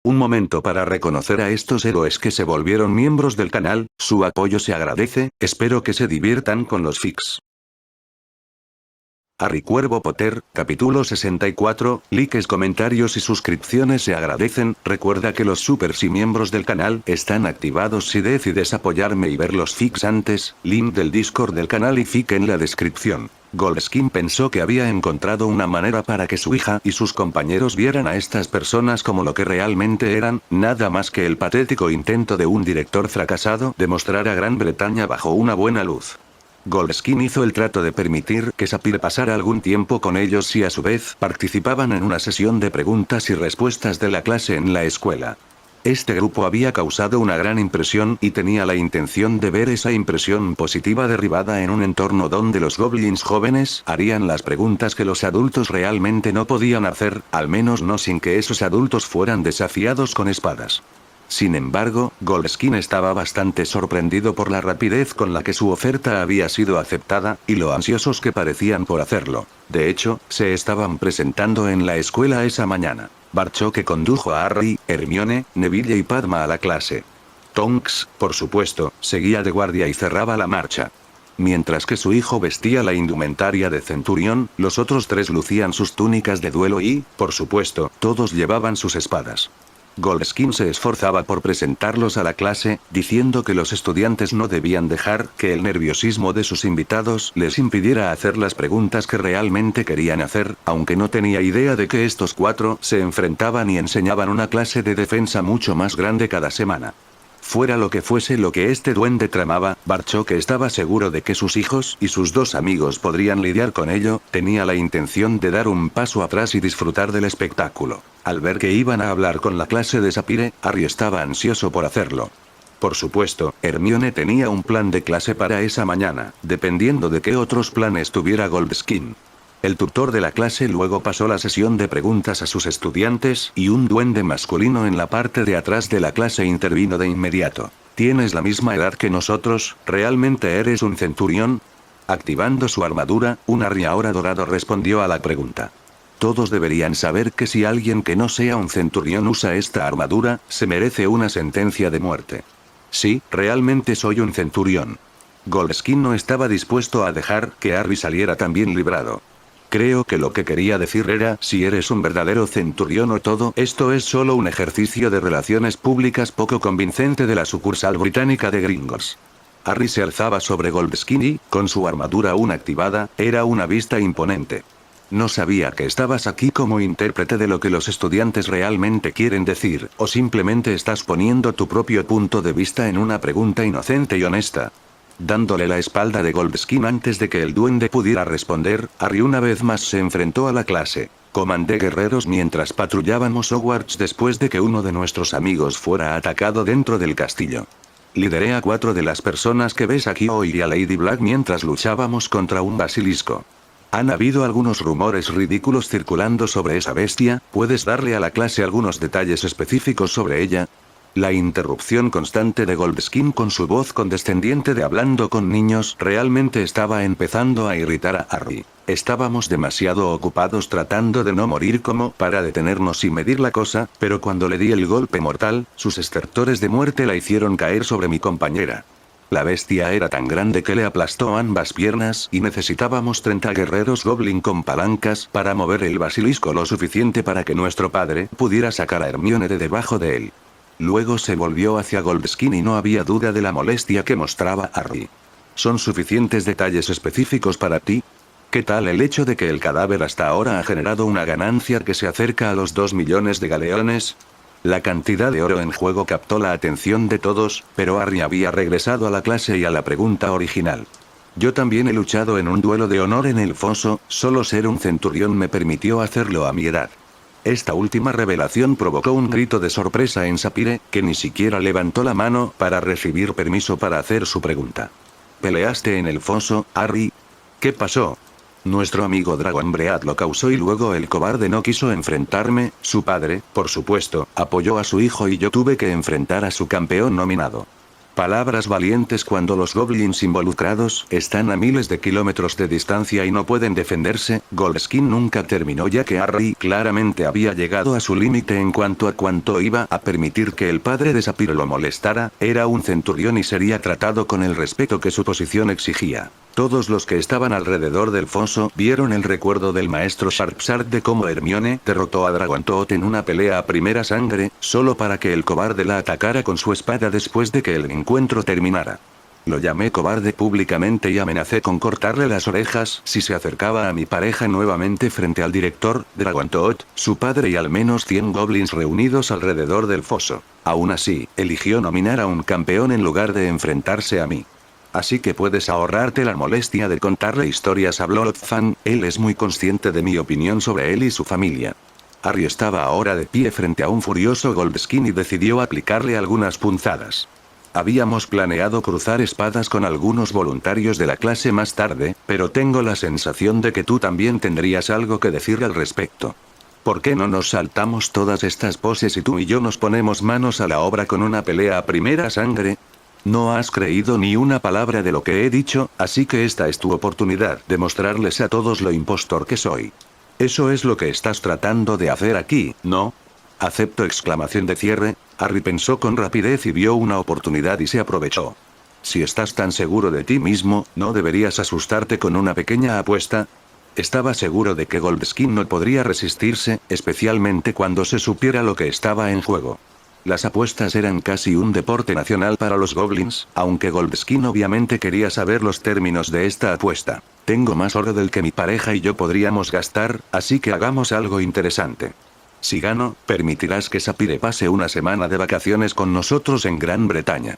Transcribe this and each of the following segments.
Un momento para reconocer a estos héroes que se volvieron miembros del canal, su apoyo se agradece, espero que se diviertan con los fics. Harry Cuervo Potter, capítulo 64, likes, comentarios y suscripciones se agradecen. Recuerda que los supers y miembros del canal están activados si decides apoyarme y ver los fics antes, link del Discord del canal y fic en la descripción. Goldskin pensó que había encontrado una manera para que su hija y sus compañeros vieran a estas personas como lo que realmente eran, nada más que el patético intento de un director fracasado de mostrar a Gran Bretaña bajo una buena luz. Goldskin hizo el trato de permitir que Sapphire pasara algún tiempo con ellos si a su vez participaban en una sesión de preguntas y respuestas de la clase en la escuela. Este grupo había causado una gran impresión y tenía la intención de ver esa impresión positiva derribada en un entorno donde los goblins jóvenes harían las preguntas que los adultos realmente no podían hacer, al menos no sin que esos adultos fueran desafiados con espadas. Sin embargo, Goldskin estaba bastante sorprendido por la rapidez con la que su oferta había sido aceptada, y lo ansiosos que parecían por hacerlo. De hecho, se estaban presentando en la escuela esa mañana. Barchoque condujo a Harry, Hermione, Neville y Padma a la clase. Tonks, por supuesto, seguía de guardia y cerraba la marcha. Mientras que su hijo vestía la indumentaria de centurión, los otros tres lucían sus túnicas de duelo y, por supuesto, todos llevaban sus espadas. Goldskin se esforzaba por presentarlos a la clase, diciendo que los estudiantes no debían dejar que el nerviosismo de sus invitados les impidiera hacer las preguntas que realmente querían hacer, aunque no tenía idea de que estos cuatro se enfrentaban y enseñaban una clase de defensa mucho más grande cada semana. Fuera lo que fuese lo que este duende tramaba, Barchoque estaba seguro de que sus hijos y sus dos amigos podrían lidiar con ello, tenía la intención de dar un paso atrás y disfrutar del espectáculo. Al ver que iban a hablar con la clase de Sapphire, Harry estaba ansioso por hacerlo. Por supuesto, Hermione tenía un plan de clase para esa mañana, dependiendo de qué otros planes tuviera Goldskin. El tutor de la clase luego pasó la sesión de preguntas a sus estudiantes, y un duende masculino en la parte de atrás de la clase intervino de inmediato. ¿Tienes la misma edad que nosotros? ¿Realmente eres un centurión? Activando su armadura, un Harry ahora dorado respondió a la pregunta. Todos deberían saber que si alguien que no sea un centurión usa esta armadura, se merece una sentencia de muerte. Sí, realmente soy un centurión. Goldskin no estaba dispuesto a dejar que Harry saliera tan bien librado. Creo que lo que quería decir era si eres un verdadero centurión o todo esto es solo un ejercicio de relaciones públicas poco convincente de la sucursal británica de Gringotts. Harry se alzaba sobre Goldskin y, con su armadura aún activada, era una vista imponente. No sabía que estabas aquí como intérprete de lo que los estudiantes realmente quieren decir, o simplemente estás poniendo tu propio punto de vista en una pregunta inocente y honesta. Dándole la espalda de Goldskin antes de que el duende pudiera responder, Harry una vez más se enfrentó a la clase. Comandé guerreros mientras patrullábamos Hogwarts después de que uno de nuestros amigos fuera atacado dentro del castillo. Lideré a 4 de las personas que ves aquí hoy y a Lady Black mientras luchábamos contra un basilisco. Han habido algunos rumores ridículos circulando sobre esa bestia, ¿puedes darle a la clase algunos detalles específicos sobre ella? La interrupción constante de Goldskin con su voz condescendiente de hablando con niños realmente estaba empezando a irritar a Harry. Estábamos demasiado ocupados tratando de no morir como para detenernos y medir la cosa, pero cuando le di el golpe mortal, sus estertores de muerte la hicieron caer sobre mi compañera. La bestia era tan grande que le aplastó ambas piernas y necesitábamos 30 guerreros goblin con palancas para mover el basilisco lo suficiente para que nuestro padre pudiera sacar a Hermione de debajo de él. Luego se volvió hacia Goldskin y no había duda de la molestia que mostraba Harry. ¿Son suficientes detalles específicos para ti? ¿Qué tal el hecho de que el cadáver hasta ahora ha generado una ganancia que se acerca a los 2 millones de galeones? La cantidad de oro en juego captó la atención de todos, pero Harry había regresado a la clase y a la pregunta original. Yo también he luchado en un duelo de honor en el foso, solo ser un centurión me permitió hacerlo a mi edad. Esta última revelación provocó un grito de sorpresa en Sapphire, que ni siquiera levantó la mano para recibir permiso para hacer su pregunta. ¿Peleaste en el foso, Harry? ¿Qué pasó? Nuestro amigo Dragonbread lo causó y luego el cobarde no quiso enfrentarme, su padre, por supuesto, apoyó a su hijo y yo tuve que enfrentar a su campeón nominado. Palabras valientes cuando los goblins involucrados están a miles de kilómetros de distancia y no pueden defenderse. Goldskin nunca terminó ya que Harry claramente había llegado a su límite en cuanto a cuánto iba a permitir que el padre de Sapphire lo molestara. Era un centurión y sería tratado con el respeto que su posición exigía. Todos los que estaban alrededor del foso vieron el recuerdo del maestro Sharpshot de cómo Hermione derrotó a Dragontoad en una pelea a primera sangre, solo para que el cobarde la atacara con su espada después de que el encuentro terminara. Lo llamé cobarde públicamente y amenacé con cortarle las orejas si se acercaba a mi pareja nuevamente frente al director, Dragontoad, su padre y al menos 100 goblins reunidos alrededor del foso. Aún así, eligió nominar a un campeón en lugar de enfrentarse a mí. Así que puedes ahorrarte la molestia de contarle historias a Bloodfang, él es muy consciente de mi opinión sobre él y su familia. Harry estaba ahora de pie frente a un furioso Goldskin y decidió aplicarle algunas punzadas. Habíamos planeado cruzar espadas con algunos voluntarios de la clase más tarde, pero tengo la sensación de que tú también tendrías algo que decir al respecto. ¿Por qué no nos saltamos todas estas poses y tú y yo nos ponemos manos a la obra con una pelea a primera sangre? No has creído ni una palabra de lo que he dicho, así que esta es tu oportunidad de mostrarles a todos lo impostor que soy. Eso es lo que estás tratando de hacer aquí, ¿no? Acepto exclamación de cierre. Harry pensó con rapidez y vio una oportunidad y se aprovechó. Si estás tan seguro de ti mismo, ¿no deberías asustarte con una pequeña apuesta? Estaba seguro de que Goldskin no podría resistirse, especialmente cuando se supiera lo que estaba en juego. Las apuestas eran casi un deporte nacional para los goblins, aunque Goldskin obviamente quería saber los términos de esta apuesta. Tengo más oro del que mi pareja y yo podríamos gastar, así que hagamos algo interesante. Si gano, permitirás que Sapphire pase una semana de vacaciones con nosotros en Gran Bretaña.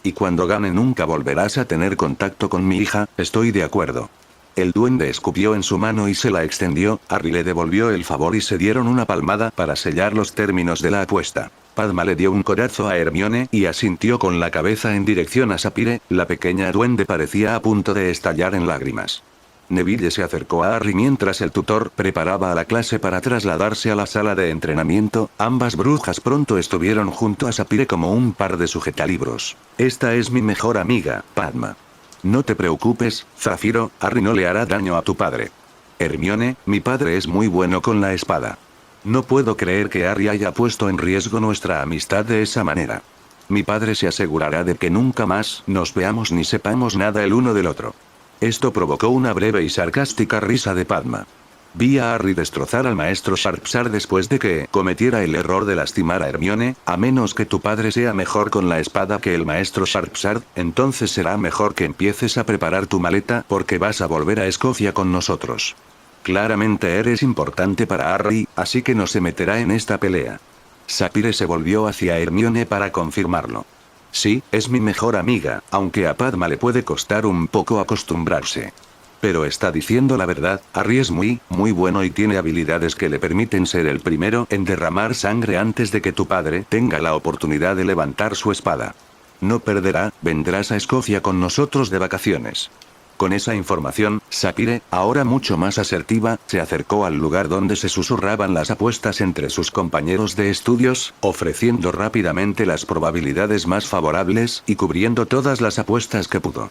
Y cuando gane nunca volverás a tener contacto con mi hija, estoy de acuerdo. El duende escupió en su mano y se la extendió. Harry le devolvió el favor y se dieron una palmada para sellar los términos de la apuesta. Padma le dio un codazo a Hermione y asintió con la cabeza en dirección a Sapphire. La pequeña duende parecía a punto de estallar en lágrimas. Neville se acercó a Harry mientras el tutor preparaba a la clase para trasladarse a la sala de entrenamiento. Ambas brujas pronto estuvieron junto a Sapphire como un par de sujetalibros. Esta es mi mejor amiga, Padma. No te preocupes, Zafiro, Harry no le hará daño a tu padre. Hermione, mi padre es muy bueno con la espada. No puedo creer que Harry haya puesto en riesgo nuestra amistad de esa manera. Mi padre se asegurará de que nunca más nos veamos ni sepamos nada el uno del otro. Esto provocó una breve y sarcástica risa de Padma. Vi a Harry destrozar al maestro Sharpshot después de que cometiera el error de lastimar a Hermione. A menos que tu padre sea mejor con la espada que el maestro Sharpshot, entonces será mejor que empieces a preparar tu maleta porque vas a volver a Escocia con nosotros. Claramente eres importante para Harry, así que no se meterá en esta pelea. Sapphire se volvió hacia Hermione para confirmarlo. Sí, es mi mejor amiga, aunque a Padma le puede costar un poco acostumbrarse. Pero está diciendo la verdad, Harry es muy bueno y tiene habilidades que le permiten ser el primero en derramar sangre antes de que tu padre tenga la oportunidad de levantar su espada. No perderá, vendrás a Escocia con nosotros de vacaciones. Con esa información, Sapphire, ahora mucho más asertiva, se acercó al lugar donde se susurraban las apuestas entre sus compañeros de estudios, ofreciendo rápidamente las probabilidades más favorables y cubriendo todas las apuestas que pudo.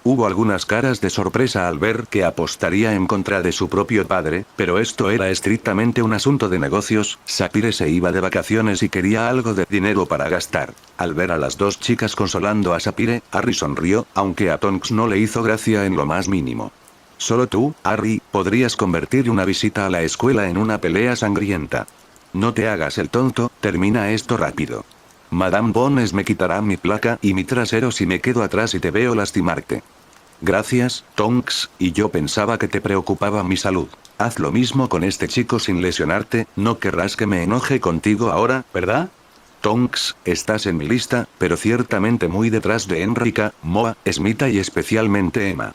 Hubo algunas caras de sorpresa al ver que apostaría en contra de su propio padre, pero esto era estrictamente un asunto de negocios. Sapphire se iba de vacaciones y quería algo de dinero para gastar. Al ver a las dos chicas consolando a Sapphire, Harry sonrió, aunque a Tonks no le hizo gracia en lo más mínimo. Solo tú, Harry, podrías convertir una visita a la escuela en una pelea sangrienta. No te hagas el tonto, termina esto rápido. Madame Bones me quitará mi placa y mi trasero si me quedo atrás y te veo lastimarte. Gracias, Tonks, y yo pensaba que te preocupaba mi salud. Haz lo mismo con este chico sin lesionarte, no querrás que me enoje contigo ahora, ¿verdad? Tonks, estás en mi lista, pero ciertamente muy detrás de Enrica, Moa, Smita y especialmente Emma.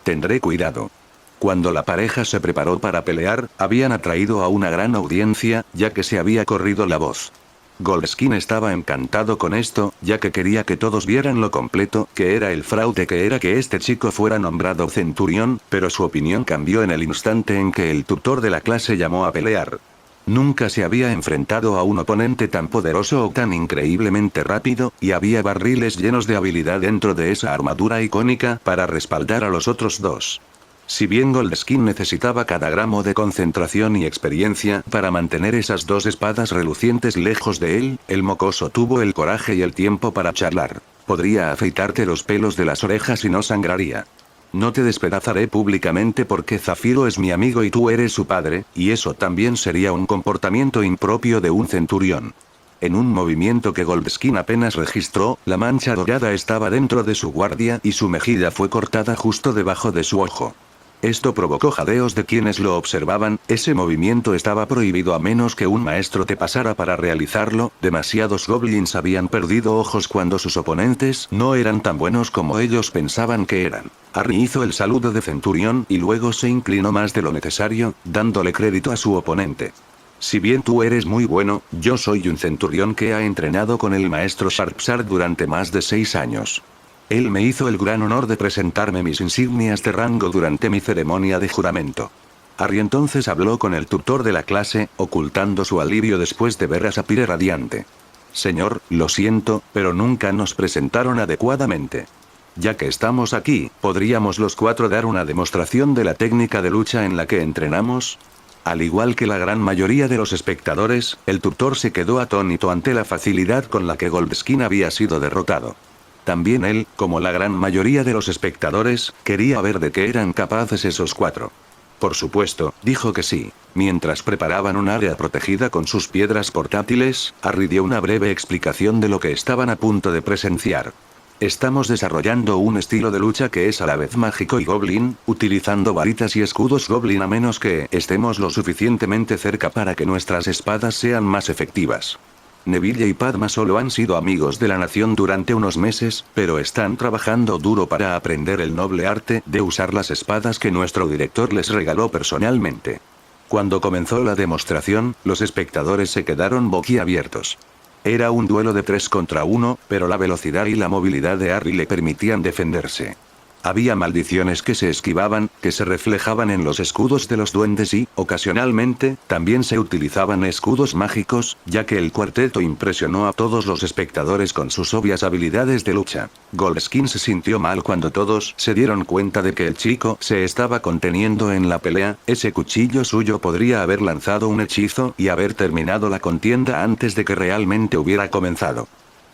Tendré cuidado. Cuando la pareja se preparó para pelear, habían atraído a una gran audiencia, ya que se había corrido la voz. Goldskin estaba encantado con esto, ya que quería que todos vieran lo completo que era el fraude que era que este chico fuera nombrado centurión, pero su opinión cambió en el instante en que el tutor de la clase llamó a pelear. Nunca se había enfrentado a un oponente tan poderoso o tan increíblemente rápido, y había barriles llenos de habilidad dentro de esa armadura icónica para respaldar a los otros dos. Si bien Goldskin necesitaba cada gramo de concentración y experiencia para mantener esas dos espadas relucientes lejos de él, el mocoso tuvo el coraje y el tiempo para charlar. Podría afeitarte los pelos de las orejas y no sangraría. No te despedazaré públicamente porque Zafiro es mi amigo y tú eres su padre, y eso también sería un comportamiento impropio de un centurión. En un movimiento que Goldskin apenas registró, la mancha dorada estaba dentro de su guardia y su mejilla fue cortada justo debajo de su ojo. Esto provocó jadeos de quienes lo observaban. Ese movimiento estaba prohibido a menos que un maestro te pasara para realizarlo. Demasiados goblins habían perdido ojos cuando sus oponentes no eran tan buenos como ellos pensaban que eran. Harry hizo el saludo de centurión y luego se inclinó más de lo necesario, dándole crédito a su oponente. Si bien tú eres muy bueno, yo soy un centurión que ha entrenado con el maestro Sharpshard durante más de 6 años. Él me hizo el gran honor de presentarme mis insignias de rango durante mi ceremonia de juramento. Harry entonces habló con el tutor de la clase, ocultando su alivio después de ver a Sapphire radiante. Señor, lo siento, pero nunca nos presentaron adecuadamente. Ya que estamos aquí, ¿podríamos los 4 dar una demostración de la técnica de lucha en la que entrenamos? Al igual que la gran mayoría de los espectadores, el tutor se quedó atónito ante la facilidad con la que Goldskin había sido derrotado. También él, como la gran mayoría de los espectadores, quería ver de qué eran capaces esos 4. Por supuesto, dijo que sí. Mientras preparaban un área protegida con sus piedras portátiles, Harry dio una breve explicación de lo que estaban a punto de presenciar. Estamos desarrollando un estilo de lucha que es a la vez mágico y goblin, utilizando varitas y escudos goblin a menos que estemos lo suficientemente cerca para que nuestras espadas sean más efectivas. Neville y Padma solo han sido amigos de la nación durante unos meses, pero están trabajando duro para aprender el noble arte de usar las espadas que nuestro director les regaló personalmente. Cuando comenzó la demostración, los espectadores se quedaron boquiabiertos. Era un duelo de 3 contra 1, pero la velocidad y la movilidad de Harry le permitían defenderse. Había maldiciones que se esquivaban, que se reflejaban en los escudos de los duendes y, ocasionalmente, también se utilizaban escudos mágicos, ya que el cuarteto impresionó a todos los espectadores con sus obvias habilidades de lucha. Goldskin se sintió mal cuando todos se dieron cuenta de que el chico se estaba conteniendo en la pelea. Ese cuchillo suyo podría haber lanzado un hechizo y haber terminado la contienda antes de que realmente hubiera comenzado.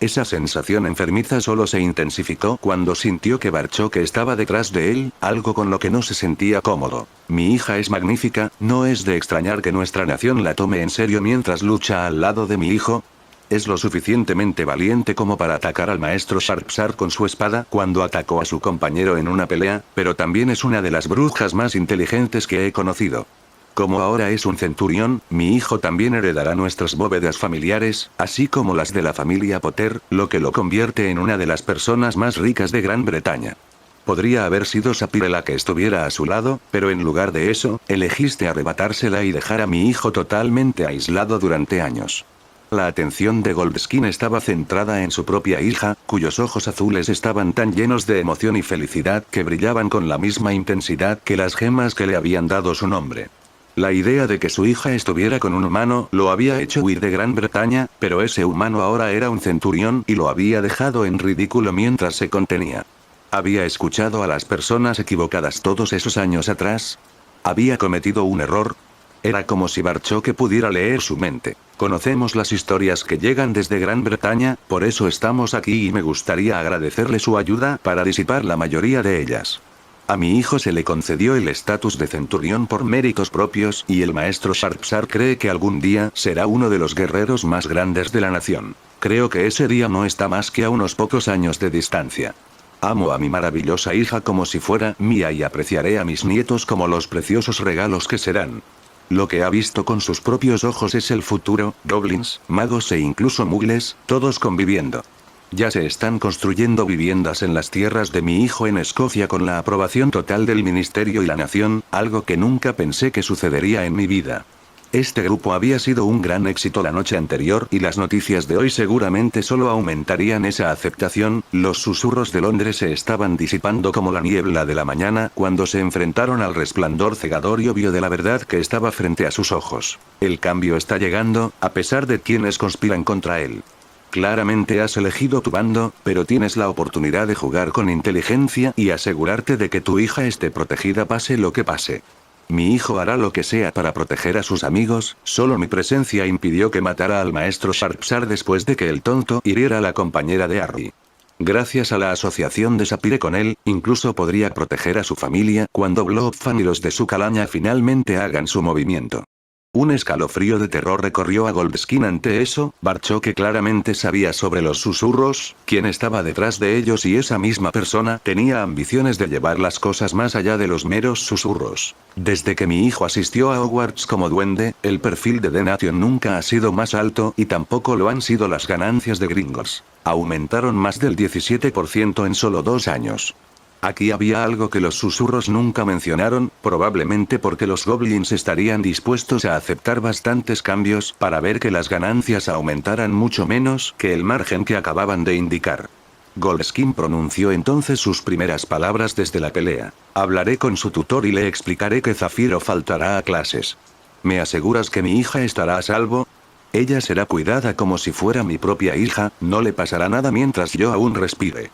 Esa sensación enfermiza solo se intensificó cuando sintió que Barchok estaba detrás de él, algo con lo que no se sentía cómodo. Mi hija es magnífica, ¿no es de extrañar que nuestra nación la tome en serio mientras lucha al lado de mi hijo? Es lo suficientemente valiente como para atacar al maestro Sharpshard con su espada cuando atacó a su compañero en una pelea, pero también es una de las brujas más inteligentes que he conocido. Como ahora es un centurión, mi hijo también heredará nuestras bóvedas familiares, así como las de la familia Potter, lo que lo convierte en una de las personas más ricas de Gran Bretaña. Podría haber sido Sapphire la que estuviera a su lado, pero en lugar de eso, elegiste arrebatársela y dejar a mi hijo totalmente aislado durante años. La atención de Goldskin estaba centrada en su propia hija, cuyos ojos azules estaban tan llenos de emoción y felicidad que brillaban con la misma intensidad que las gemas que le habían dado su nombre. La idea de que su hija estuviera con un humano lo había hecho huir de Gran Bretaña, pero ese humano ahora era un centurión y lo había dejado en ridículo mientras se contenía. ¿Había escuchado a las personas equivocadas todos esos años atrás? ¿Había cometido un error? Era como si Barchok pudiera leer su mente. Conocemos las historias que llegan desde Gran Bretaña, por eso estamos aquí y me gustaría agradecerle su ayuda para disipar la mayoría de ellas. A mi hijo se le concedió el estatus de centurión por méritos propios y el maestro Sharpshard cree que algún día será uno de los guerreros más grandes de la nación. Creo que ese día no está más que a unos pocos años de distancia. Amo a mi maravillosa hija como si fuera mía y apreciaré a mis nietos como los preciosos regalos que serán. Lo que ha visto con sus propios ojos es el futuro, goblins, magos e incluso muggles, todos conviviendo. Ya se están construyendo viviendas en las tierras de mi hijo en Escocia con la aprobación total del ministerio y la nación, algo que nunca pensé que sucedería en mi vida. Este grupo había sido un gran éxito la noche anterior y las noticias de hoy seguramente solo aumentarían esa aceptación. Los susurros de Londres se estaban disipando como la niebla de la mañana cuando se enfrentaron al resplandor cegador y obvio de la verdad que estaba frente a sus ojos. El cambio está llegando, a pesar de quienes conspiran contra él. Claramente has elegido tu bando, pero tienes la oportunidad de jugar con inteligencia y asegurarte de que tu hija esté protegida pase lo que pase. Mi hijo hará lo que sea para proteger a sus amigos, solo mi presencia impidió que matara al maestro Sharpshar después de que el tonto hiriera a la compañera de Harry. Gracias a la asociación de Sapphire con él, incluso podría proteger a su familia cuando Blobfan y los de su calaña finalmente hagan su movimiento. Un escalofrío de terror recorrió a Goldskin ante eso. Barcho, que claramente sabía sobre los susurros, quién estaba detrás de ellos, y esa misma persona tenía ambiciones de llevar las cosas más allá de los meros susurros. Desde que mi hijo asistió a Hogwarts como duende, el perfil de The Nation nunca ha sido más alto y tampoco lo han sido las ganancias de Gringotts. Aumentaron más del 17% en solo 2 años. Aquí había algo que los susurros nunca mencionaron, probablemente porque los goblins estarían dispuestos a aceptar bastantes cambios para ver que las ganancias aumentaran mucho menos que el margen que acababan de indicar. Goldskin pronunció entonces sus primeras palabras desde la pelea. Hablaré con su tutor y le explicaré que Zafiro faltará a clases. ¿Me aseguras que mi hija estará a salvo? Ella será cuidada como si fuera mi propia hija, no le pasará nada mientras yo aún respire.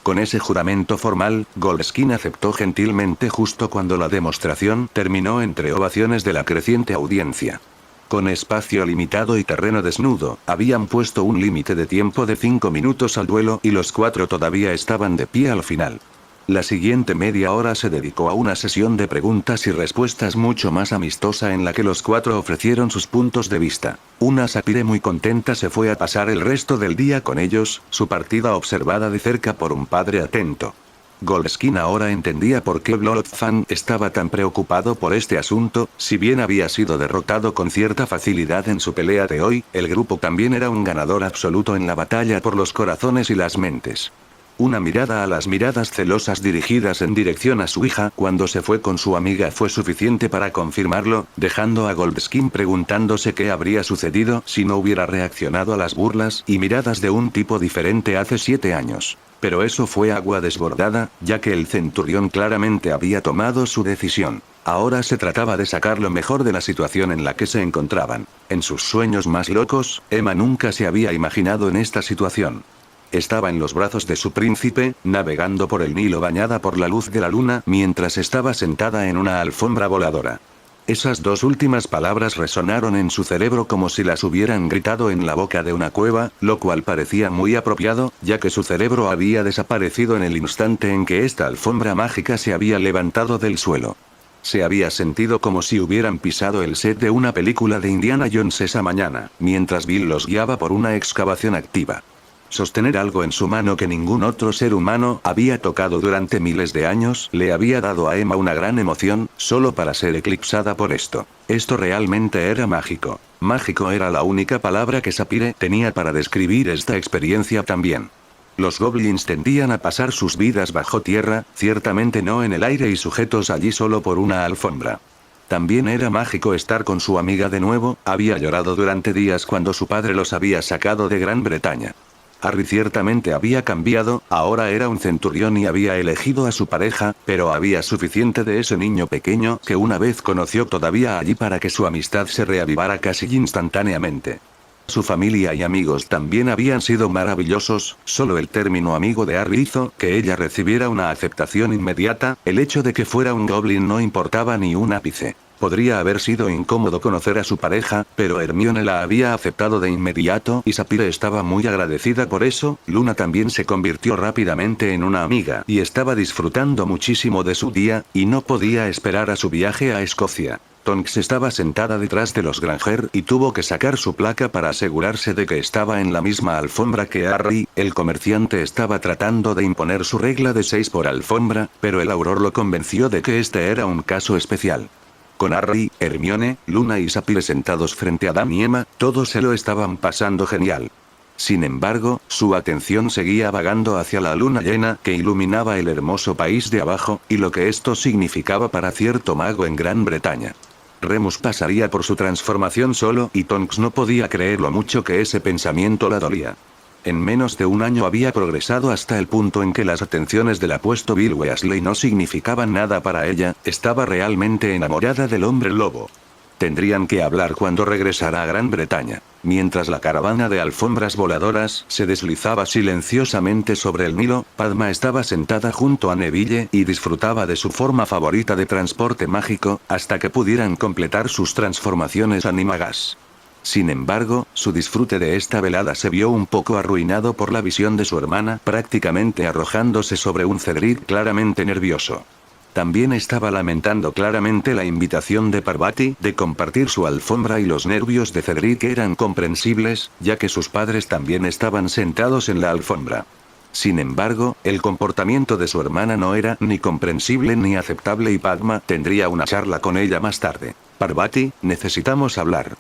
Con ese juramento formal, Goldskin aceptó gentilmente justo cuando la demostración terminó entre ovaciones de la creciente audiencia. Con espacio limitado y terreno desnudo, habían puesto un límite de tiempo de 5 minutos al duelo y los 4 todavía estaban de pie al final. La siguiente media hora se dedicó a una sesión de preguntas y respuestas mucho más amistosa en la que los 4 ofrecieron sus puntos de vista. Una Sapphire muy contenta se fue a pasar el resto del día con ellos, su partida observada de cerca por un padre atento. Goldskin ahora entendía por qué Blobfan estaba tan preocupado por este asunto. Si bien había sido derrotado con cierta facilidad en su pelea de hoy, el grupo también era un ganador absoluto en la batalla por los corazones y las mentes. Una mirada a las miradas celosas dirigidas en dirección a su hija cuando se fue con su amiga fue suficiente para confirmarlo, dejando a Goldskin preguntándose qué habría sucedido si no hubiera reaccionado a las burlas y miradas de un tipo diferente hace 7 años. Pero eso fue agua desbordada, ya que el centurión claramente había tomado su decisión. Ahora se trataba de sacar lo mejor de la situación en la que se encontraban. En sus sueños más locos, Emma nunca se había imaginado en esta situación. Estaba en los brazos de su príncipe, navegando por el Nilo bañada por la luz de la luna mientras estaba sentada en una alfombra voladora. Esas 2 últimas palabras resonaron en su cerebro como si las hubieran gritado en la boca de una cueva, lo cual parecía muy apropiado, ya que su cerebro había desaparecido en el instante en que esta alfombra mágica se había levantado del suelo. Se había sentido como si hubieran pisado el set de una película de Indiana Jones esa mañana, mientras Bill los guiaba por una excavación activa. Sostener algo en su mano que ningún otro ser humano había tocado durante miles de años le había dado a Emma una gran emoción, solo para ser eclipsada por esto. Esto realmente era mágico. Mágico era la única palabra que Sapphire tenía para describir esta experiencia también. Los goblins tendían a pasar sus vidas bajo tierra, ciertamente no en el aire y sujetos allí solo por una alfombra. También era mágico estar con su amiga de nuevo, había llorado durante días cuando su padre los había sacado de Gran Bretaña. Harry ciertamente había cambiado, ahora era un centurión y había elegido a su pareja, pero había suficiente de ese niño pequeño que una vez conoció todavía allí para que su amistad se reavivara casi instantáneamente. Su familia y amigos también habían sido maravillosos, solo el término amigo de Harry hizo que ella recibiera una aceptación inmediata, el hecho de que fuera un goblin no importaba ni un ápice. Podría haber sido incómodo conocer a su pareja, pero Hermione la había aceptado de inmediato y Sapphire estaba muy agradecida por eso. Luna también se convirtió rápidamente en una amiga y estaba disfrutando muchísimo de su día, y no podía esperar a su viaje a Escocia. Tonks estaba sentada detrás de los Granger y tuvo que sacar su placa para asegurarse de que estaba en la misma alfombra que Harry. El comerciante estaba tratando de imponer su regla de 6 por alfombra, pero el auror lo convenció de que este era un caso especial. Con Harry, Hermione, Luna y Sapphire sentados frente a Dan y Emma, todos se lo estaban pasando genial. Sin embargo, su atención seguía vagando hacia la luna llena que iluminaba el hermoso país de abajo, y lo que esto significaba para cierto mago en Gran Bretaña. Remus pasaría por su transformación solo y Tonks no podía creer lo mucho que ese pensamiento la dolía. En menos de un año había progresado hasta el punto en que las atenciones del apuesto Bill Weasley no significaban nada para ella, estaba realmente enamorada del hombre lobo. Tendrían que hablar cuando regresara a Gran Bretaña. Mientras la caravana de alfombras voladoras se deslizaba silenciosamente sobre el Nilo, Padma estaba sentada junto a Neville y disfrutaba de su forma favorita de transporte mágico, hasta que pudieran completar sus transformaciones animagas. Sin embargo, su disfrute de esta velada se vio un poco arruinado por la visión de su hermana prácticamente arrojándose sobre un Cedric claramente nervioso. También estaba lamentando claramente la invitación de Parvati de compartir su alfombra y los nervios de Cedric eran comprensibles, ya que sus padres también estaban sentados en la alfombra. Sin embargo, el comportamiento de su hermana no era ni comprensible ni aceptable y Padma tendría una charla con ella más tarde. Parvati, necesitamos hablar.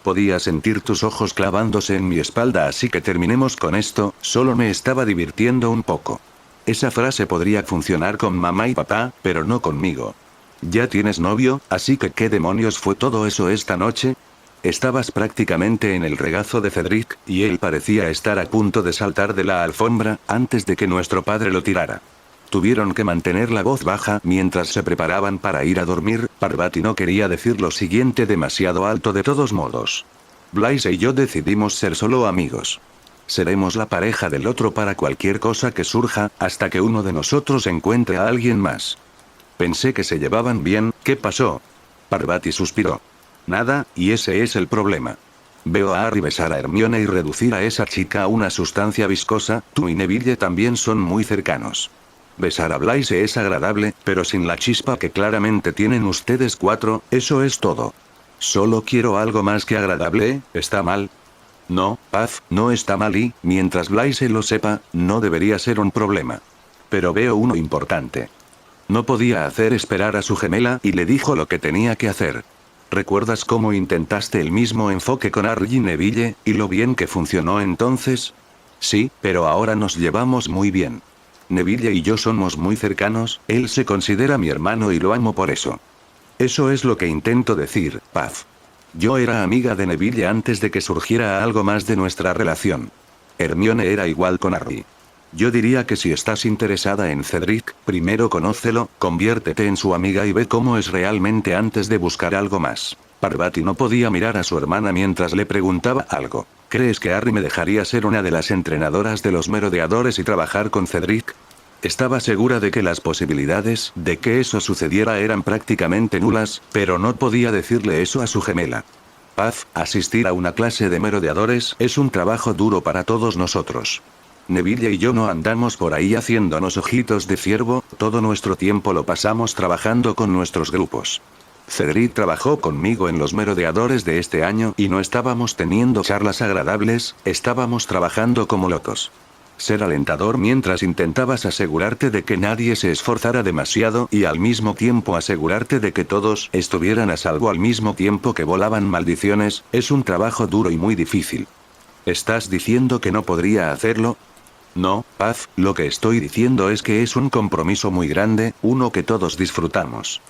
Podía sentir tus ojos clavándose en mi espalda, así que terminemos con esto, solo me estaba divirtiendo un poco. Esa frase podría funcionar con mamá y papá, pero no conmigo. Ya tienes novio, así que ¿qué demonios fue todo eso esta noche? Estabas prácticamente en el regazo de Cedric, y él parecía estar a punto de saltar de la alfombra, antes de que nuestro padre lo tirara. Tuvieron que mantener la voz baja mientras se preparaban para ir a dormir. Parvati no quería decir lo siguiente demasiado alto de todos modos. Blaise y yo decidimos ser solo amigos. Seremos la pareja del otro para cualquier cosa que surja, hasta que uno de nosotros encuentre a alguien más. Pensé que se llevaban bien, ¿qué pasó? Parvati suspiró. Nada, y ese es el problema. Veo a Harry besar a Hermione y reducir a esa chica a una sustancia viscosa, tú y Neville también son muy cercanos. Besar a Blaise es agradable, pero sin la chispa que claramente tienen ustedes cuatro, eso es todo. Solo quiero algo más que agradable, ¿eh? ¿Está mal? No, Paz, no está mal y, mientras Blaise lo sepa, no debería ser un problema. Pero veo uno importante. No podía hacer esperar a su gemela y le dijo lo que tenía que hacer. ¿Recuerdas cómo intentaste el mismo enfoque con Harry y Neville, y lo bien que funcionó entonces? Sí, pero ahora nos llevamos muy bien. Neville y yo somos muy cercanos, él se considera mi hermano y lo amo por eso. Eso es lo que intento decir, Paz. Yo era amiga de Neville antes de que surgiera algo más de nuestra relación. Hermione era igual con Harry. Yo diría que si estás interesada en Cedric, primero conócelo, conviértete en su amiga y ve cómo es realmente antes de buscar algo más. Parvati no podía mirar a su hermana mientras le preguntaba algo. ¿Crees que Harry me dejaría ser una de las entrenadoras de los merodeadores y trabajar con Cedric? Estaba segura de que las posibilidades de que eso sucediera eran prácticamente nulas, pero no podía decirle eso a su gemela. Paz, asistir a una clase de merodeadores es un trabajo duro para todos nosotros. Neville y yo no andamos por ahí haciéndonos ojitos de ciervo, todo nuestro tiempo lo pasamos trabajando con nuestros grupos. Cedric trabajó conmigo en los merodeadores de este año y no estábamos teniendo charlas agradables, estábamos trabajando como locos. Ser alentador mientras intentabas asegurarte de que nadie se esforzara demasiado y al mismo tiempo asegurarte de que todos estuvieran a salvo al mismo tiempo que volaban maldiciones, es un trabajo duro y muy difícil. ¿Estás diciendo que no podría hacerlo? No, Paz, lo que estoy diciendo es que es un compromiso muy grande, uno que todos disfrutamos.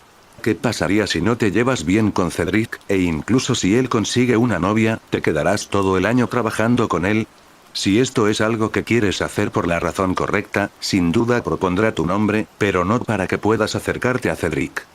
¿Qué pasaría si no te llevas bien con Cedric, e incluso si él consigue una novia, te quedarás todo el año trabajando con él? Si esto es algo que quieres hacer por la razón correcta, sin duda propondrá tu nombre, pero no para que puedas acercarte a Cedric.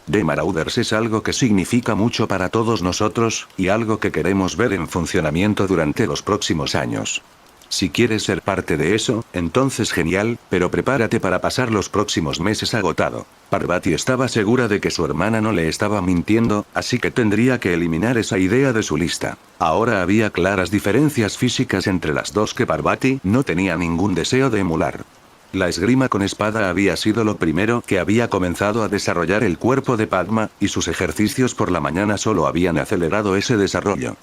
The Marauders es algo que significa mucho para todos nosotros, y algo que queremos ver en funcionamiento durante los próximos años. Si quieres ser parte de eso, entonces genial, pero prepárate para pasar los próximos meses agotado. Parvati estaba segura de que su hermana no le estaba mintiendo, así que tendría que eliminar esa idea de su lista. Ahora había claras diferencias físicas entre las dos que Parvati no tenía ningún deseo de emular. La esgrima con espada había sido lo primero que había comenzado a desarrollar el cuerpo de Padma, y sus ejercicios por la mañana solo habían acelerado ese desarrollo.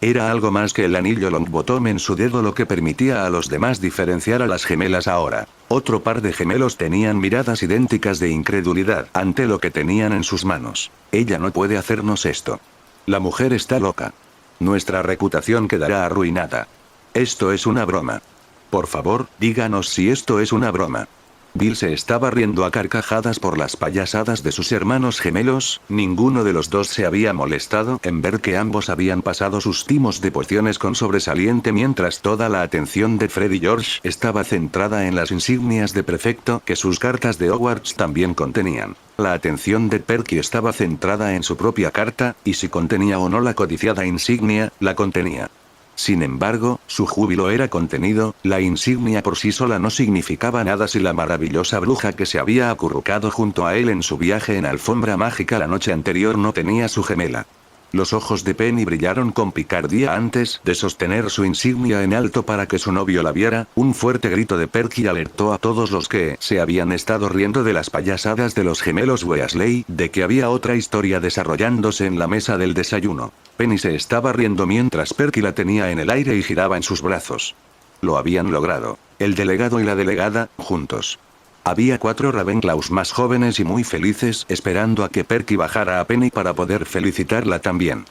Era algo más que el anillo Longbottom en su dedo lo que permitía a los demás diferenciar a las gemelas ahora. Otro par de gemelos tenían miradas idénticas de incredulidad ante lo que tenían en sus manos. Ella no puede hacernos esto. La mujer está loca. Nuestra reputación quedará arruinada. Esto es una broma. Por favor, díganos si esto es una broma. Bill se estaba riendo a carcajadas por las payasadas de sus hermanos gemelos, ninguno de los dos se había molestado en ver que ambos habían pasado sus timos de pociones con sobresaliente mientras toda la atención de Fred y George estaba centrada en las insignias de prefecto que sus cartas de Hogwarts también contenían. La atención de Perky estaba centrada en su propia carta, y si contenía o no la codiciada insignia, la contenía. Sin embargo, su júbilo era contenido, la insignia por sí sola no significaba nada si la maravillosa bruja que se había acurrucado junto a él en su viaje en alfombra mágica la noche anterior no tenía su gemela. Los ojos de Penny brillaron con picardía antes de sostener su insignia en alto para que su novio la viera. Un fuerte grito de Perky alertó a todos los que se habían estado riendo de las payasadas de los gemelos Weasley, de que había otra historia desarrollándose en la mesa del desayuno. Penny se estaba riendo mientras Perky la tenía en el aire y giraba en sus brazos. Lo habían logrado. El delegado y la delegada, juntos. Había 4 Ravenclaws más jóvenes y muy felices esperando a que Perky bajara a Penny para poder felicitarla también.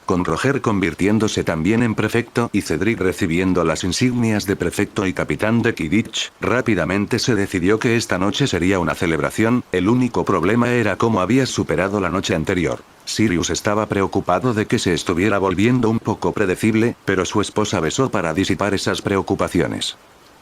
Con Roger convirtiéndose también en prefecto y Cedric recibiendo las insignias de prefecto y capitán de Quidditch, rápidamente se decidió que esta noche sería una celebración. El único problema era cómo había superado la noche anterior. Sirius estaba preocupado de que se estuviera volviendo un poco predecible, pero su esposa besó para disipar esas preocupaciones.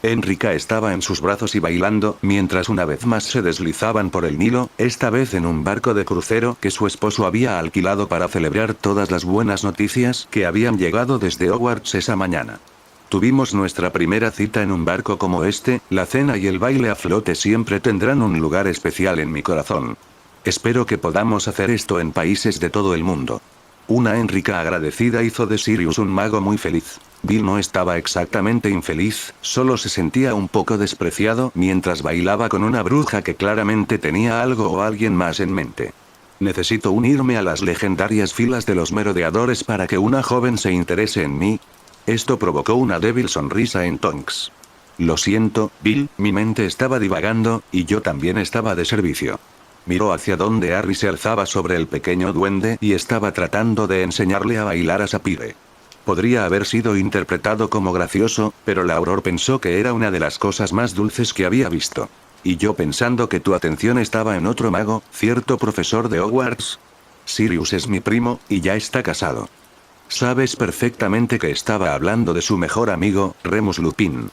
Enrica estaba en sus brazos y bailando, mientras una vez más se deslizaban por el Nilo, esta vez en un barco de crucero que su esposo había alquilado para celebrar todas las buenas noticias que habían llegado desde Hogwarts esa mañana. Tuvimos nuestra primera cita en un barco como este, la cena y el baile a flote siempre tendrán un lugar especial en mi corazón. Espero que podamos hacer esto en países de todo el mundo. Una Enrica agradecida hizo de Sirius un mago muy feliz. Bill no estaba exactamente infeliz, solo se sentía un poco despreciado mientras bailaba con una bruja que claramente tenía algo o alguien más en mente. Necesito unirme a las legendarias filas de los merodeadores para que una joven se interese en mí. Esto provocó una débil sonrisa en Tonks. Lo siento, Bill, mi mente estaba divagando, y yo también estaba de servicio. Miró hacia donde Harry se alzaba sobre el pequeño duende y estaba tratando de enseñarle a bailar a Sapphire. Podría haber sido interpretado como gracioso, pero la Auror pensó que era una de las cosas más dulces que había visto. Y yo pensando que tu atención estaba en otro mago, ¿cierto profesor de Hogwarts? Sirius es mi primo, y ya está casado. Sabes perfectamente que estaba hablando de su mejor amigo, Remus Lupin.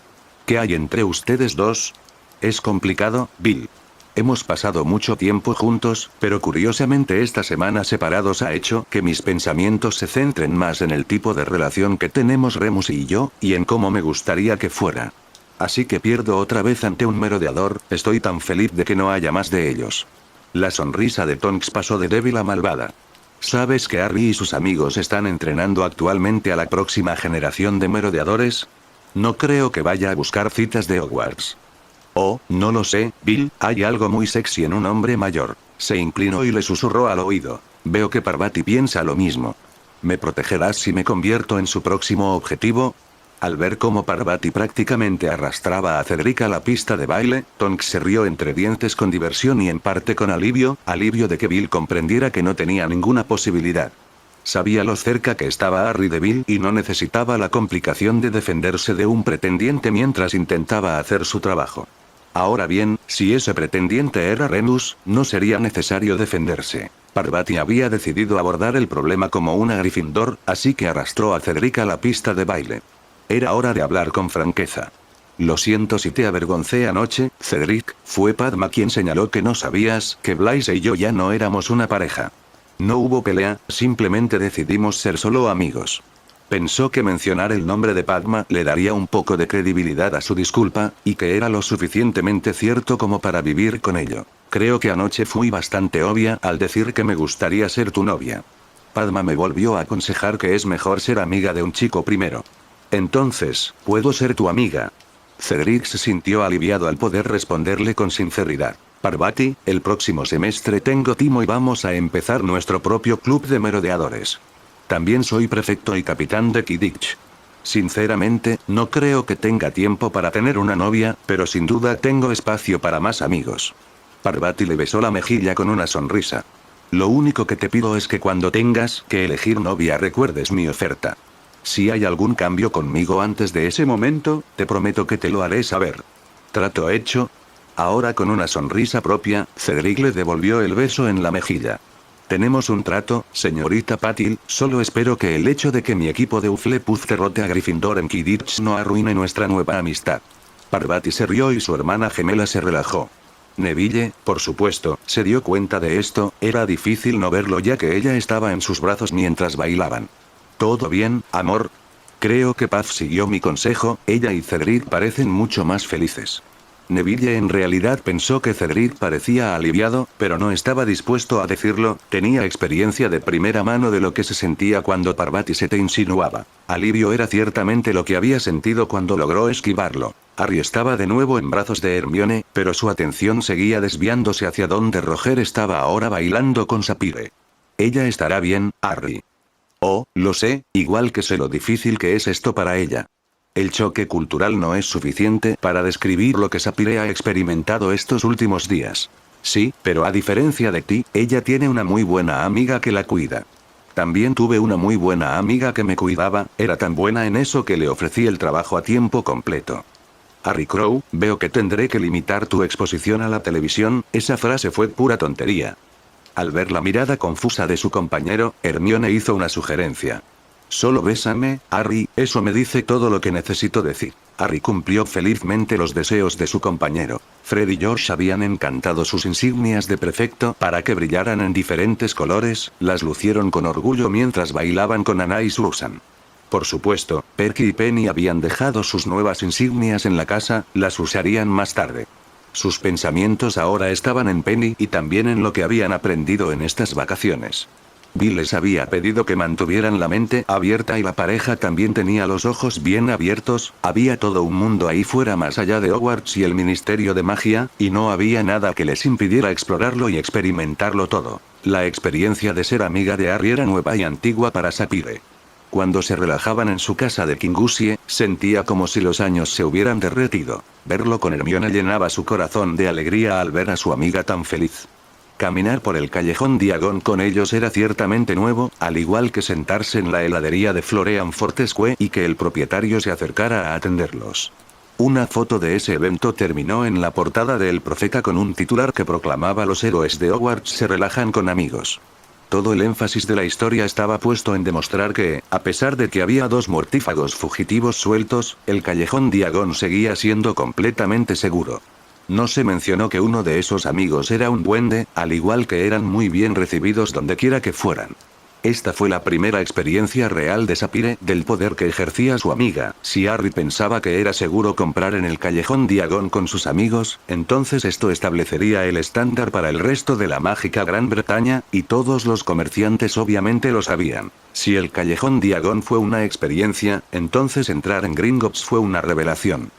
¿Qué hay entre ustedes dos? Es complicado, Bill. Hemos pasado mucho tiempo juntos, pero curiosamente esta semana separados ha hecho que mis pensamientos se centren más en el tipo de relación que tenemos Remus y yo, y en cómo me gustaría que fuera. Así que pierdo otra vez ante un merodeador, estoy tan feliz de que no haya más de ellos. La sonrisa de Tonks pasó de débil a malvada. ¿Sabes que Harry y sus amigos están entrenando actualmente a la próxima generación de merodeadores? No creo que vaya a buscar citas de Hogwarts. Oh, no lo sé, Bill, hay algo muy sexy en un hombre mayor. Se inclinó y le susurró al oído. Veo que Parvati piensa lo mismo. ¿Me protegerás si me convierto en su próximo objetivo? Al ver cómo Parvati prácticamente arrastraba a Cedric a la pista de baile, Tonks se rió entre dientes con diversión y en parte con alivio de que Bill comprendiera que no tenía ninguna posibilidad. Sabía lo cerca que estaba Harry de Bill y no necesitaba la complicación de defenderse de un pretendiente mientras intentaba hacer su trabajo. Ahora bien, si ese pretendiente era Remus, no sería necesario defenderse. Parvati había decidido abordar el problema como una Gryffindor, así que arrastró a Cedric a la pista de baile. Era hora de hablar con franqueza. Lo siento si te avergoncé anoche, Cedric, fue Padma quien señaló que no sabías que Blaise y yo ya no éramos una pareja. No hubo pelea, simplemente decidimos ser solo amigos. Pensó que mencionar el nombre de Padma le daría un poco de credibilidad a su disculpa, y que era lo suficientemente cierto como para vivir con ello. Creo que anoche fui bastante obvia al decir que me gustaría ser tu novia. Padma me volvió a aconsejar que es mejor ser amiga de un chico primero. Entonces, ¿puedo ser tu amiga? Cedric se sintió aliviado al poder responderle con sinceridad. Parvati, el próximo semestre tengo timo y vamos a empezar nuestro propio club de merodeadores. También soy prefecto y capitán de Quidditch. Sinceramente, no creo que tenga tiempo para tener una novia, pero sin duda tengo espacio para más amigos. Parvati le besó la mejilla con una sonrisa. Lo único que te pido es que cuando tengas que elegir novia recuerdes mi oferta. Si hay algún cambio conmigo antes de ese momento, te prometo que te lo haré saber. ¿Trato hecho? Ahora con una sonrisa propia, Cedric le devolvió el beso en la mejilla. Tenemos un trato, señorita Patil, solo espero que el hecho de que mi equipo de Hufflepuff derrote a Gryffindor en Quidditch no arruine nuestra nueva amistad. Parvati se rió y su hermana gemela se relajó. Neville, por supuesto, se dio cuenta de esto, era difícil no verlo ya que ella estaba en sus brazos mientras bailaban. ¿Todo bien, amor? Creo que Paz siguió mi consejo, ella y Cedric parecen mucho más felices. Neville en realidad pensó que Cedric parecía aliviado, pero no estaba dispuesto a decirlo, tenía experiencia de primera mano de lo que se sentía cuando Parvati se te insinuaba. Alivio era ciertamente lo que había sentido cuando logró esquivarlo. Harry estaba de nuevo en brazos de Hermione, pero su atención seguía desviándose hacia donde Roger estaba ahora bailando con Sapphire. Ella estará bien, Harry. Oh, lo sé, igual que sé lo difícil que es esto para ella. El choque cultural no es suficiente para describir lo que Sapphire ha experimentado estos últimos días. Sí, pero a diferencia de ti, ella tiene una muy buena amiga que la cuida. También tuve una muy buena amiga que me cuidaba, era tan buena en eso que le ofrecí el trabajo a tiempo completo. Harry Crow, veo que tendré que limitar tu exposición a la televisión, esa frase fue pura tontería. Al ver la mirada confusa de su compañero, Hermione hizo una sugerencia. Solo bésame, Harry, eso me dice todo lo que necesito decir. Harry cumplió felizmente los deseos de su compañero. Fred y George habían encantado sus insignias de prefecto para que brillaran en diferentes colores, las lucieron con orgullo mientras bailaban con Anna y Susan. Por supuesto, Perky y Penny habían dejado sus nuevas insignias en la casa, las usarían más tarde. Sus pensamientos ahora estaban en Penny y también en lo que habían aprendido en estas vacaciones. Bill les había pedido que mantuvieran la mente abierta y la pareja también tenía los ojos bien abiertos, había todo un mundo ahí fuera más allá de Hogwarts y el Ministerio de Magia, y no había nada que les impidiera explorarlo y experimentarlo todo. La experiencia de ser amiga de Harry era nueva y antigua para Sapphire. Cuando se relajaban en su casa de Kingusie, sentía como si los años se hubieran derretido. Verlo con Hermione llenaba su corazón de alegría al ver a su amiga tan feliz. Caminar por el callejón Diagon con ellos era ciertamente nuevo, al igual que sentarse en la heladería de Florian Fortescue y que el propietario se acercara a atenderlos. Una foto de ese evento terminó en la portada de El Profeta con un titular que proclamaba: los héroes de Hogwarts se relajan con amigos. Todo el énfasis de la historia estaba puesto en demostrar que, a pesar de que había dos mortífagos fugitivos sueltos, el callejón Diagon seguía siendo completamente seguro. No se mencionó que uno de esos amigos era un duende, al igual que eran muy bien recibidos dondequiera que fueran. Esta fue la primera experiencia real de Sapphire, del poder que ejercía su amiga. Si Harry pensaba que era seguro comprar en el callejón Diagon con sus amigos, entonces esto establecería el estándar para el resto de la mágica Gran Bretaña, y todos los comerciantes obviamente lo sabían. Si el callejón Diagon fue una experiencia, entonces entrar en Gringotts fue una revelación.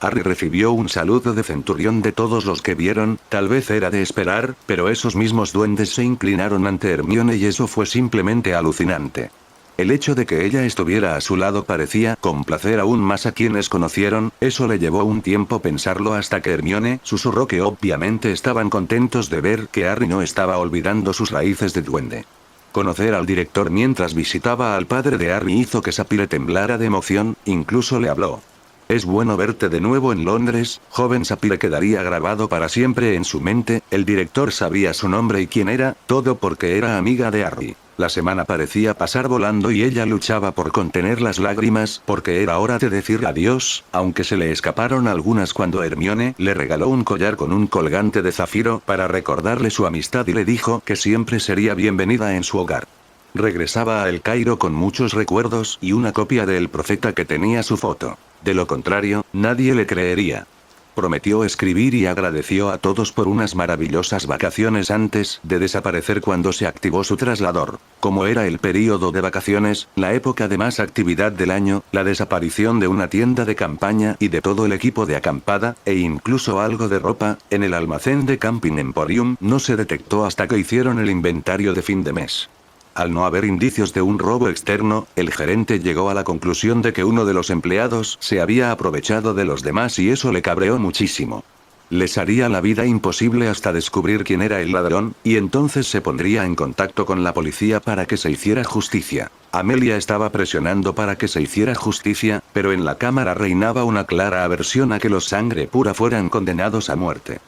Harry recibió un saludo de centurión de todos los que vieron, tal vez era de esperar, pero esos mismos duendes se inclinaron ante Hermione y eso fue simplemente alucinante. El hecho de que ella estuviera a su lado parecía complacer aún más a quienes conocieron, eso le llevó un tiempo pensarlo hasta que Hermione susurró que obviamente estaban contentos de ver que Harry no estaba olvidando sus raíces de duende. Conocer al director mientras visitaba al padre de Harry hizo que Sapphire temblara de emoción, incluso le habló. Es bueno verte de nuevo en Londres, joven Sapphire quedaría grabado para siempre en su mente, el director sabía su nombre y quién era, todo porque era amiga de Harry. La semana parecía pasar volando y ella luchaba por contener las lágrimas, porque era hora de decir adiós, aunque se le escaparon algunas cuando Hermione le regaló un collar con un colgante de zafiro para recordarle su amistad y le dijo que siempre sería bienvenida en su hogar. Regresaba a El Cairo con muchos recuerdos y una copia de El Profeta que tenía su foto. De lo contrario, nadie le creería. Prometió escribir y agradeció a todos por unas maravillosas vacaciones antes de desaparecer cuando se activó su traslador. Como era el período de vacaciones, la época de más actividad del año, la desaparición de una tienda de campaña y de todo el equipo de acampada, e incluso algo de ropa, en el almacén de Camping Emporium no se detectó hasta que hicieron el inventario de fin de mes. Al no haber indicios de un robo externo, el gerente llegó a la conclusión de que uno de los empleados se había aprovechado de los demás y eso le cabreó muchísimo. Les haría la vida imposible hasta descubrir quién era el ladrón, y entonces se pondría en contacto con la policía para que se hiciera justicia. Amelia estaba presionando para que se hiciera justicia, pero en la cámara reinaba una clara aversión a que los sangre pura fueran condenados a muerte.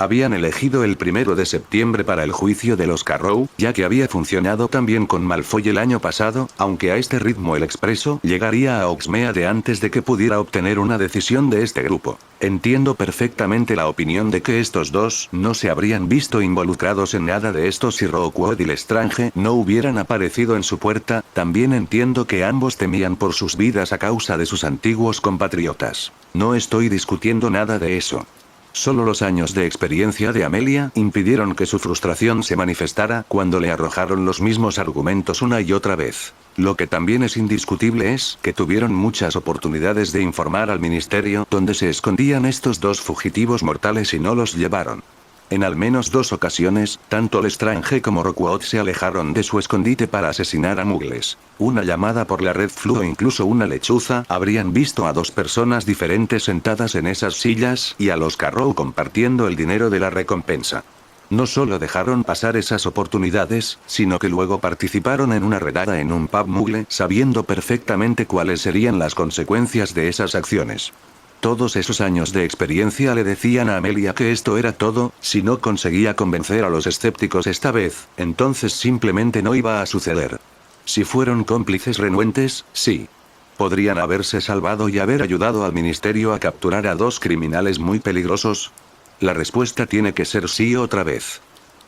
Habían elegido el 1 de septiembre para el juicio de los Carrow, ya que había funcionado tan bien con Malfoy el año pasado, aunque a este ritmo el Expreso llegaría a Hogsmeade antes de que pudiera obtener una decisión de este grupo. Entiendo perfectamente la opinión de que estos dos no se habrían visto involucrados en nada de esto si Rookwood y Lestrange no hubieran aparecido en su puerta. También entiendo que ambos temían por sus vidas a causa de sus antiguos compatriotas. No estoy discutiendo nada de eso. Solo los años de experiencia de Amelia impidieron que su frustración se manifestara cuando le arrojaron los mismos argumentos una y otra vez. Lo que también es indiscutible es que tuvieron muchas oportunidades de informar al ministerio dónde se escondían estos dos fugitivos mortales y no los llevaron. En al menos 2 ocasiones, tanto Lestrange como Rookwood se alejaron de su escondite para asesinar a muggles. Una llamada por la Red Flu o incluso una lechuza habrían visto a 2 personas diferentes sentadas en esas sillas y a los Carrow compartiendo el dinero de la recompensa. No solo dejaron pasar esas oportunidades, sino que luego participaron en una redada en un pub muggle sabiendo perfectamente cuáles serían las consecuencias de esas acciones. Todos esos años de experiencia le decían a Amelia que esto era todo. Si no conseguía convencer a los escépticos esta vez, entonces simplemente no iba a suceder. Si fueron cómplices renuentes, sí. ¿Podrían haberse salvado y haber ayudado al ministerio a capturar a 2 criminales muy peligrosos? La respuesta tiene que ser sí otra vez.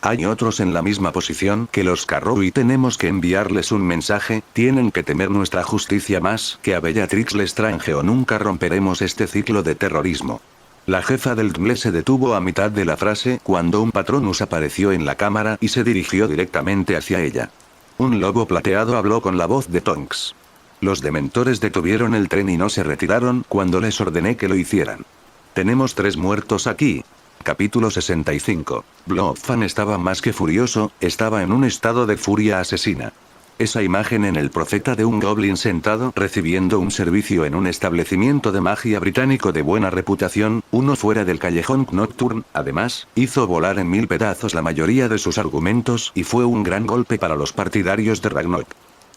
Hay otros en la misma posición que los Carrow y tenemos que enviarles un mensaje. Tienen que temer nuestra justicia más que a Bellatrix Lestrange o nunca romperemos este ciclo de terrorismo. La jefa del DMLE se detuvo a mitad de la frase cuando un Patronus apareció en la cámara y se dirigió directamente hacia ella. Un lobo plateado habló con la voz de Tonks. Los dementores detuvieron el tren y no se retiraron cuando les ordené que lo hicieran. Tenemos 3 muertos aquí. Capítulo 65. Blofan estaba más que furioso, estaba en un estado de furia asesina. Esa imagen en el profeta de un goblin sentado recibiendo un servicio en un establecimiento de magia británico de buena reputación, uno fuera del callejón Nocturne, además, hizo volar en 1000 pedazos la mayoría de sus argumentos y fue un gran golpe para los partidarios de Ragnarok.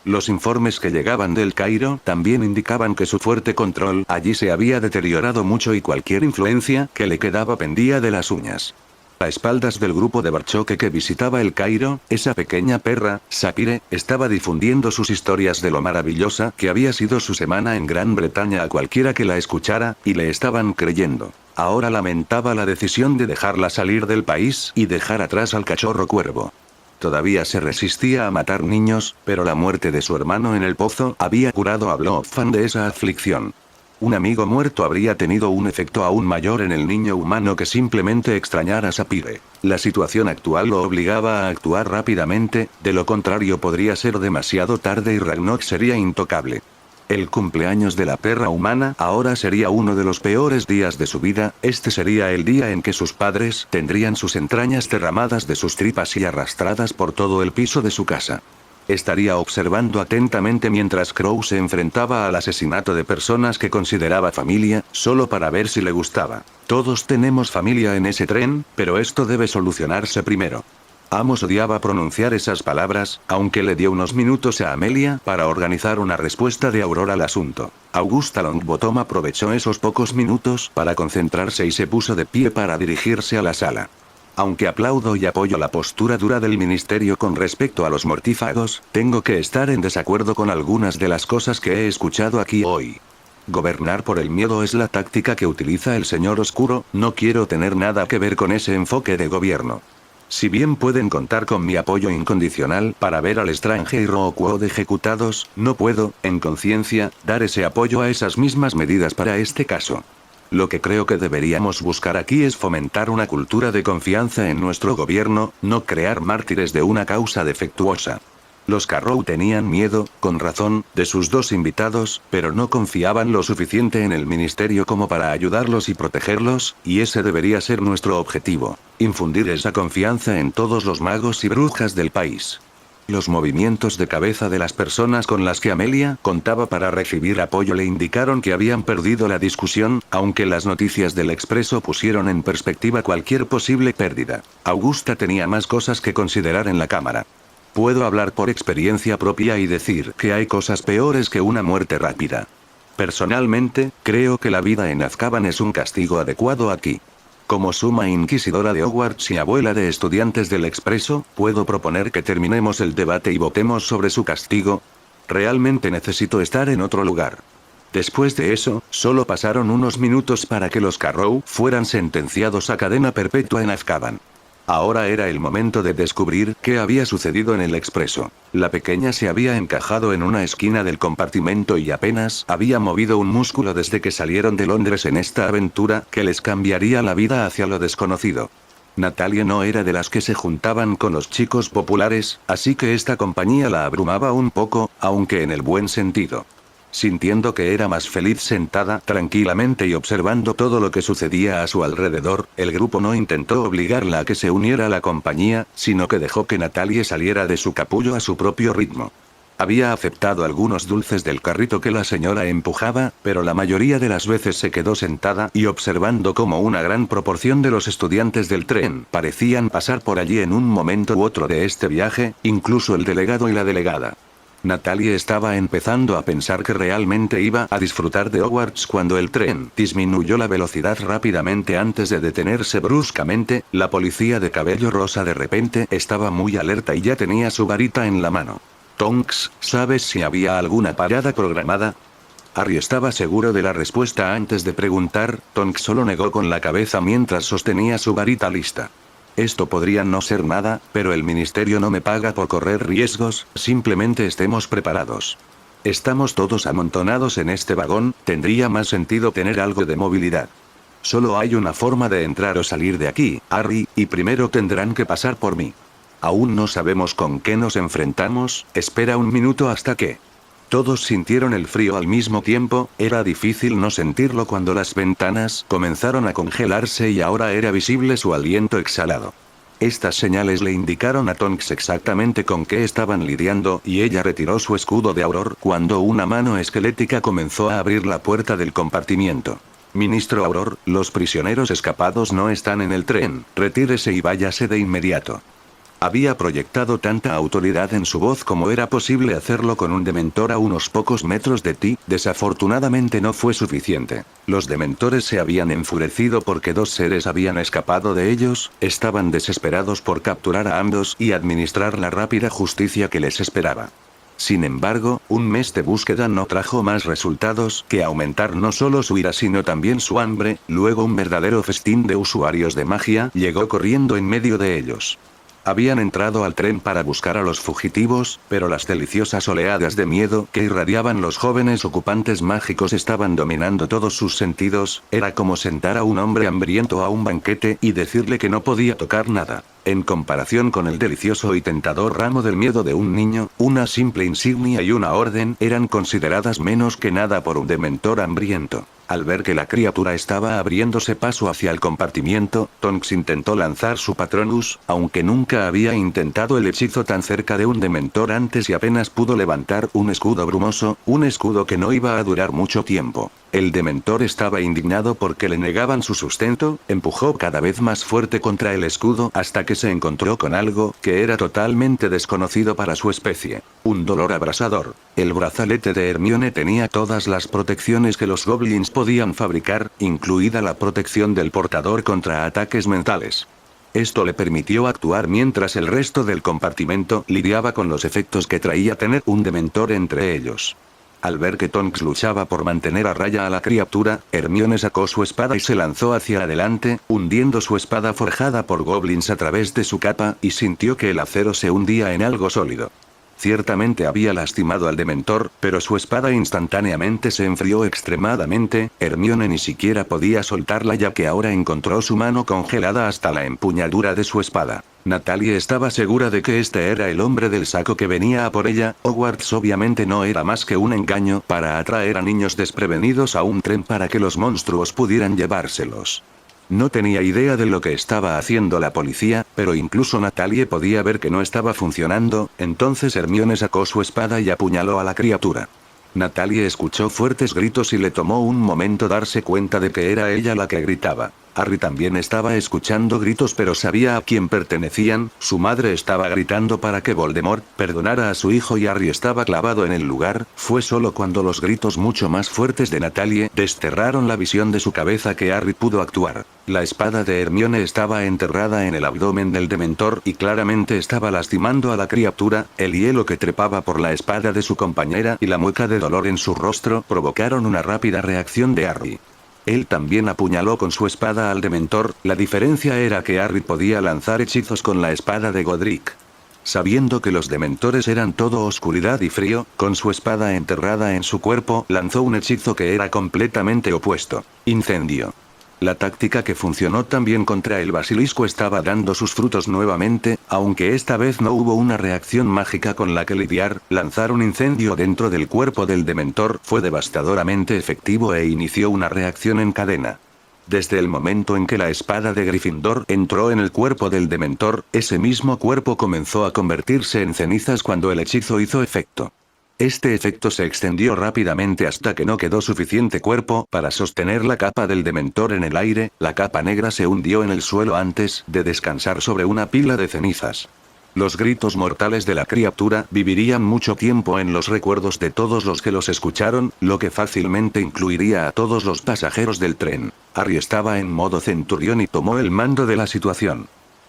Los informes que llegaban del Cairo también indicaban que su fuerte control allí se había deteriorado mucho y cualquier influencia que le quedaba pendía de las uñas. A espaldas del grupo de Barchoque que visitaba el Cairo, esa pequeña perra, Sapphire, estaba difundiendo sus historias de lo maravillosa que había sido su semana en Gran Bretaña a cualquiera que la escuchara, y le estaban creyendo. Ahora lamentaba la decisión de dejarla salir del país y dejar atrás al cachorro cuervo. Todavía se resistía a matar niños, pero la muerte de su hermano en el pozo había curado a Blofan de esa aflicción. Un amigo muerto habría tenido un efecto aún mayor en el niño humano que simplemente extrañar a Sapphire. La situación actual lo obligaba a actuar rápidamente, de lo contrario podría ser demasiado tarde y Ragnarok sería intocable. El cumpleaños de la perra humana ahora sería uno de los peores días de su vida. Este sería el día en que sus padres tendrían sus entrañas derramadas de sus tripas y arrastradas por todo el piso de su casa. Estaría observando atentamente mientras Crow se enfrentaba al asesinato de personas que consideraba familia, solo para ver si le gustaba. Todos tenemos familia en ese tren, pero esto debe solucionarse primero. Amos odiaba pronunciar esas palabras, aunque le dio unos minutos a Amelia para organizar una respuesta de Aurora al asunto. Augusta Longbottom aprovechó esos pocos minutos para concentrarse y se puso de pie para dirigirse a la sala. Aunque aplaudo y apoyo la postura dura del ministerio con respecto a los mortífagos, tengo que estar en desacuerdo con algunas de las cosas que he escuchado aquí hoy. Gobernar por el miedo es la táctica que utiliza el Señor Oscuro. No quiero tener nada que ver con ese enfoque de gobierno. Si bien pueden contar con mi apoyo incondicional para ver al Lestrange y Rookwood ejecutados, no puedo, en conciencia, dar ese apoyo a esas mismas medidas para este caso. Lo que creo que deberíamos buscar aquí es fomentar una cultura de confianza en nuestro gobierno, no crear mártires de una causa defectuosa. Los Carrow tenían miedo, con razón, de sus 2 invitados, pero no confiaban lo suficiente en el ministerio como para ayudarlos y protegerlos, y ese debería ser nuestro objetivo. Infundir esa confianza en todos los magos y brujas del país. Los movimientos de cabeza de las personas con las que Amelia contaba para recibir apoyo le indicaron que habían perdido la discusión, aunque las noticias del Expreso pusieron en perspectiva cualquier posible pérdida. Augusta tenía más cosas que considerar en la cámara. Puedo hablar por experiencia propia y decir que hay cosas peores que una muerte rápida. Personalmente, creo que la vida en Azkaban es un castigo adecuado aquí. Como suma inquisidora de Hogwarts y abuela de estudiantes del Expreso, ¿puedo proponer que terminemos el debate y votemos sobre su castigo? Realmente necesito estar en otro lugar. Después de eso, solo pasaron unos minutos para que los Carrow fueran sentenciados a cadena perpetua en Azkaban. Ahora era el momento de descubrir qué había sucedido en el Expreso. La pequeña se había encajado en una esquina del compartimento y apenas había movido un músculo desde que salieron de Londres en esta aventura que les cambiaría la vida hacia lo desconocido. Natalie no era de las que se juntaban con los chicos populares, así que esta compañía la abrumaba un poco, aunque en el buen sentido. Sintiendo que era más feliz sentada tranquilamente y observando todo lo que sucedía a su alrededor, el grupo no intentó obligarla a que se uniera a la compañía, sino que dejó que Natalie saliera de su capullo a su propio ritmo. Había aceptado algunos dulces del carrito que la señora empujaba, pero la mayoría de las veces se quedó sentada y observando cómo una gran proporción de los estudiantes del tren parecían pasar por allí en un momento u otro de este viaje, incluso el delegado y la delegada. Natalie estaba empezando a pensar que realmente iba a disfrutar de Hogwarts cuando el tren disminuyó la velocidad rápidamente antes de detenerse bruscamente. La policía de cabello rosa de repente estaba muy alerta y ya tenía su varita en la mano. Tonks, ¿sabes si había alguna parada programada? Harry estaba seguro de la respuesta antes de preguntar. Tonks solo negó con la cabeza mientras sostenía su varita lista. Esto podría no ser nada, pero el ministerio no me paga por correr riesgos, simplemente estemos preparados. Estamos todos amontonados en este vagón, tendría más sentido tener algo de movilidad. Solo hay una forma de entrar o salir de aquí, Harry, y primero tendrán que pasar por mí. Aún no sabemos con qué nos enfrentamos, espera un minuto hasta que... Todos sintieron el frío al mismo tiempo, era difícil no sentirlo cuando las ventanas comenzaron a congelarse y ahora era visible su aliento exhalado. Estas señales le indicaron a Tonks exactamente con qué estaban lidiando y ella retiró su escudo de Auror cuando una mano esquelética comenzó a abrir la puerta del compartimiento. Ministro Auror, los prisioneros escapados no están en el tren, retírese y váyase de inmediato. Había proyectado tanta autoridad en su voz como era posible hacerlo con un dementor a unos pocos metros de ti, desafortunadamente no fue suficiente. Los dementores se habían enfurecido porque dos seres habían escapado de ellos, estaban desesperados por capturar a ambos y administrar la rápida justicia que les esperaba. Sin embargo, un mes de búsqueda no trajo más resultados que aumentar no solo su ira sino también su hambre. Luego un verdadero festín de usuarios de magia llegó corriendo en medio de ellos. Habían entrado al tren para buscar a los fugitivos, pero las deliciosas oleadas de miedo que irradiaban los jóvenes ocupantes mágicos estaban dominando todos sus sentidos. Era como sentar a un hombre hambriento a un banquete y decirle que no podía tocar nada. En comparación con el delicioso y tentador ramo del miedo de un niño, una simple insignia y una orden eran consideradas menos que nada por un dementor hambriento. Al ver que la criatura estaba abriéndose paso hacia el compartimiento, Tonks intentó lanzar su Patronus, aunque nunca había intentado el hechizo tan cerca de un dementor antes y apenas pudo levantar un escudo brumoso, un escudo que no iba a durar mucho tiempo. El dementor estaba indignado porque le negaban su sustento, empujó cada vez más fuerte contra el escudo hasta que se encontró con algo que era totalmente desconocido para su especie. Un dolor abrasador. El brazalete de Hermione tenía todas las protecciones que los goblins podían fabricar, incluida la protección del portador contra ataques mentales. Esto le permitió actuar mientras el resto del compartimento lidiaba con los efectos que traía tener un dementor entre ellos. Al ver que Tonks luchaba por mantener a raya a la criatura, Hermione sacó su espada y se lanzó hacia adelante, hundiendo su espada forjada por goblins a través de su capa, y sintió que el acero se hundía en algo sólido. Ciertamente había lastimado al dementor, pero su espada instantáneamente se enfrió extremadamente. Hermione ni siquiera podía soltarla ya que ahora encontró su mano congelada hasta la empuñadura de su espada. Natalie estaba segura de que este era el hombre del saco que venía a por ella. Hogwarts obviamente no era más que un engaño para atraer a niños desprevenidos a un tren para que los monstruos pudieran llevárselos. No tenía idea de lo que estaba haciendo la policía, pero incluso Natalie podía ver que no estaba funcionando. Entonces Hermione sacó su espada y apuñaló a la criatura. Natalie escuchó fuertes gritos y le tomó un momento darse cuenta de que era ella la que gritaba. Harry también estaba escuchando gritos, pero sabía a quién pertenecían. Su madre estaba gritando para que Voldemort perdonara a su hijo y Harry estaba clavado en el lugar. Fue solo cuando los gritos mucho más fuertes de Natalie desterraron la visión de su cabeza que Harry pudo actuar. La espada de Hermione estaba enterrada en el abdomen del Dementor y claramente estaba lastimando a la criatura. El hielo que trepaba por la espada de su compañera y la mueca de dolor en su rostro provocaron una rápida reacción de Harry. Él también apuñaló con su espada al Dementor. La diferencia era que Harry podía lanzar hechizos con la espada de Godric. Sabiendo que los Dementores eran todo oscuridad y frío, con su espada enterrada en su cuerpo, lanzó un hechizo que era completamente opuesto. Incendio. La táctica que funcionó también contra el basilisco estaba dando sus frutos nuevamente, aunque esta vez no hubo una reacción mágica con la que lidiar. Lanzar un incendio dentro del cuerpo del Dementor fue devastadoramente efectivo e inició una reacción en cadena. Desde el momento en que la espada de Gryffindor entró en el cuerpo del Dementor, ese mismo cuerpo comenzó a convertirse en cenizas cuando el hechizo hizo efecto. Este efecto se extendió rápidamente hasta que no quedó suficiente cuerpo para sostener la capa del Dementor en el aire. La capa negra se hundió en el suelo antes de descansar sobre una pila de cenizas. Los gritos mortales de la criatura vivirían mucho tiempo en los recuerdos de todos los que los escucharon, lo que fácilmente incluiría a todos los pasajeros del tren. Harry estaba en modo centurión y tomó el mando de la situación.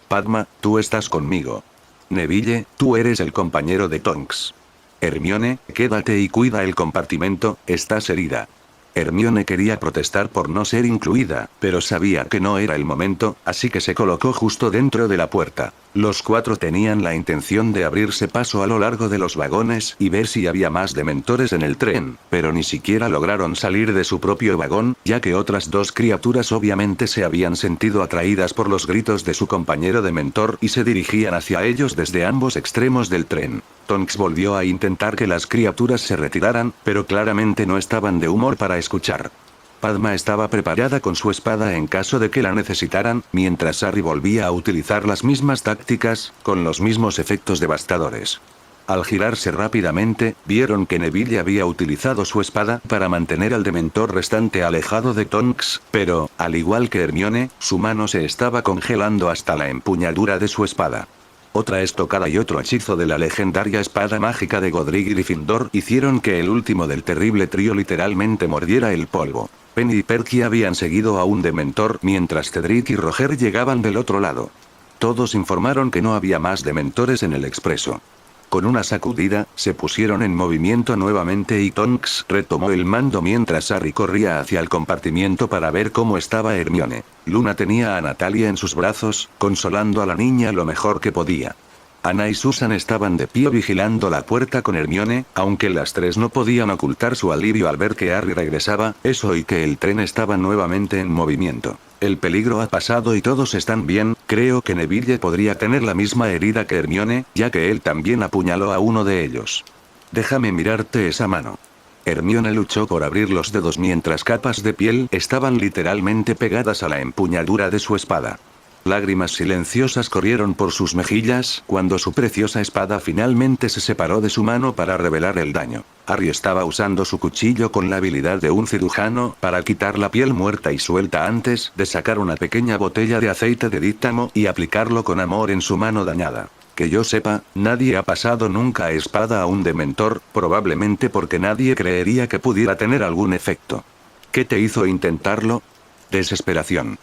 Padma, tú estás conmigo. Neville, tú eres el compañero de Tonks. Hermione, quédate y cuida el compartimento, estás herida. Hermione quería protestar por no ser incluida, pero sabía que no era el momento, así que se colocó justo dentro de la puerta. Los cuatro tenían la intención de abrirse paso a lo largo de los vagones y ver si había más dementores en el tren, pero ni siquiera lograron salir de su propio vagón, ya que otras dos criaturas obviamente se habían sentido atraídas por los gritos de su compañero dementor y se dirigían hacia ellos desde ambos extremos del tren. Tonks volvió a intentar que las criaturas se retiraran, pero claramente no estaban de humor para escuchar. Padma estaba preparada con su espada en caso de que la necesitaran, mientras Harry volvía a utilizar las mismas tácticas, con los mismos efectos devastadores. Al girarse rápidamente, vieron que Neville había utilizado su espada para mantener al dementor restante alejado de Tonks, pero, al igual que Hermione, su mano se estaba congelando hasta la empuñadura de su espada. Otra estocada y otro hechizo de la legendaria espada mágica de Godric y Gryffindor hicieron que el último del terrible trío literalmente mordiera el polvo. Penny y Perky habían seguido a un dementor mientras Cedric y Roger llegaban del otro lado. Todos informaron que no había más dementores en el expreso. Con una sacudida, se pusieron en movimiento nuevamente y Tonks retomó el mando mientras Harry corría hacia el compartimiento para ver cómo estaba Hermione. Luna tenía a Natalia en sus brazos, consolando a la niña lo mejor que podía. Anna y Susan estaban de pie vigilando la puerta con Hermione, aunque las tres no podían ocultar su alivio al ver que Harry regresaba, eso y que el tren estaba nuevamente en movimiento. El peligro ha pasado y todos están bien. Creo que Neville podría tener la misma herida que Hermione, ya que él también apuñaló a uno de ellos. Déjame mirarte esa mano. Hermione luchó por abrir los dedos mientras capas de piel estaban literalmente pegadas a la empuñadura de su espada. Lágrimas silenciosas corrieron por sus mejillas cuando su preciosa espada finalmente se separó de su mano para revelar el daño. Harry estaba usando su cuchillo con la habilidad de un cirujano para quitar la piel muerta y suelta antes de sacar una pequeña botella de aceite de dítamo y aplicarlo con amor en su mano dañada. Que yo sepa, nadie ha pasado nunca a espada a un dementor, probablemente porque nadie creería que pudiera tener algún efecto. ¿Qué te hizo intentarlo? Desesperación.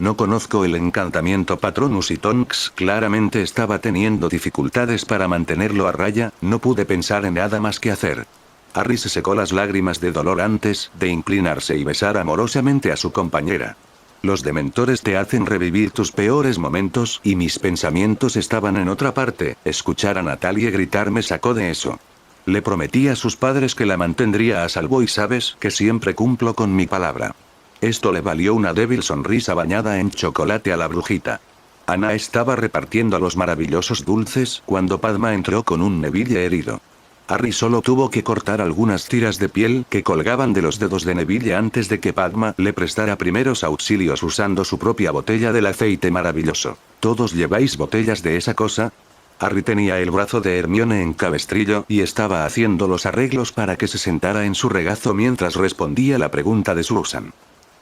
No conozco el encantamiento Patronus y Tonks claramente estaba teniendo dificultades para mantenerlo a raya, no pude pensar en nada más que hacer. Harry se secó las lágrimas de dolor antes de inclinarse y besar amorosamente a su compañera. Los dementores te hacen revivir tus peores momentos y mis pensamientos estaban en otra parte. Escuchar a Natalie gritar me sacó de eso. Le prometí a sus padres que la mantendría a salvo y sabes que siempre cumplo con mi palabra. Esto le valió una débil sonrisa bañada en chocolate a la brujita. Anna estaba repartiendo los maravillosos dulces cuando Padma entró con un Neville herido. Harry solo tuvo que cortar algunas tiras de piel que colgaban de los dedos de Neville antes de que Padma le prestara primeros auxilios usando su propia botella del aceite maravilloso. ¿Todos lleváis botellas de esa cosa? Harry tenía el brazo de Hermione en cabestrillo y estaba haciendo los arreglos para que se sentara en su regazo mientras respondía la pregunta de Susan.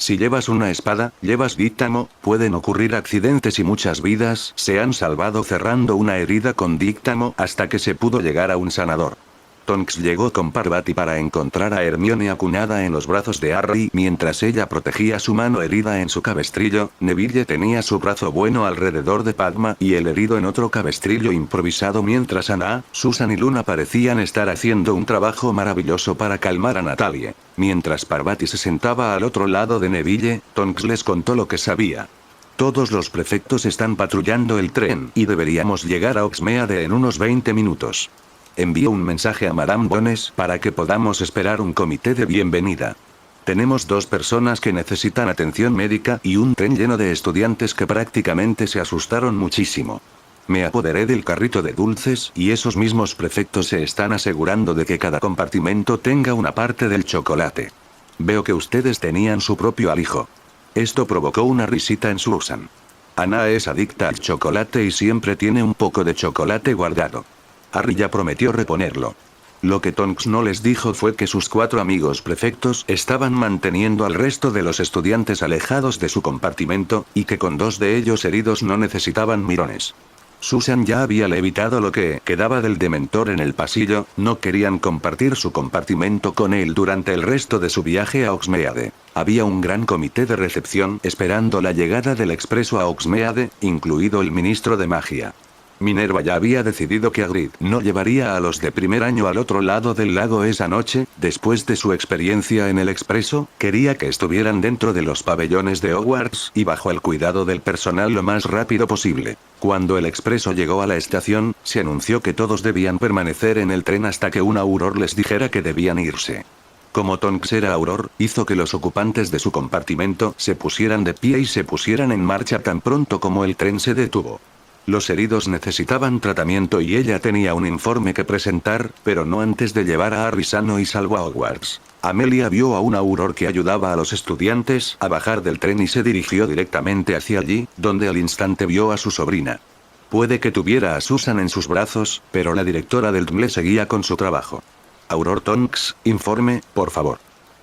Si llevas una espada, llevas díctamo, pueden ocurrir accidentes y muchas vidas se han salvado cerrando una herida con díctamo hasta que se pudo llegar a un sanador. Tonks llegó con Parvati para encontrar a Hermione acunada en los brazos de Harry mientras ella protegía su mano herida en su cabestrillo. Neville tenía su brazo bueno alrededor de Padma y el herido en otro cabestrillo improvisado mientras Anna, Susan y Luna parecían estar haciendo un trabajo maravilloso para calmar a Natalie. Mientras Parvati se sentaba al otro lado de Neville, Tonks les contó lo que sabía. Todos los prefectos están patrullando el tren y deberíamos llegar a Hogsmeade en unos 20 minutos. Envío un mensaje a Madame Bones para que podamos esperar un comité de bienvenida. Tenemos 2 personas que necesitan atención médica y un tren lleno de estudiantes que prácticamente se asustaron muchísimo. Me apoderé del carrito de dulces y esos mismos prefectos se están asegurando de que cada compartimento tenga una parte del chocolate. Veo que ustedes tenían su propio alijo. Esto provocó una risita en Susan. Anna es adicta al chocolate y siempre tiene un poco de chocolate guardado. Harry ya prometió reponerlo. Lo que Tonks no les dijo fue que sus 4 amigos prefectos estaban manteniendo al resto de los estudiantes alejados de su compartimento, y que con 2 de ellos heridos no necesitaban mirones. Susan ya había levitado lo que quedaba del dementor en el pasillo, no querían compartir su compartimento con él durante el resto de su viaje a Hogsmeade. Había un gran comité de recepción esperando la llegada del expreso a Hogsmeade, incluido el ministro de magia. Minerva ya había decidido que Hagrid no llevaría a los de primer año al otro lado del lago esa noche, después de su experiencia en el expreso, quería que estuvieran dentro de los pabellones de Hogwarts y bajo el cuidado del personal lo más rápido posible. Cuando el expreso llegó a la estación, se anunció que todos debían permanecer en el tren hasta que un auror les dijera que debían irse. Como Tonks era auror, hizo que los ocupantes de su compartimento se pusieran de pie y se pusieran en marcha tan pronto como el tren se detuvo. Los heridos necesitaban tratamiento y ella tenía un informe que presentar, pero no antes de llevar a Harry sano y salvo a Hogwarts. Amelia vio a un auror que ayudaba a los estudiantes a bajar del tren y se dirigió directamente hacia allí, donde al instante vio a su sobrina. Puede que tuviera a Susan en sus brazos, pero la directora del TMLE seguía con su trabajo. Auror Tonks, informe, por favor.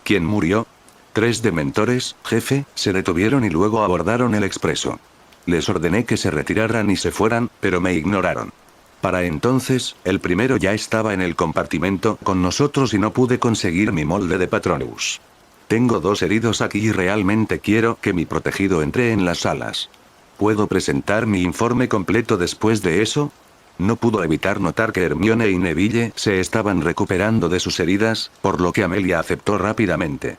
¿Quién murió? 3 dementores, jefe, se detuvieron y luego abordaron el expreso. Les ordené que se retiraran y se fueran, pero me ignoraron. Para entonces, el primero ya estaba en el compartimento con nosotros y no pude conseguir mi molde de Patronus. Tengo 2 heridos aquí y realmente quiero que mi protegido entre en las salas. ¿Puedo presentar mi informe completo después de eso? No pudo evitar notar que Hermione y Neville se estaban recuperando de sus heridas, por lo que Amelia aceptó rápidamente.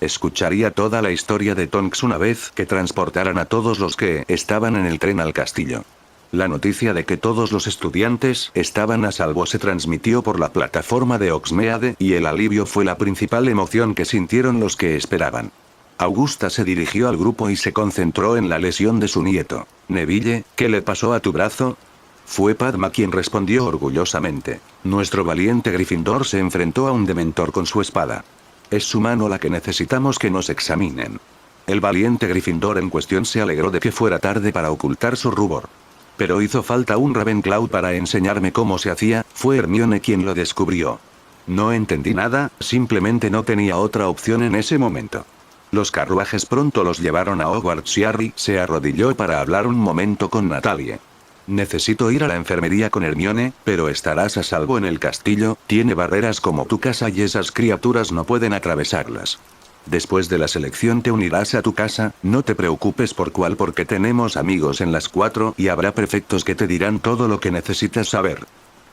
Escucharía toda la historia de Tonks una vez que transportaran a todos los que estaban en el tren al castillo. La noticia de que todos los estudiantes estaban a salvo se transmitió por la plataforma de Hogsmeade y el alivio fue la principal emoción que sintieron los que esperaban. Augusta se dirigió al grupo y se concentró en la lesión de su nieto. Neville, ¿qué le pasó a tu brazo? Fue Padma quien respondió orgullosamente. Nuestro valiente Gryffindor se enfrentó a un dementor con su espada. Es su mano la que necesitamos que nos examinen. El valiente Gryffindor en cuestión se alegró de que fuera tarde para ocultar su rubor. Pero hizo falta un Ravenclaw para enseñarme cómo se hacía, fue Hermione quien lo descubrió. No entendí nada, simplemente no tenía otra opción en ese momento. Los carruajes pronto los llevaron a Hogwarts y Harry se arrodilló para hablar un momento con Natalie. Necesito ir a la enfermería con Hermione, pero estarás a salvo en el castillo, tiene barreras como tu casa y esas criaturas no pueden atravesarlas. Después de la selección te unirás a tu casa, no te preocupes por cuál porque tenemos amigos en las 4 y habrá prefectos que te dirán todo lo que necesitas saber.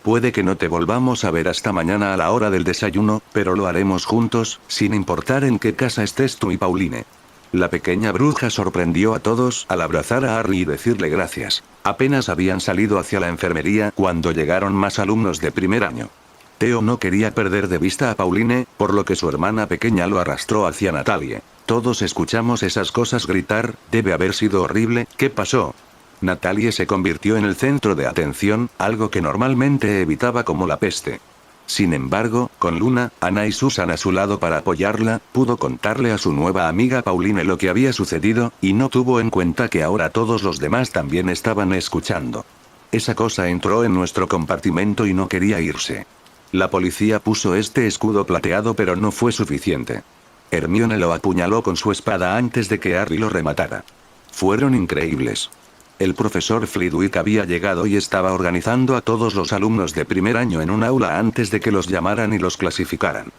Puede que no te volvamos a ver hasta mañana a la hora del desayuno, pero lo haremos juntos, sin importar en qué casa estés tú y Pauline. La pequeña bruja sorprendió a todos al abrazar a Harry y decirle gracias. Apenas habían salido hacia la enfermería cuando llegaron más alumnos de primer año. Theo no quería perder de vista a Pauline, por lo que su hermana pequeña lo arrastró hacia Natalie. Todos escuchamos esas cosas gritar, debe haber sido horrible, ¿qué pasó? Natalie se convirtió en el centro de atención, algo que normalmente evitaba como la peste. Sin embargo, con Luna, Anna y Susan a su lado para apoyarla, pudo contarle a su nueva amiga Pauline lo que había sucedido, y no tuvo en cuenta que ahora todos los demás también estaban escuchando. Esa cosa entró en nuestro compartimento y no quería irse. La policía puso este escudo plateado pero no fue suficiente. Hermione lo apuñaló con su espada antes de que Harry lo rematara. Fueron increíbles. El profesor Flitwick había llegado y estaba organizando a todos los alumnos de primer año en un aula antes de que los llamaran y los clasificaran.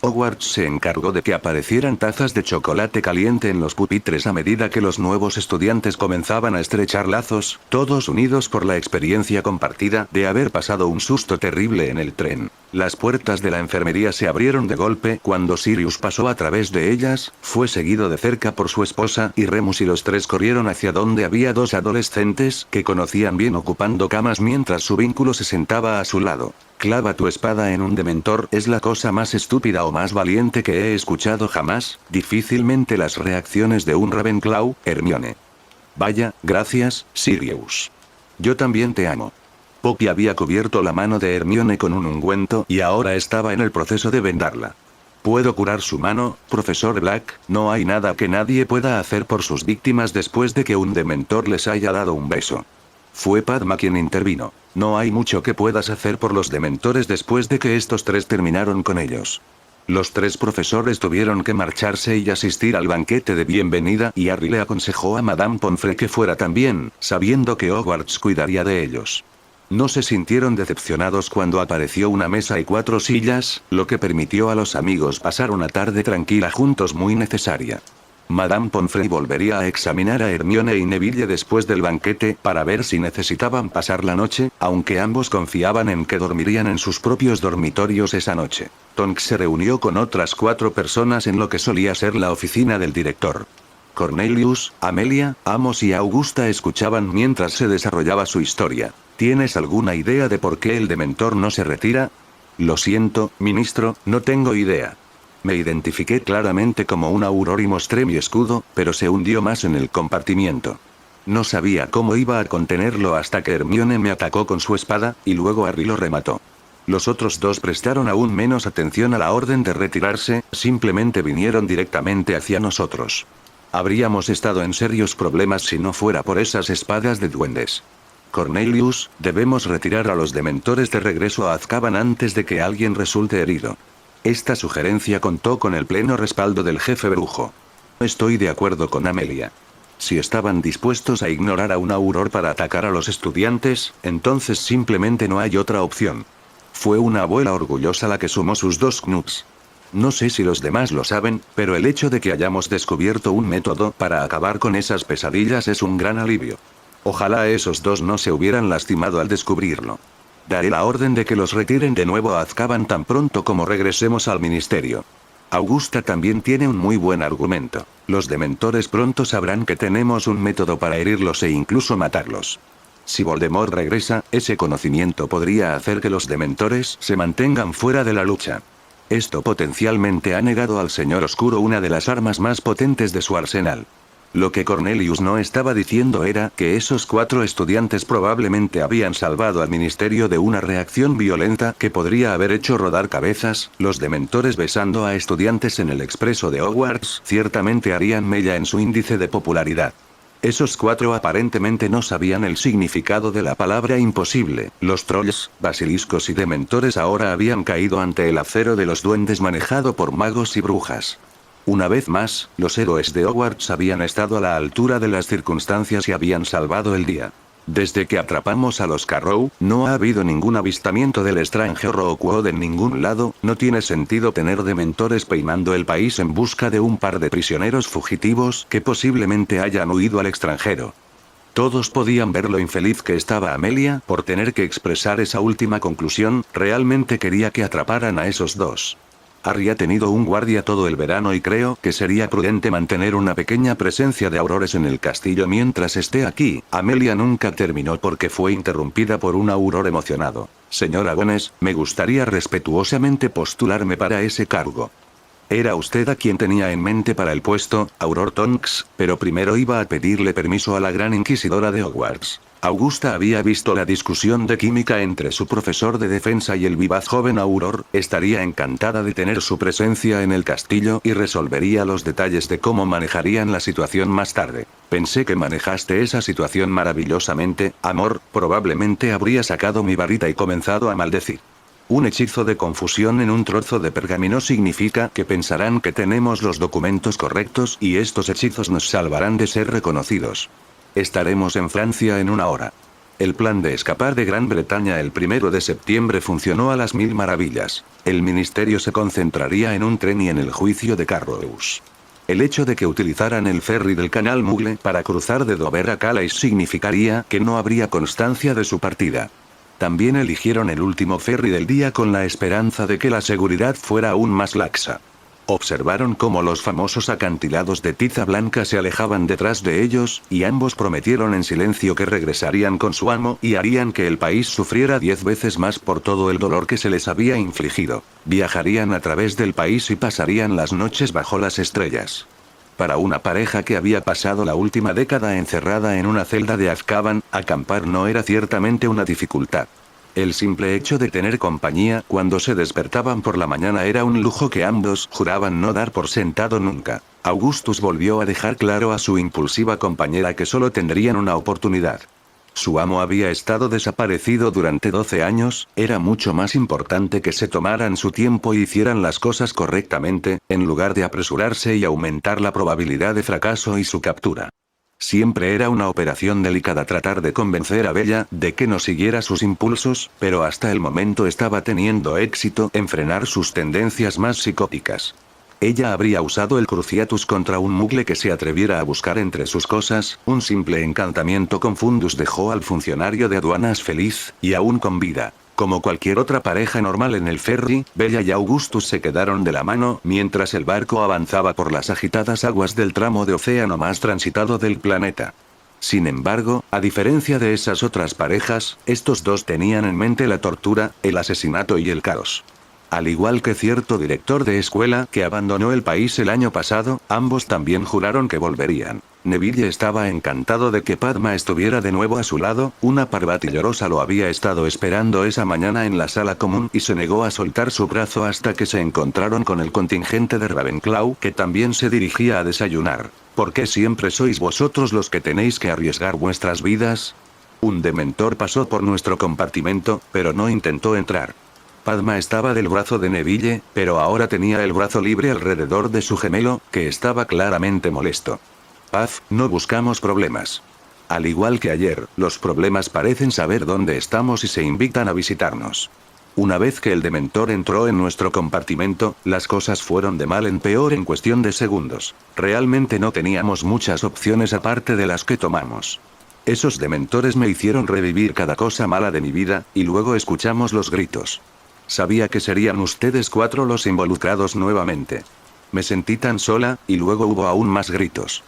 Hogwarts se encargó de que aparecieran tazas de chocolate caliente en los pupitres a medida que los nuevos estudiantes comenzaban a estrechar lazos, todos unidos por la experiencia compartida de haber pasado un susto terrible en el tren. Las puertas de la enfermería se abrieron de golpe cuando Sirius pasó a través de ellas, fue seguido de cerca por su esposa y Remus y los tres corrieron hacia donde había dos adolescentes que conocían bien ocupando camas mientras su vínculo se sentaba a su lado. Clava tu espada en un dementor es la cosa más estúpida o más valiente que he escuchado jamás, difícilmente las reacciones de un Ravenclaw, Hermione. Vaya, gracias, Sirius. Yo también te amo. Poppy había cubierto la mano de Hermione con un ungüento y ahora estaba en el proceso de vendarla. ¿Puedo curar su mano, profesor Black? No hay nada que nadie pueda hacer por sus víctimas después de que un dementor les haya dado un beso. Fue Padma quien intervino. No hay mucho que puedas hacer por los dementores después de que estos tres terminaron con ellos. Los tres profesores tuvieron que marcharse y asistir al banquete de bienvenida y Harry le aconsejó a Madame Pomfrey que fuera también, sabiendo que Hogwarts cuidaría de ellos. No se sintieron decepcionados cuando apareció una mesa y 4 sillas, lo que permitió a los amigos pasar una tarde tranquila juntos muy necesaria. Madame Pomfrey volvería a examinar a Hermione y Neville después del banquete para ver si necesitaban pasar la noche, aunque ambos confiaban en que dormirían en sus propios dormitorios esa noche. Tonks se reunió con otras 4 personas en lo que solía ser la oficina del director. Cornelius, Amelia, Amos y Augusta escuchaban mientras se desarrollaba su historia. ¿Tienes alguna idea de por qué el dementor no se retira? Lo siento, ministro, no tengo idea. Me identifiqué claramente como un auror y mostré mi escudo, pero se hundió más en el compartimiento. No sabía cómo iba a contenerlo hasta que Hermione me atacó con su espada, y luego Harry lo remató. Los otros dos prestaron aún menos atención a la orden de retirarse, simplemente vinieron directamente hacia nosotros. Habríamos estado en serios problemas si no fuera por esas espadas de duendes. Cornelius, debemos retirar a los dementores de regreso a Azkaban antes de que alguien resulte herido. Esta sugerencia contó con el pleno respaldo del jefe brujo. Estoy de acuerdo con Amelia. Si estaban dispuestos a ignorar a un auror para atacar a los estudiantes, entonces simplemente no hay otra opción. Fue una abuela orgullosa la que sumó sus 2 knuts. No sé si los demás lo saben, pero el hecho de que hayamos descubierto un método para acabar con esas pesadillas es un gran alivio. Ojalá esos 2 no se hubieran lastimado al descubrirlo. Daré la orden de que los retiren de nuevo a Azkaban tan pronto como regresemos al ministerio. Augusta también tiene un muy buen argumento. Los dementores pronto sabrán que tenemos un método para herirlos e incluso matarlos. Si Voldemort regresa, ese conocimiento podría hacer que los dementores se mantengan fuera de la lucha. Esto potencialmente ha negado al Señor Oscuro una de las armas más potentes de su arsenal. Lo que Cornelius no estaba diciendo era que esos 4 estudiantes probablemente habían salvado al ministerio de una reacción violenta que podría haber hecho rodar cabezas. Los dementores besando a estudiantes en el expreso de Hogwarts ciertamente harían mella en su índice de popularidad. Esos 4 aparentemente no sabían el significado de la palabra imposible. Los trolls, basiliscos y dementores ahora habían caído ante el acero de los duendes manejado por magos y brujas. Una vez más, los héroes de Hogwarts habían estado a la altura de las circunstancias y habían salvado el día. Desde que atrapamos a los Carrow, no ha habido ningún avistamiento del Strange Rockwood en ningún lado. No tiene sentido tener dementores peinando el país en busca de un par de prisioneros fugitivos que posiblemente hayan huido al extranjero. Todos podían ver lo infeliz que estaba Amelia por tener que expresar esa última conclusión. Realmente quería que atraparan a esos 2. Harry ha tenido un guardia todo el verano y creo que sería prudente mantener una pequeña presencia de aurores en el castillo mientras esté aquí. Amelia nunca terminó porque fue interrumpida por un auror emocionado. Señora Bones, me gustaría respetuosamente postularme para ese cargo. Era usted a quien tenía en mente para el puesto, Auror Tonks, pero primero iba a pedirle permiso a la gran inquisidora de Hogwarts. Augusta había visto la discusión de química entre su profesor de defensa y el vivaz joven Auror. Estaría encantada de tener su presencia en el castillo y resolvería los detalles de cómo manejarían la situación más tarde. Pensé que manejaste esa situación maravillosamente, amor. Probablemente habría sacado mi varita y comenzado a maldecir. Un hechizo de confusión en un trozo de pergamino significa que pensarán que tenemos los documentos correctos y estos hechizos nos salvarán de ser reconocidos. Estaremos en Francia en una hora. El plan de escapar de Gran Bretaña el 1 de septiembre funcionó a las mil maravillas. El ministerio se concentraría en un tren y en el juicio de Carrows. El hecho de que utilizaran el ferry del canal Mugle para cruzar de Dover a Calais significaría que no habría constancia de su partida. También eligieron el último ferry del día con la esperanza de que la seguridad fuera aún más laxa. Observaron cómo los famosos acantilados de tiza blanca se alejaban detrás de ellos, y ambos prometieron en silencio que regresarían con su amo y harían que el país sufriera 10 veces más por todo el dolor que se les había infligido. Viajarían a través del país y pasarían las noches bajo las estrellas. Para una pareja que había pasado la última década encerrada en una celda de Azkaban, acampar no era ciertamente una dificultad. El simple hecho de tener compañía cuando se despertaban por la mañana era un lujo que ambos juraban no dar por sentado nunca. Augustus volvió a dejar claro a su impulsiva compañera que solo tendrían una oportunidad. Su amo había estado desaparecido durante 12 años, era mucho más importante que se tomaran su tiempo y hicieran las cosas correctamente, en lugar de apresurarse y aumentar la probabilidad de fracaso y su captura. Siempre era una operación delicada tratar de convencer a Bella de que no siguiera sus impulsos, pero hasta el momento estaba teniendo éxito en frenar sus tendencias más psicóticas. Ella habría usado el Cruciatus contra un mugle que se atreviera a buscar entre sus cosas, un simple encantamiento con Fundus dejó al funcionario de aduanas feliz, y aún con vida. Como cualquier otra pareja normal en el ferry, Bella y Augustus se quedaron de la mano mientras el barco avanzaba por las agitadas aguas del tramo de océano más transitado del planeta. Sin embargo, a diferencia de esas otras parejas, estos dos tenían en mente la tortura, el asesinato y el caos. Al igual que cierto director de escuela que abandonó el país el año pasado, ambos también juraron que volverían. Neville estaba encantado de que Padma estuviera de nuevo a su lado, una Parvati llorosa lo había estado esperando esa mañana en la sala común y se negó a soltar su brazo hasta que se encontraron con el contingente de Ravenclaw que también se dirigía a desayunar. ¿Por qué siempre sois vosotros los que tenéis que arriesgar vuestras vidas? Un dementor pasó por nuestro compartimento, pero no intentó entrar. Padma estaba del brazo de Neville, pero ahora tenía el brazo libre alrededor de su gemelo, que estaba claramente molesto. Paz, no buscamos problemas. Al igual que ayer, los problemas parecen saber dónde estamos y se invitan a visitarnos. Una vez que el dementor entró en nuestro compartimento, las cosas fueron de mal en peor en cuestión de segundos. Realmente no teníamos muchas opciones aparte de las que tomamos. Esos dementores me hicieron revivir cada cosa mala de mi vida, y luego escuchamos los gritos. Sabía que serían ustedes 4 los involucrados nuevamente. Me sentí tan sola, y luego hubo aún más gritos.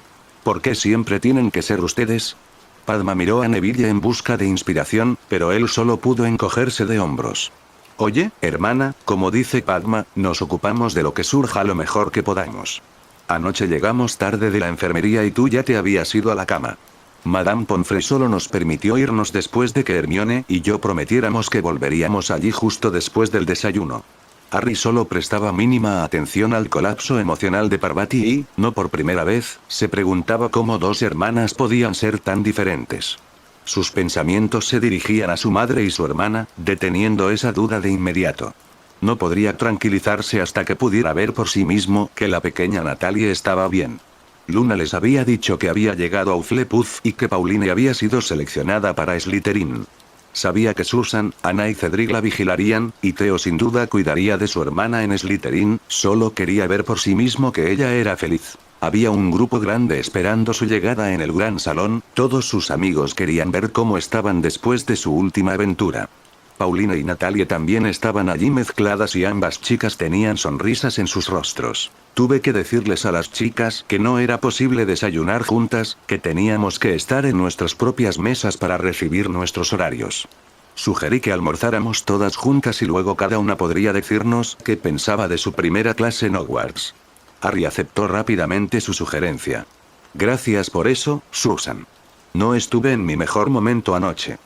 ¿Por qué siempre tienen que ser ustedes? Padma miró a Neville en busca de inspiración, pero él solo pudo encogerse de hombros. Oye, hermana, como dice Padma, nos ocupamos de lo que surja lo mejor que podamos. Anoche llegamos tarde de la enfermería y tú ya te habías ido a la cama. Madame Pomfrey solo nos permitió irnos después de que Hermione y yo prometiéramos que volveríamos allí justo después del desayuno. Harry solo prestaba mínima atención al colapso emocional de Parvati y, no por primera vez, se preguntaba cómo 2 hermanas podían ser tan diferentes. Sus pensamientos se dirigían a su madre y su hermana, deteniendo esa duda de inmediato. No podría tranquilizarse hasta que pudiera ver por sí mismo que la pequeña Natalie estaba bien. Luna les había dicho que había llegado a Hufflepuff y que Pauline había sido seleccionada para Slytherin. Sabía que Susan, Anna y Cedric la vigilarían, y Theo sin duda cuidaría de su hermana en Slytherin, solo quería ver por sí mismo que ella era feliz. Había un grupo grande esperando su llegada en el gran salón, todos sus amigos querían ver cómo estaban después de su última aventura. Pauline y Natalie también estaban allí mezcladas y ambas chicas tenían sonrisas en sus rostros. Tuve que decirles a las chicas que no era posible desayunar juntas, que teníamos que estar en nuestras propias mesas para recibir nuestros horarios. Sugerí que almorzáramos todas juntas y luego cada una podría decirnos qué pensaba de su primera clase en Hogwarts. Harry aceptó rápidamente su sugerencia. Gracias por eso, Susan. No estuve en mi mejor momento anoche.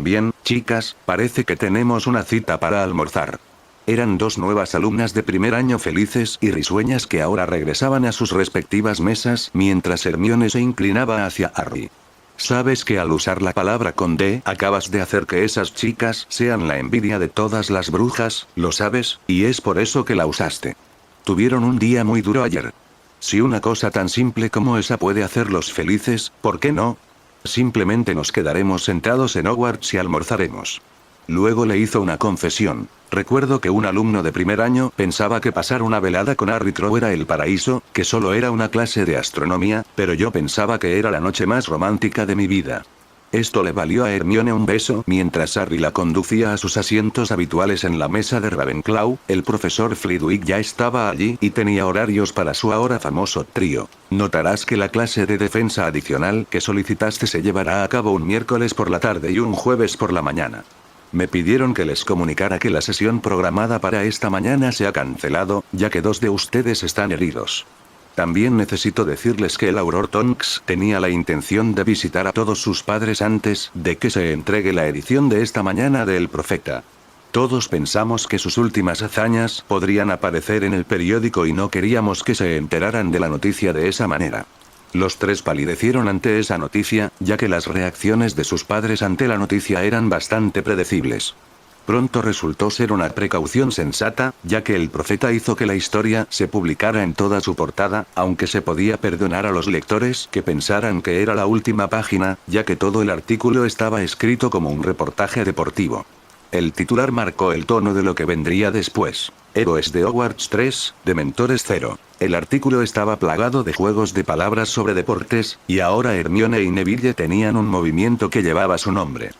Bien, chicas, parece que tenemos una cita para almorzar. Eran 2 nuevas alumnas de primer año felices y risueñas que ahora regresaban a sus respectivas mesas mientras Hermione se inclinaba hacia Harry. Sabes que al usar la palabra con D, acabas de hacer que esas chicas sean la envidia de todas las brujas, lo sabes, y es por eso que la usaste. Tuvieron un día muy duro ayer. Si una cosa tan simple como esa puede hacerlos felices, ¿por qué no? Simplemente nos quedaremos sentados en Hogwarts y almorzaremos. Luego le hizo una confesión. Recuerdo que un alumno de primer año pensaba que pasar una velada con Harry Crow era el paraíso, que solo era una clase de astronomía, pero yo pensaba que era la noche más romántica de mi vida. Esto le valió a Hermione un beso mientras Harry la conducía a sus asientos habituales en la mesa de Ravenclaw. El profesor Flitwick ya estaba allí y tenía horarios para su ahora famoso trío. Notarás que la clase de defensa adicional que solicitaste se llevará a cabo un miércoles por la tarde y un jueves por la mañana. Me pidieron que les comunicara que la sesión programada para esta mañana se ha cancelado, ya que 2 de ustedes están heridos. También necesito decirles que el Auror Tonks tenía la intención de visitar a todos sus padres antes de que se entregue la edición de esta mañana de El Profeta. Todos pensamos que sus últimas hazañas podrían aparecer en el periódico y no queríamos que se enteraran de la noticia de esa manera. Los 3 palidecieron ante esa noticia, ya que las reacciones de sus padres ante la noticia eran bastante predecibles. Pronto resultó ser una precaución sensata, ya que el profeta hizo que la historia se publicara en toda su portada, aunque se podía perdonar a los lectores que pensaran que era la última página, ya que todo el artículo estaba escrito como un reportaje deportivo. El titular marcó el tono de lo que vendría después. Héroes de Hogwarts 3, Dementores 0. El artículo estaba plagado de juegos de palabras sobre deportes, y ahora Hermione y Neville tenían un movimiento que llevaba su nombre.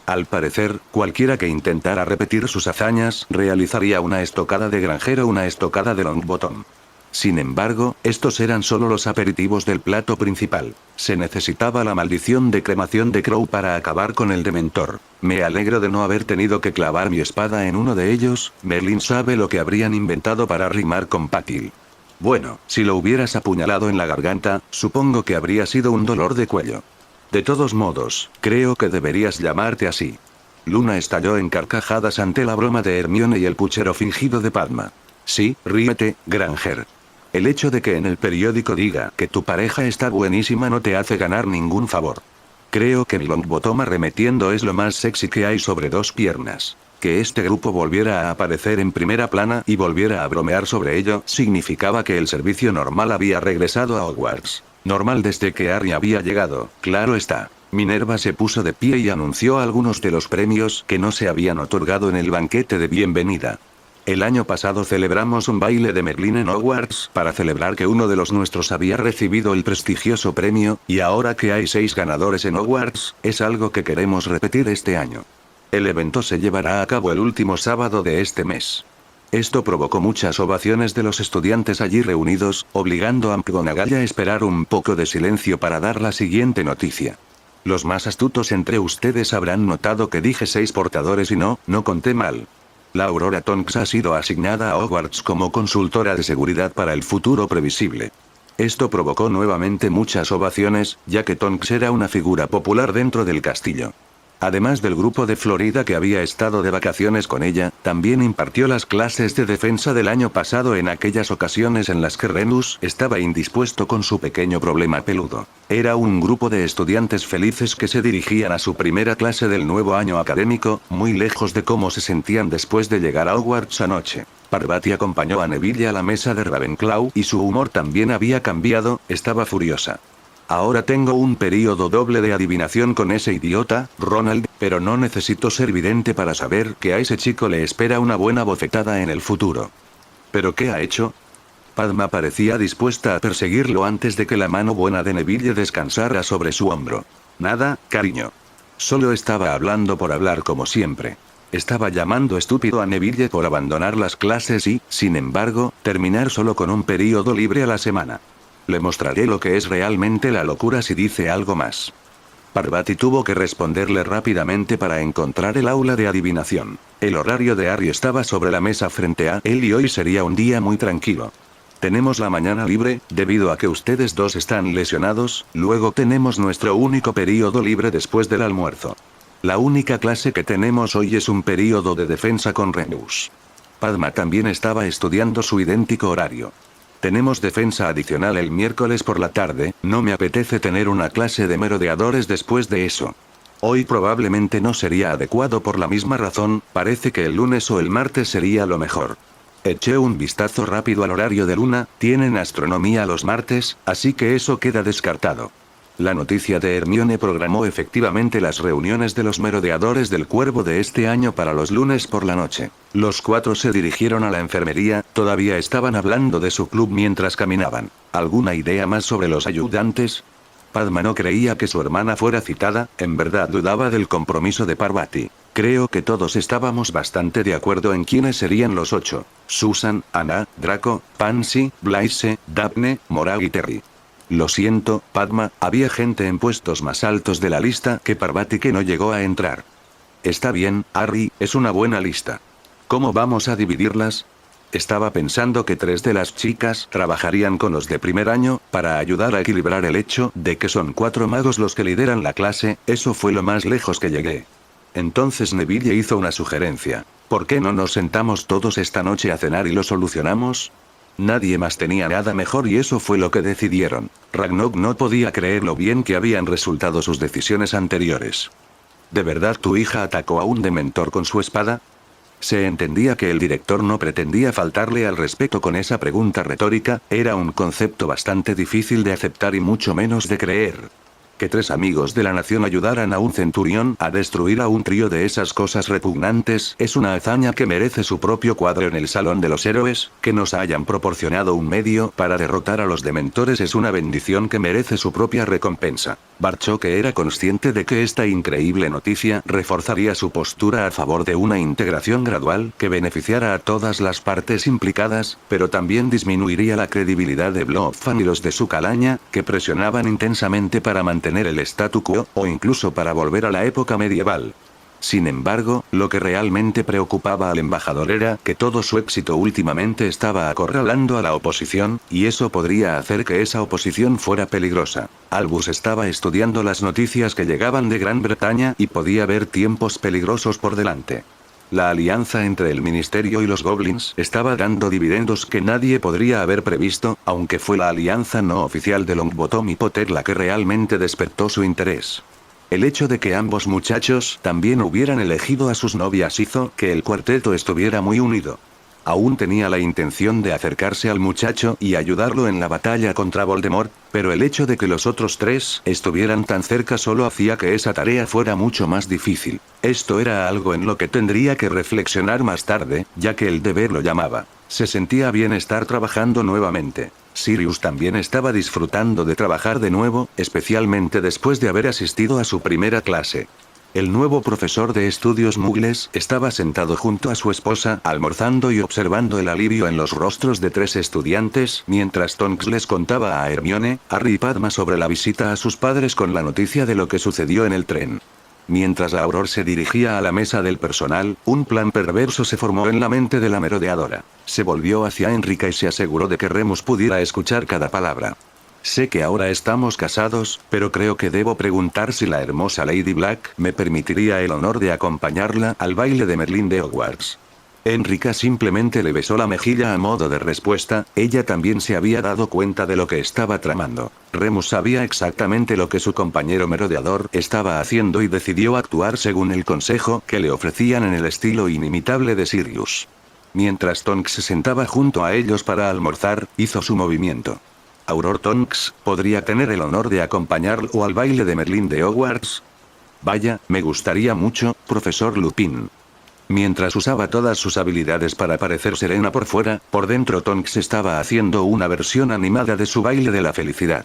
Al parecer, cualquiera que intentara repetir sus hazañas realizaría una estocada de granjero o una estocada de Longbottom. Sin embargo, estos eran solo los aperitivos del plato principal. Se necesitaba la maldición de cremación de Crow para acabar con el Dementor. Me alegro de no haber tenido que clavar mi espada en uno de ellos. Merlin sabe lo que habrían inventado para rimar con Patil. Bueno, si lo hubieras apuñalado en la garganta, supongo que habría sido un dolor de cuello. De todos modos, creo que deberías llamarte así. Luna estalló en carcajadas ante la broma de Hermione y el puchero fingido de Padma. Sí, ríete, Granger. El hecho de que en el periódico diga que tu pareja está buenísima no te hace ganar ningún favor. Creo que mi Longbottom arremetiendo es lo más sexy que hay sobre 2 piernas. Que este grupo volviera a aparecer en primera plana y volviera a bromear sobre ello significaba que el servicio normal había regresado a Hogwarts. Normal desde que Harry había llegado, claro está. Minerva se puso de pie y anunció algunos de los premios que no se habían otorgado en el banquete de bienvenida. El año pasado celebramos un baile de Merlín en Hogwarts para celebrar que uno de los nuestros había recibido el prestigioso premio, y ahora que hay 6 ganadores en Hogwarts, es algo que queremos repetir este año. El evento se llevará a cabo el último sábado de este mes. Esto provocó muchas ovaciones de los estudiantes allí reunidos, obligando a McGonagall a esperar un poco de silencio para dar la siguiente noticia. Los más astutos entre ustedes habrán notado que dije 6 portadores y no conté mal. La Aurora Tonks ha sido asignada a Hogwarts como consultora de seguridad para el futuro previsible. Esto provocó nuevamente muchas ovaciones, ya que Tonks era una figura popular dentro del castillo. Además del grupo de Florida que había estado de vacaciones con ella, también impartió las clases de defensa del año pasado en aquellas ocasiones en las que Remus estaba indispuesto con su pequeño problema peludo. Era un grupo de estudiantes felices que se dirigían a su primera clase del nuevo año académico, muy lejos de cómo se sentían después de llegar a Hogwarts anoche. Parvati acompañó a Neville a la mesa de Ravenclaw y su humor también había cambiado, estaba furiosa. Ahora tengo un período doble de adivinación con ese idiota, Ronald, pero no necesito ser vidente para saber que a ese chico le espera una buena bofetada en el futuro. ¿Pero qué ha hecho? Padma parecía dispuesta a perseguirlo antes de que la mano buena de Neville descansara sobre su hombro. Nada, cariño. Solo estaba hablando por hablar como siempre. Estaba llamando estúpido a Neville por abandonar las clases y, sin embargo, terminar solo con un período libre a la semana. Le mostraré lo que es realmente la locura si dice algo más. Parvati tuvo que responderle rápidamente para encontrar el aula de adivinación. El horario de Harry estaba sobre la mesa frente a él y hoy sería un día muy tranquilo. Tenemos la mañana libre, debido a que ustedes 2 están lesionados, luego tenemos nuestro único período libre después del almuerzo. La única clase que tenemos hoy es un período de defensa con Remus. Padma también estaba estudiando su idéntico horario. Tenemos defensa adicional el miércoles por la tarde, no me apetece tener una clase de merodeadores después de eso. Hoy probablemente no sería adecuado por la misma razón, parece que el lunes o el martes sería lo mejor. Eché un vistazo rápido al horario de Luna, tienen astronomía los martes, así que eso queda descartado. La noticia de Hermione programó efectivamente las reuniones de los merodeadores del Cuervo de este año para los lunes por la noche. Los 4 se dirigieron a la enfermería, todavía estaban hablando de su club mientras caminaban. ¿Alguna idea más sobre los ayudantes? Padma no creía que su hermana fuera citada, en verdad dudaba del compromiso de Parvati. Creo que todos estábamos bastante de acuerdo en quiénes serían los 8. Susan, Anna, Draco, Pansy, Blaise, Daphne, Morag y Terry. Lo siento, Padma, había gente en puestos más altos de la lista que Parvati que no llegó a entrar. Está bien, Harry, es una buena lista. ¿Cómo vamos a dividirlas? Estaba pensando que 3 de las chicas trabajarían con los de primer año, para ayudar a equilibrar el hecho de que son 4 magos los que lideran la clase, eso fue lo más lejos que llegué. Entonces Neville hizo una sugerencia. ¿Por qué no nos sentamos todos esta noche a cenar y lo solucionamos? Nadie más tenía nada mejor y eso fue lo que decidieron. Ragnarok no podía creer lo bien que habían resultado sus decisiones anteriores. ¿De verdad tu hija atacó a un dementor con su espada? Se entendía que el director no pretendía faltarle al respeto con esa pregunta retórica, era un concepto bastante difícil de aceptar y mucho menos de creer. Que 3 amigos de la nación ayudaran a un centurión a destruir a un trío de esas cosas repugnantes es una hazaña que merece su propio cuadro en el Salón de los Héroes, que nos hayan proporcionado un medio para derrotar a los dementores es una bendición que merece su propia recompensa. Barchok era consciente de que esta increíble noticia reforzaría su postura a favor de una integración gradual que beneficiara a todas las partes implicadas, pero también disminuiría la credibilidad de Blofeld y los de su calaña, que presionaban intensamente para mantener el statu quo, o incluso para volver a la época medieval. Sin embargo, lo que realmente preocupaba al embajador era que todo su éxito últimamente estaba acorralando a la oposición, y eso podría hacer que esa oposición fuera peligrosa. Albus estaba estudiando las noticias que llegaban de Gran Bretaña y podía ver tiempos peligrosos por delante. La alianza entre el ministerio y los goblins estaba dando dividendos que nadie podría haber previsto, aunque fue la alianza no oficial de Longbottom y Potter la que realmente despertó su interés. El hecho de que ambos muchachos también hubieran elegido a sus novias hizo que el cuarteto estuviera muy unido. Aún tenía la intención de acercarse al muchacho y ayudarlo en la batalla contra Voldemort, pero el hecho de que los otros 3 estuvieran tan cerca solo hacía que esa tarea fuera mucho más difícil. Esto era algo en lo que tendría que reflexionar más tarde, ya que el deber lo llamaba. Se sentía bien estar trabajando nuevamente. Sirius también estaba disfrutando de trabajar de nuevo, especialmente después de haber asistido a su primera clase. El nuevo profesor de estudios muggles estaba sentado junto a su esposa, almorzando y observando el alivio en los rostros de 3 estudiantes, mientras Tonks les contaba a Hermione, Harry y Padma sobre la visita a sus padres con la noticia de lo que sucedió en el tren. Mientras Auror se dirigía a la mesa del personal, un plan perverso se formó en la mente de la merodeadora. Se volvió hacia Enrica y se aseguró de que Remus pudiera escuchar cada palabra. Sé que ahora estamos casados, pero creo que debo preguntar si la hermosa Lady Black me permitiría el honor de acompañarla al baile de Merlín de Hogwarts. Enrica simplemente le besó la mejilla a modo de respuesta, ella también se había dado cuenta de lo que estaba tramando. Remus sabía exactamente lo que su compañero merodeador estaba haciendo y decidió actuar según el consejo que le ofrecían en el estilo inimitable de Sirius. Mientras Tonks se sentaba junto a ellos para almorzar, hizo su movimiento. Auror Tonks, ¿podría tener el honor de acompañarlo al baile de Merlín de Hogwarts? Vaya, me gustaría mucho, profesor Lupin. Mientras usaba todas sus habilidades para parecer serena por fuera, por dentro Tonks estaba haciendo una versión animada de su baile de la felicidad.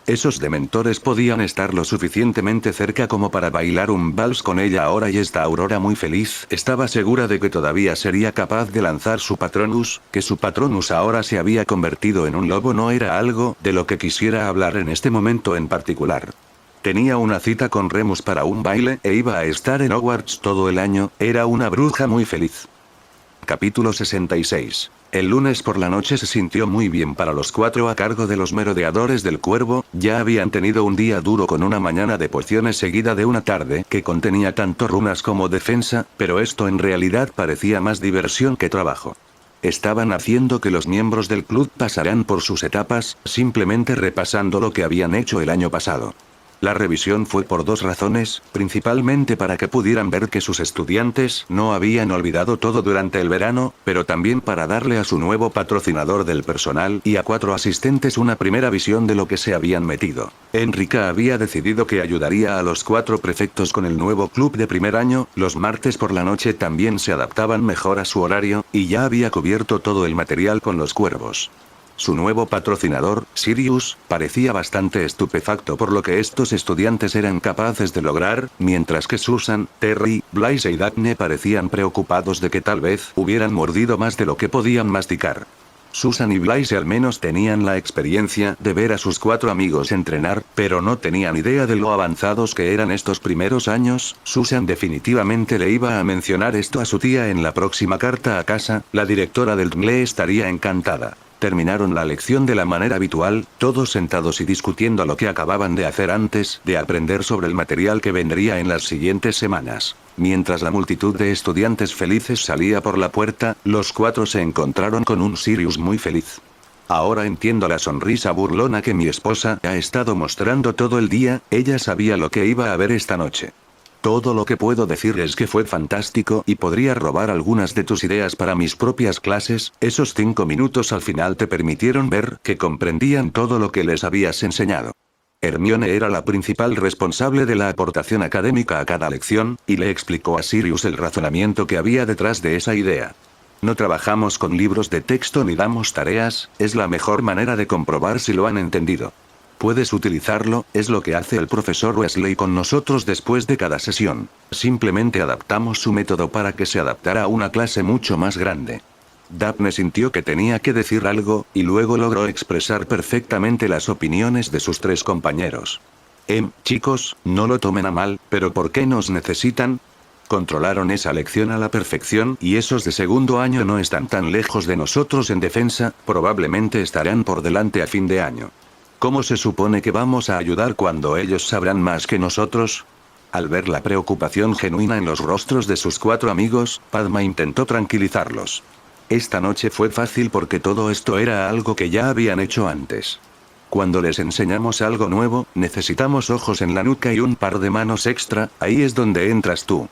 Esos dementores podían estar lo suficientemente cerca como para bailar un vals con ella ahora y esta Aurora muy feliz estaba segura de que todavía sería capaz de lanzar su Patronus, que su Patronus ahora se había convertido en un lobo no era algo de lo que quisiera hablar en este momento en particular. Tenía una cita con Remus para un baile e iba a estar en Hogwarts todo el año, era una bruja muy feliz. Capítulo 66. El lunes por la noche se sintió muy bien para los 4 a cargo de los merodeadores del Cuervo, ya habían tenido un día duro con una mañana de pociones seguida de una tarde que contenía tanto runas como defensa, pero esto en realidad parecía más diversión que trabajo. estaban haciendo que los miembros del club pasaran por sus etapas, simplemente repasando lo que habían hecho el año pasado. La revisión fue por dos razones, principalmente para que pudieran ver que sus estudiantes no habían olvidado todo durante el verano, pero también para darle a su nuevo patrocinador del personal y a 4 asistentes una primera visión de lo que se habían metido. Enrica había decidido que ayudaría a los 4 prefectos con el nuevo club de primer año, los martes por la noche también se adaptaban mejor a su horario, y ya había cubierto todo el material con los cuervos. Su nuevo patrocinador, Sirius, parecía bastante estupefacto por lo que estos estudiantes eran capaces de lograr, mientras que Susan, Terry, Blaise y Daphne parecían preocupados de que tal vez hubieran mordido más de lo que podían masticar. Susan y Blaise al menos tenían la experiencia de ver a sus 4 amigos entrenar, pero no tenían idea de lo avanzados que eran estos primeros años. Susan definitivamente le iba a mencionar esto a su tía en la próxima carta a casa, la directora del DMLE estaría encantada. Terminaron la lección de la manera habitual, todos sentados y discutiendo lo que acababan de hacer antes de aprender sobre el material que vendría en las siguientes semanas. Mientras la multitud de estudiantes felices salía por la puerta, los 4 se encontraron con un Sirius muy feliz. Ahora entiendo la sonrisa burlona que mi esposa ha estado mostrando todo el día, ella sabía lo que iba a ver esta noche. Todo lo que puedo decir es que fue fantástico y podría robar algunas de tus ideas para mis propias clases. Esos 5 minutos al final te permitieron ver que comprendían todo lo que les habías enseñado. Hermione era la principal responsable de la aportación académica a cada lección, y le explicó a Sirius el razonamiento que había detrás de esa idea. No trabajamos con libros de texto ni damos tareas, es la mejor manera de comprobar si lo han entendido. Puedes utilizarlo, es lo que hace el profesor Weasley con nosotros después de cada sesión. Simplemente adaptamos su método para que se adaptara a una clase mucho más grande. Daphne sintió que tenía que decir algo, y luego logró expresar perfectamente las opiniones de sus 3 compañeros. Chicos, no lo tomen a mal, pero ¿por qué nos necesitan? Controlaron esa lección a la perfección, y esos de segundo año no están tan lejos de nosotros en defensa, probablemente estarán por delante a fin de año. ¿Cómo se supone que vamos a ayudar cuando ellos sabrán más que nosotros? Al ver la preocupación genuina en los rostros de sus 4 amigos, Padma intentó tranquilizarlos. Esta noche fue fácil porque todo esto era algo que ya habían hecho antes. Cuando les enseñamos algo nuevo, necesitamos ojos en la nuca y un par de manos extra, ahí es donde entras tú.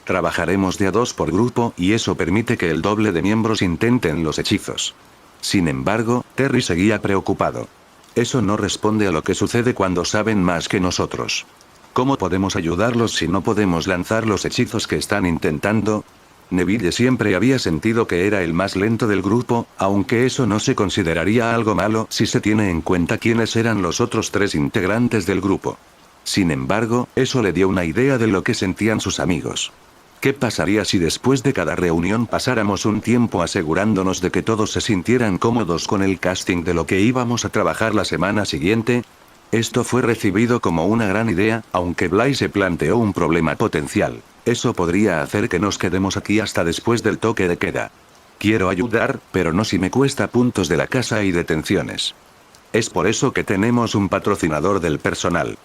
Trabajaremos de a 2 por grupo, y eso permite que el doble de miembros intenten los hechizos. Sin embargo, Terry seguía preocupado. Eso no responde a lo que sucede cuando saben más que nosotros. ¿Cómo podemos ayudarlos si no podemos lanzar los hechizos que están intentando? Neville siempre había sentido que era el más lento del grupo, aunque eso no se consideraría algo malo si se tiene en cuenta quiénes eran los otros 3 integrantes del grupo. Sin embargo, eso le dio una idea de lo que sentían sus amigos. ¿Qué pasaría si después de cada reunión pasáramos un tiempo asegurándonos de que todos se sintieran cómodos con el casting de lo que íbamos a trabajar la semana siguiente? Esto fue recibido como una gran idea, aunque Blaise planteó un problema potencial. Eso podría hacer que nos quedemos aquí hasta después del toque de queda. Quiero ayudar, pero no si me cuesta puntos de la casa y detenciones. Es por eso que tenemos un patrocinador del personal.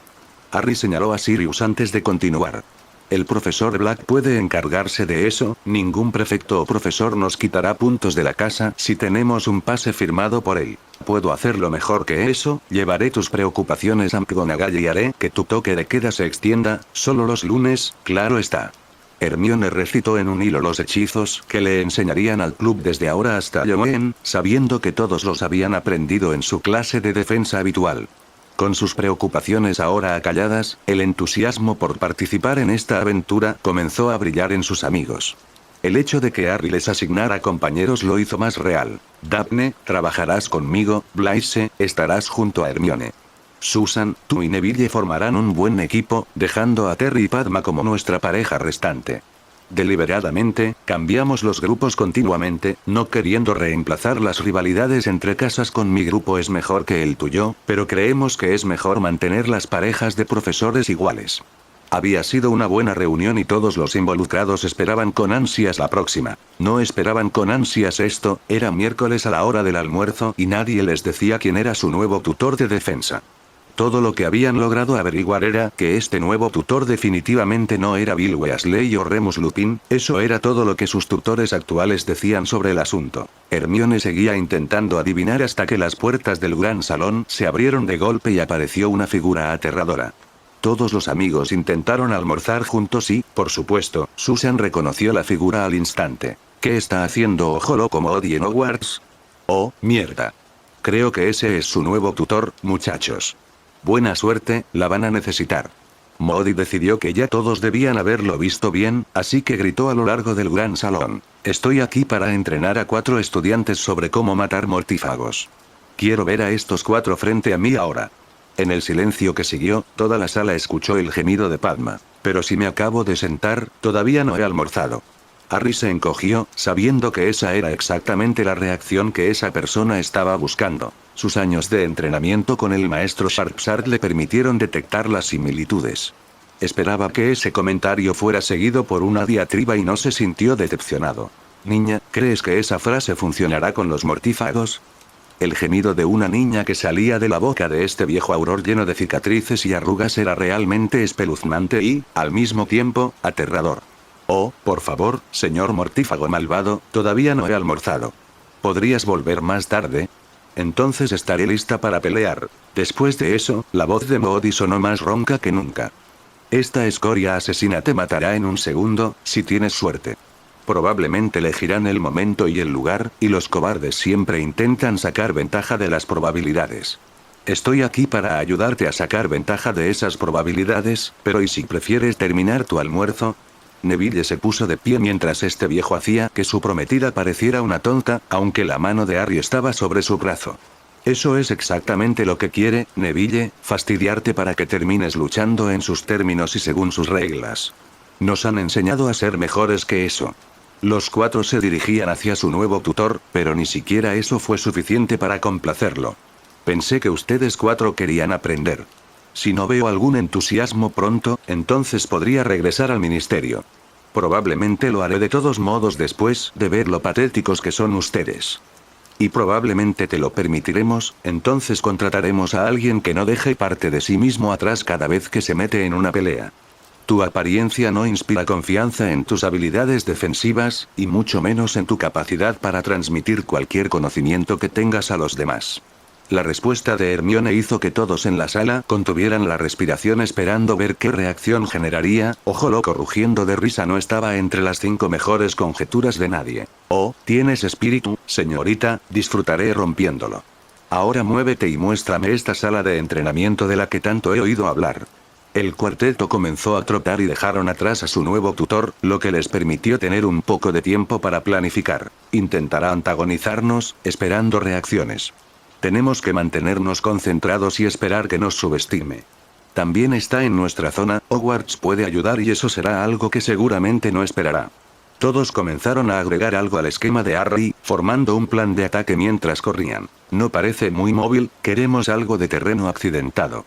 Harry señaló a Sirius antes de continuar. El profesor Black puede encargarse de eso, ningún prefecto o profesor nos quitará puntos de la casa si tenemos un pase firmado por él. Puedo hacerlo mejor que eso, llevaré tus preocupaciones a McGonagall y haré que tu toque de queda se extienda, solo los lunes, claro está. Hermione recitó en un hilo los hechizos que le enseñarían al club desde ahora hasta Halloween, sabiendo que todos los habían aprendido en su clase de defensa habitual. Con sus preocupaciones ahora acalladas, el entusiasmo por participar en esta aventura comenzó a brillar en sus amigos. El hecho de que Harry les asignara compañeros lo hizo más real. Daphne, trabajarás conmigo, Blaise, estarás junto a Hermione. Susan, tú y Neville formarán un buen equipo, dejando a Terry y Padma como nuestra pareja restante. Deliberadamente, cambiamos los grupos continuamente, no queriendo reemplazar las rivalidades entre casas con mi grupo es mejor que el tuyo, pero creemos que es mejor mantener las parejas de profesores iguales. Había sido una buena reunión y todos los involucrados esperaban con ansias la próxima. No esperaban con ansias esto, era miércoles a la hora del almuerzo y nadie les decía quién era su nuevo tutor de defensa. Todo lo que habían logrado averiguar era que este nuevo tutor definitivamente no era Bill Weasley o Remus Lupin, eso era todo lo que sus tutores actuales decían sobre el asunto. Hermione seguía intentando adivinar hasta que las puertas del gran salón se abrieron de golpe y apareció una figura aterradora. Todos los amigos intentaron almorzar juntos y, por supuesto, Susan reconoció la figura al instante. ¿Qué está haciendo Ojo Loco Moody en Hogwarts? Oh, mierda. Creo que ese es su nuevo tutor, muchachos. Buena suerte, la van a necesitar. Moody decidió que ya todos debían haberlo visto bien, así que gritó a lo largo del gran salón. Estoy aquí para entrenar a 4 estudiantes sobre cómo matar mortífagos. Quiero ver a estos 4 frente a mí ahora. En el silencio que siguió, toda la sala escuchó el gemido de Padma. Pero si me acabo de sentar, todavía no he almorzado. Harry se encogió, sabiendo que esa era exactamente la reacción que esa persona estaba buscando. Sus años de entrenamiento con el maestro Sharpshot le permitieron detectar las similitudes. Esperaba que ese comentario fuera seguido por una diatriba y no se sintió decepcionado. Niña, ¿crees que esa frase funcionará con los mortífagos? El gemido de una niña que salía de la boca de este viejo auror lleno de cicatrices y arrugas era realmente espeluznante y, al mismo tiempo, aterrador. Oh, por favor, señor mortífago malvado, todavía no he almorzado. ¿Podrías volver más tarde? Entonces estaré lista para pelear. Después de eso, la voz de Moody sonó más ronca que nunca. Esta escoria asesina te matará en un segundo, si tienes suerte. Probablemente elegirán el momento y el lugar, y los cobardes siempre intentan sacar ventaja de las probabilidades. Estoy aquí para ayudarte a sacar ventaja de esas probabilidades, pero ¿y si prefieres terminar tu almuerzo? Neville se puso de pie mientras este viejo hacía que su prometida pareciera una tonta, aunque la mano de Harry estaba sobre su brazo. Eso es exactamente lo que quiere, Neville, fastidiarte para que termines luchando en sus términos y según sus reglas. Nos han enseñado a ser mejores que eso. Los 4 se dirigían hacia su nuevo tutor, pero ni siquiera eso fue suficiente para complacerlo. Pensé que ustedes 4 querían aprender. Si no veo algún entusiasmo pronto, entonces podría regresar al ministerio. Probablemente lo haré de todos modos después de ver lo patéticos que son ustedes. Y probablemente te lo permitiremos, entonces contrataremos a alguien que no deje parte de sí mismo atrás cada vez que se mete en una pelea. Tu apariencia no inspira confianza en tus habilidades defensivas, y mucho menos en tu capacidad para transmitir cualquier conocimiento que tengas a los demás. La respuesta de Hermione hizo que todos en la sala contuvieran la respiración esperando ver qué reacción generaría. Ojo Loco rugiendo de risa no estaba entre las 5 mejores conjeturas de nadie. Oh, tienes espíritu, señorita, disfrutaré rompiéndolo. Ahora muévete y muéstrame esta sala de entrenamiento de la que tanto he oído hablar. El cuarteto comenzó a trotar y dejaron atrás a su nuevo tutor, lo que les permitió tener un poco de tiempo para planificar. Intentará antagonizarnos, esperando reacciones. Tenemos que mantenernos concentrados y esperar que nos subestime. También está en nuestra zona, Hogwarts puede ayudar y eso será algo que seguramente no esperará. Todos comenzaron a agregar algo al esquema de Harry, formando un plan de ataque mientras corrían. No parece muy móvil, queremos algo de terreno accidentado.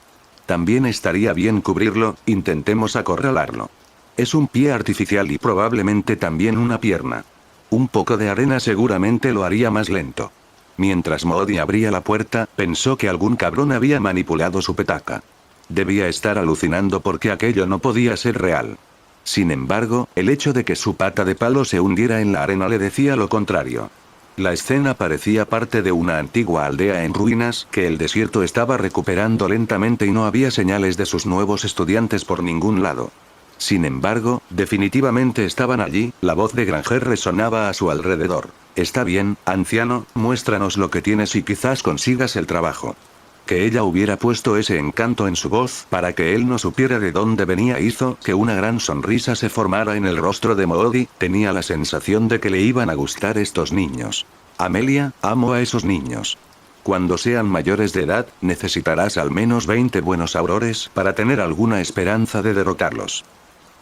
También estaría bien cubrirlo, intentemos acorralarlo. Es un pie artificial y probablemente también una pierna. Un poco de arena seguramente lo haría más lento. Mientras Moody abría la puerta, pensó que algún cabrón había manipulado su petaca. Debía estar alucinando porque aquello no podía ser real. Sin embargo, el hecho de que su pata de palo se hundiera en la arena le decía lo contrario. La escena parecía parte de una antigua aldea en ruinas que el desierto estaba recuperando lentamente y no había señales de sus nuevos estudiantes por ningún lado. Sin embargo, definitivamente estaban allí, la voz de Granger resonaba a su alrededor. Está bien, anciano, muéstranos lo que tienes y quizás consigas el trabajo. Que ella hubiera puesto ese encanto en su voz para que él no supiera de dónde venía hizo que una gran sonrisa se formara en el rostro de Moody. Tenía la sensación de que le iban a gustar estos niños. Amelia, amo a esos niños. Cuando sean mayores de edad, necesitarás al menos 20 buenos aurores para tener alguna esperanza de derrotarlos.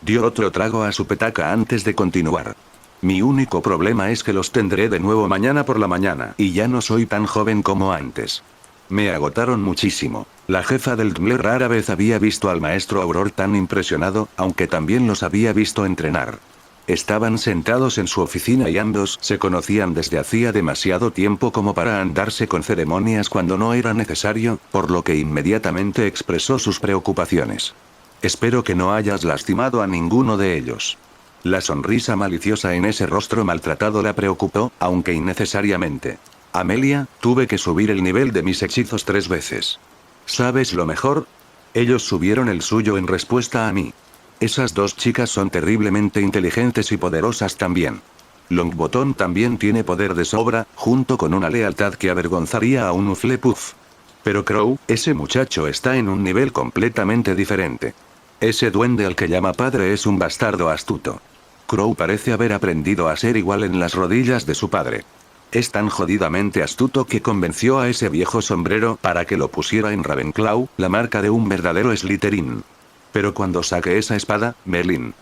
Dio otro trago a su petaca antes de continuar. Mi único problema es que los tendré de nuevo mañana por la mañana y ya no soy tan joven como antes. Me agotaron muchísimo. La jefa del DMLE rara vez había visto al maestro Auror tan impresionado, aunque también los había visto entrenar. Estaban sentados en su oficina y ambos se conocían desde hacía demasiado tiempo como para andarse con ceremonias cuando no era necesario, por lo que inmediatamente expresó sus preocupaciones. Espero que no hayas lastimado a ninguno de ellos. La sonrisa maliciosa en ese rostro maltratado la preocupó, aunque innecesariamente. Amelia, tuve que subir el nivel de mis hechizos 3 veces. ¿Sabes lo mejor? Ellos subieron el suyo en respuesta a mí. Esas dos chicas son terriblemente inteligentes y poderosas también. Longbottom también tiene poder de sobra, junto con una lealtad que avergonzaría a un Hufflepuff. Pero Crow, ese muchacho está en un nivel completamente diferente. Ese duende al que llama padre es un bastardo astuto. Crow parece haber aprendido a ser igual en las rodillas de su padre. Es tan jodidamente astuto que convenció a ese viejo sombrero para que lo pusiera en Ravenclaw, la marca de un verdadero Slytherin. Pero cuando saque esa espada, Merlin.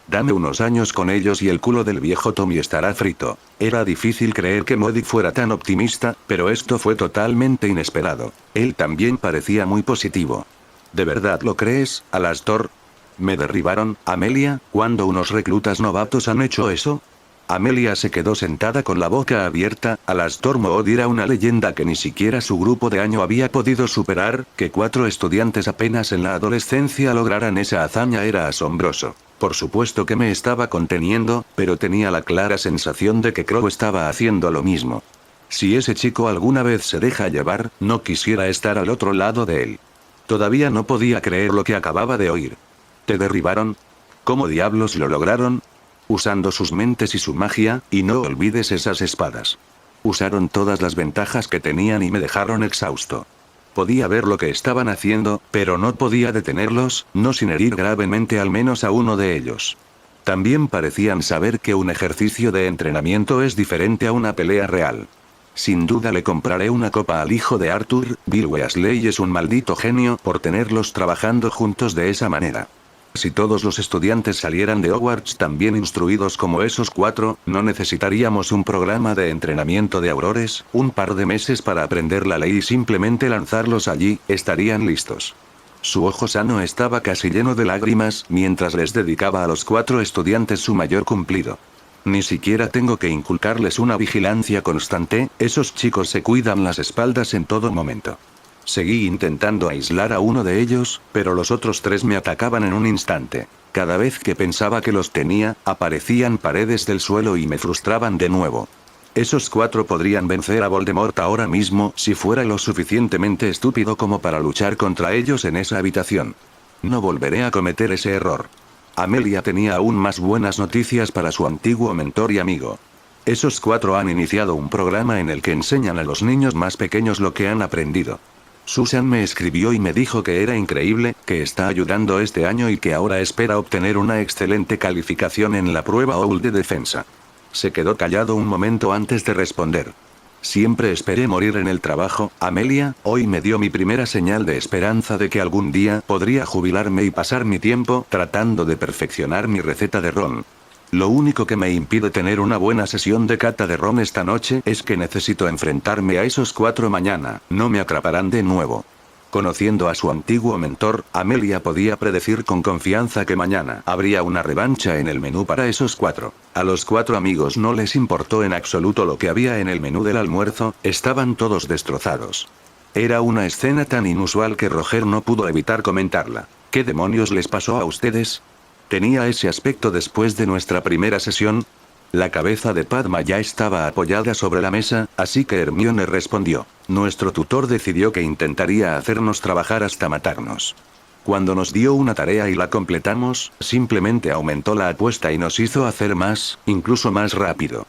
Dame unos años con ellos y el culo del viejo Tommy estará frito. Era difícil creer que Modi fuera tan optimista, pero esto fue totalmente inesperado. Él también parecía muy positivo. ¿De verdad lo crees, Alastor? ¿Me derribaron, Amelia, cuando unos reclutas novatos han hecho eso? Amelia se quedó sentada con la boca abierta. Alastor Moody era una leyenda que ni siquiera su grupo de año había podido superar, que 4 estudiantes apenas en la adolescencia lograran esa hazaña era asombroso. Por supuesto que me estaba conteniendo, pero tenía la clara sensación de que Crow estaba haciendo lo mismo. Si ese chico alguna vez se deja llevar, no quisiera estar al otro lado de él. Todavía no podía creer lo que acababa de oír. ¿Te derribaron? ¿Cómo diablos lo lograron? Usando sus mentes y su magia, y no olvides esas espadas. Usaron todas las ventajas que tenían y me dejaron exhausto. Podía ver lo que estaban haciendo, pero no podía detenerlos, no sin herir gravemente al menos a uno de ellos. También parecían saber que un ejercicio de entrenamiento es diferente a una pelea real. Sin duda le compraré una copa al hijo de Arthur. Bill Weasley es un maldito genio por tenerlos trabajando juntos de esa manera. Si todos los estudiantes salieran de Hogwarts tan bien instruidos como esos 4, no necesitaríamos un programa de entrenamiento de aurores, un par de meses para aprender la ley y simplemente lanzarlos allí, estarían listos. Su ojo sano estaba casi lleno de lágrimas, mientras les dedicaba a los 4 estudiantes su mayor cumplido. Ni siquiera tengo que inculcarles una vigilancia constante, esos chicos se cuidan las espaldas en todo momento. Seguí intentando aislar a uno de ellos, pero los otros 3 me atacaban en un instante. Cada vez que pensaba que los tenía, aparecían paredes del suelo y me frustraban de nuevo. Esos 4 podrían vencer a Voldemort ahora mismo si fuera lo suficientemente estúpido como para luchar contra ellos en esa habitación. No volveré a cometer ese error. Amelia tenía aún más buenas noticias para su antiguo mentor y amigo. Esos 4 han iniciado un programa en el que enseñan a los niños más pequeños lo que han aprendido. Susan me escribió y me dijo que era increíble, que está ayudando este año y que ahora espera obtener una excelente calificación en la prueba OWL de defensa. Se quedó callado un momento antes de responder. Siempre esperé morir en el trabajo, Amelia. Hoy me dio mi primera señal de esperanza de que algún día podría jubilarme y pasar mi tiempo tratando de perfeccionar mi receta de ron. Lo único que me impide tener una buena sesión de cata de ron esta noche es que necesito enfrentarme a esos 4 mañana, no me atraparán de nuevo. Conociendo a su antiguo mentor, Amelia podía predecir con confianza que mañana habría una revancha en el menú para esos 4. A los 4 amigos no les importó en absoluto lo que había en el menú del almuerzo, estaban todos destrozados. Era una escena tan inusual que Roger no pudo evitar comentarla. ¿Qué demonios les pasó a ustedes? ¿Tenía ese aspecto después de nuestra primera sesión? La cabeza de Padma ya estaba apoyada sobre la mesa, así que Hermione respondió. Nuestro tutor decidió que intentaría hacernos trabajar hasta matarnos. Cuando nos dio una tarea y la completamos, simplemente aumentó la apuesta y nos hizo hacer más, incluso más rápido.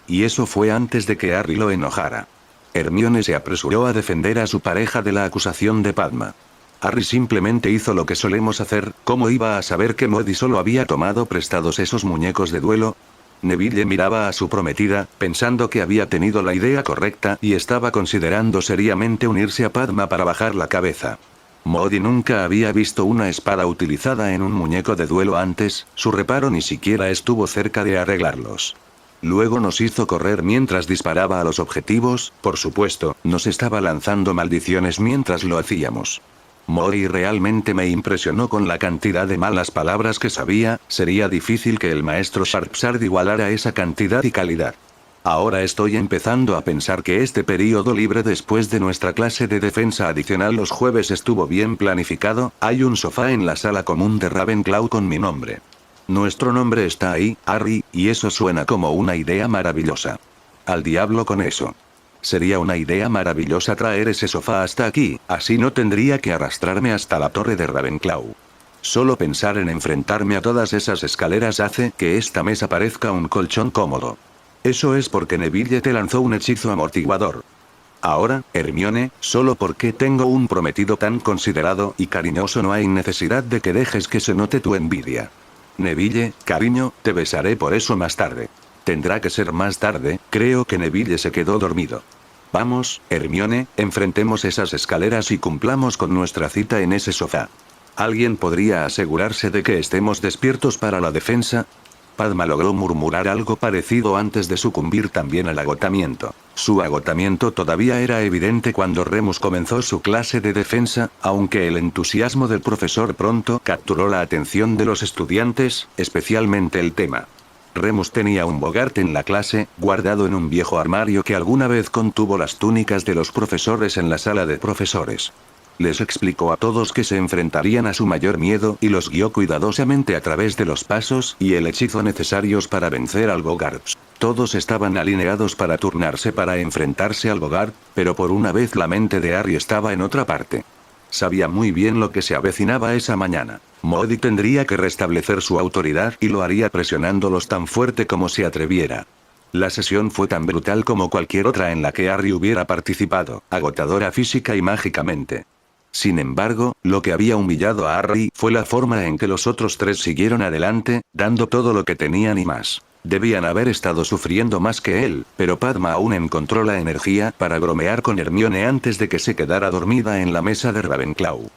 Y eso fue antes de que Harry lo enojara. Hermione se apresuró a defender a su pareja de la acusación de Padma. Harry simplemente hizo lo que solemos hacer. ¿Cómo iba a saber que Modi solo había tomado prestados esos muñecos de duelo? Neville miraba a su prometida, pensando que había tenido la idea correcta y estaba considerando seriamente unirse a Padma para bajar la cabeza. Modi nunca había visto una espada utilizada en un muñeco de duelo antes, su reparo ni siquiera estuvo cerca de arreglarlos. Luego nos hizo correr mientras disparaba a los objetivos, por supuesto, nos estaba lanzando maldiciones mientras lo hacíamos. Mori realmente me impresionó con la cantidad de malas palabras que sabía, sería difícil que el maestro Sharpshard igualara esa cantidad y calidad. Ahora estoy empezando a pensar que este periodo libre después de nuestra clase de defensa adicional los jueves estuvo bien planificado. Hay un sofá en la sala común de Ravenclaw con mi nombre. Nuestro nombre está ahí, Harry, y eso suena como una idea maravillosa. Al diablo con eso. Sería una idea maravillosa traer ese sofá hasta aquí, así no tendría que arrastrarme hasta la torre de Ravenclaw. Solo pensar en enfrentarme a todas esas escaleras hace que esta mesa parezca un colchón cómodo. Eso es porque Neville te lanzó un hechizo amortiguador. Ahora, Hermione, solo porque tengo un prometido tan considerado y cariñoso no hay necesidad de que dejes que se note tu envidia. Neville, cariño, te besaré por eso más tarde. Tendrá que ser más tarde, creo que Neville se quedó dormido. Vamos, Hermione, enfrentemos esas escaleras y cumplamos con nuestra cita en ese sofá. ¿Alguien podría asegurarse de que estemos despiertos para la defensa? Padma logró murmurar algo parecido antes de sucumbir también al agotamiento. Su agotamiento todavía era evidente cuando Remus comenzó su clase de defensa, aunque el entusiasmo del profesor pronto capturó la atención de los estudiantes, especialmente el tema. Remus tenía un Bogart en la clase, guardado en un viejo armario que alguna vez contuvo las túnicas de los profesores en la sala de profesores. Les explicó a todos que se enfrentarían a su mayor miedo y los guió cuidadosamente a través de los pasos y el hechizo necesarios para vencer al Bogart. Todos estaban alineados para turnarse para enfrentarse al Bogart, pero por una vez la mente de Harry estaba en otra parte. Sabía muy bien lo que se avecinaba esa mañana. Modi tendría que restablecer su autoridad y lo haría presionándolos tan fuerte como se atreviera. La sesión fue tan brutal como cualquier otra en la que Harry hubiera participado, agotadora física y mágicamente. Sin embargo, lo que había humillado a Harry fue la forma en que los otros tres siguieron adelante, dando todo lo que tenían y más. Debían haber estado sufriendo más que él, pero Padma aún encontró la energía para bromear con Hermione antes de que se quedara dormida en la mesa de Ravenclaw.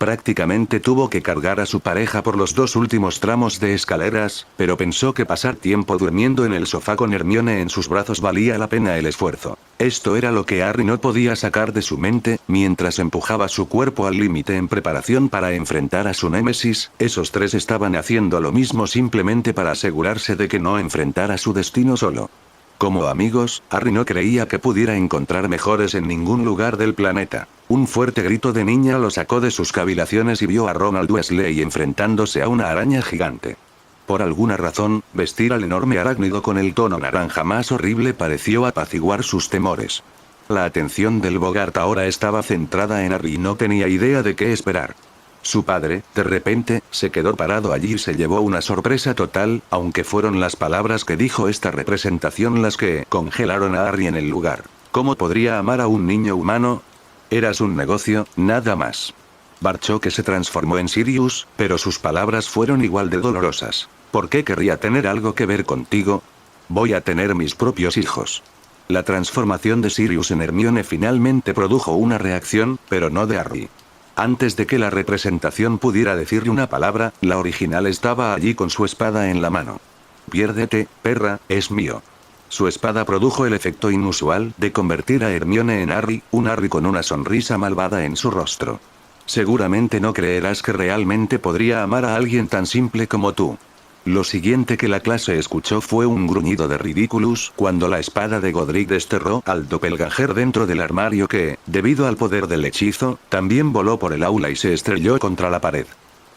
Prácticamente tuvo que cargar a su pareja por los 2 últimos tramos de escaleras, pero pensó que pasar tiempo durmiendo en el sofá con Hermione en sus brazos valía la pena el esfuerzo. Esto era lo que Harry no podía sacar de su mente, mientras empujaba su cuerpo al límite en preparación para enfrentar a su némesis. Esos tres estaban haciendo lo mismo simplemente para asegurarse de que no enfrentara su destino solo. Como amigos, Harry no creía que pudiera encontrar mejores en ningún lugar del planeta. Un fuerte grito de niña lo sacó de sus cavilaciones y vio a Ronald Weasley enfrentándose a una araña gigante. Por alguna razón, vestir al enorme arácnido con el tono naranja más horrible pareció apaciguar sus temores. La atención del Bogart ahora estaba centrada en Harry y no tenía idea de qué esperar. Su padre, de repente, se quedó parado allí y se llevó una sorpresa total, aunque fueron las palabras que dijo esta representación las que congelaron a Harry en el lugar. ¿Cómo podría amar a un niño humano? Eras un negocio, nada más. Barchoque se transformó en Sirius, pero sus palabras fueron igual de dolorosas. ¿Por qué querría tener algo que ver contigo? Voy a tener mis propios hijos. La transformación de Sirius en Hermione finalmente produjo una reacción, pero no de Harry. Antes de que la representación pudiera decirle una palabra, la original estaba allí con su espada en la mano. Piérdete, perra, es mío. Su espada produjo el efecto inusual de convertir a Hermione en Harry, un Harry con una sonrisa malvada en su rostro. Seguramente no creerás que realmente podría amar a alguien tan simple como tú. Lo siguiente que la clase escuchó fue un gruñido de Ridiculous cuando la espada de Godric desterró al doppelganger dentro del armario que, debido al poder del hechizo, también voló por el aula y se estrelló contra la pared.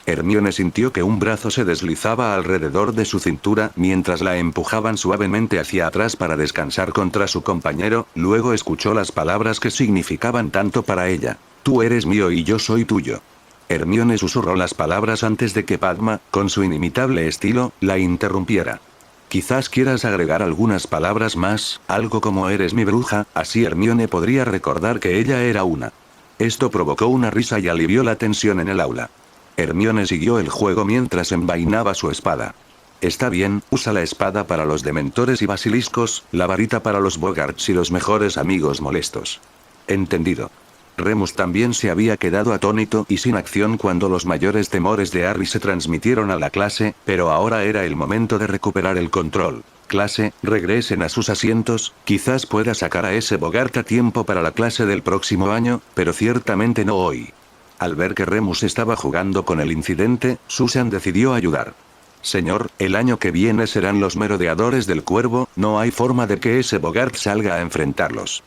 Hermione sintió que un brazo se deslizaba alrededor de su cintura mientras la empujaban suavemente hacia atrás para descansar contra su compañero, luego escuchó las palabras que significaban tanto para ella. Tú eres mío y yo soy tuyo. Hermione susurró las palabras antes de que Padma, con su inimitable estilo, la interrumpiera. Quizás quieras agregar algunas palabras más, algo como eres mi bruja, así Hermione podría recordar que ella era una. Esto provocó una risa y alivió la tensión en el aula. Hermione siguió el juego mientras envainaba su espada. Está bien, usa la espada para los dementores y basiliscos, la varita para los bogarts y los mejores amigos molestos. Entendido. Remus también se había quedado atónito y sin acción cuando los mayores temores de Harry se transmitieron a la clase, pero ahora era el momento de recuperar el control. Clase, regresen a sus asientos, quizás pueda sacar a ese Bogart a tiempo para la clase del próximo año, pero ciertamente no hoy. Al ver que Remus estaba jugando con el incidente, Susan decidió ayudar. Señor, el año que viene serán los merodeadores del cuervo, no hay forma de que ese Bogart salga a enfrentarlos.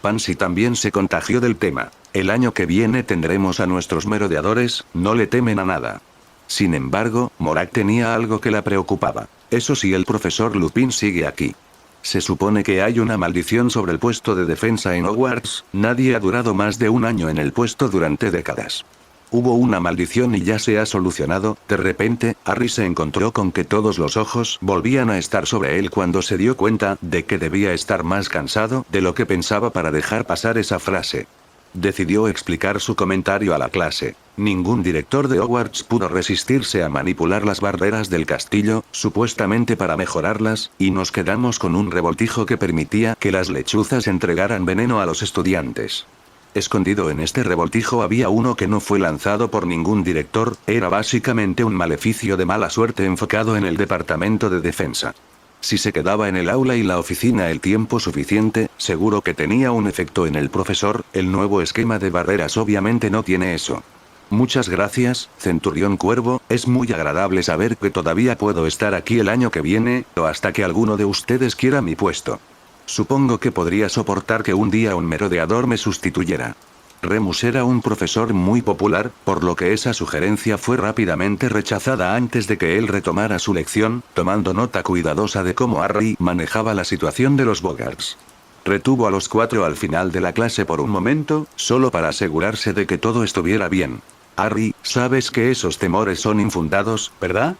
Pansy también se contagió del tema. El año que viene tendremos a nuestros merodeadores, no le temen a nada. Sin embargo, Morak tenía algo que la preocupaba. Eso sí, el profesor Lupin sigue aquí. Se supone que hay una maldición sobre el puesto de defensa en Hogwarts, nadie ha durado más de un año en el puesto durante décadas. Hubo una maldición y ya se ha solucionado. De repente, Harry se encontró con que todos los ojos volvían a estar sobre él cuando se dio cuenta de que debía estar más cansado de lo que pensaba para dejar pasar esa frase. Decidió explicar su comentario a la clase. Ningún director de Hogwarts pudo resistirse a manipular las barreras del castillo, supuestamente para mejorarlas, y nos quedamos con un revoltijo que permitía que las lechuzas entregaran veneno a los estudiantes. Escondido en este revoltijo había uno que no fue lanzado por ningún director, era básicamente un maleficio de mala suerte enfocado en el departamento de defensa. Si se quedaba en el aula y la oficina el tiempo suficiente, seguro que tenía un efecto en el profesor. El nuevo esquema de barreras obviamente no tiene eso. Muchas gracias, Centurión Cuervo, es muy agradable saber que todavía puedo estar aquí el año que viene, o hasta que alguno de ustedes quiera mi puesto. Supongo que podría soportar que un día un merodeador me sustituyera. Remus era un profesor muy popular, por lo que esa sugerencia fue rápidamente rechazada antes de que él retomara su lección, tomando nota cuidadosa de cómo Harry manejaba la situación de los Bogarts. Retuvo a los 4 al final de la clase por un momento, solo para asegurarse de que todo estuviera bien. Harry, sabes que esos temores son infundados, ¿verdad?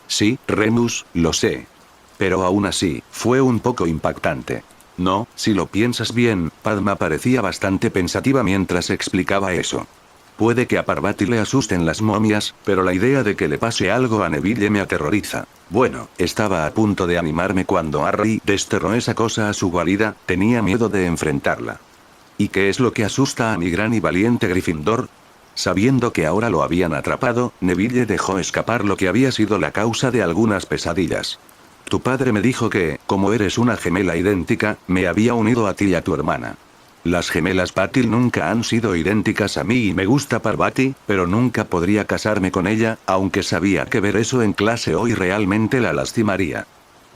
Sí, Remus, lo sé. Pero aún así, fue un poco impactante. No, si lo piensas bien, Padma parecía bastante pensativa mientras explicaba eso. Puede que a Parvati le asusten las momias, pero la idea de que le pase algo a Neville me aterroriza. Bueno, estaba a punto de animarme cuando Harry desterró esa cosa a su guarida, tenía miedo de enfrentarla. ¿Y qué es lo que asusta a mi gran y valiente Gryffindor? Sabiendo que ahora lo habían atrapado, Neville dejó escapar lo que había sido la causa de algunas pesadillas. Tu padre me dijo que, como eres una gemela idéntica, me había unido a ti y a tu hermana. Las gemelas Patil nunca han sido idénticas a mí y me gusta Parvati, pero nunca podría casarme con ella, aunque sabía que ver eso en clase hoy realmente la lastimaría.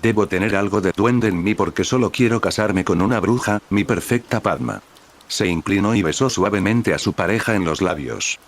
Debo tener algo de duende en mí porque solo quiero casarme con una bruja, mi perfecta Padma. Se inclinó y besó suavemente a su pareja en los labios.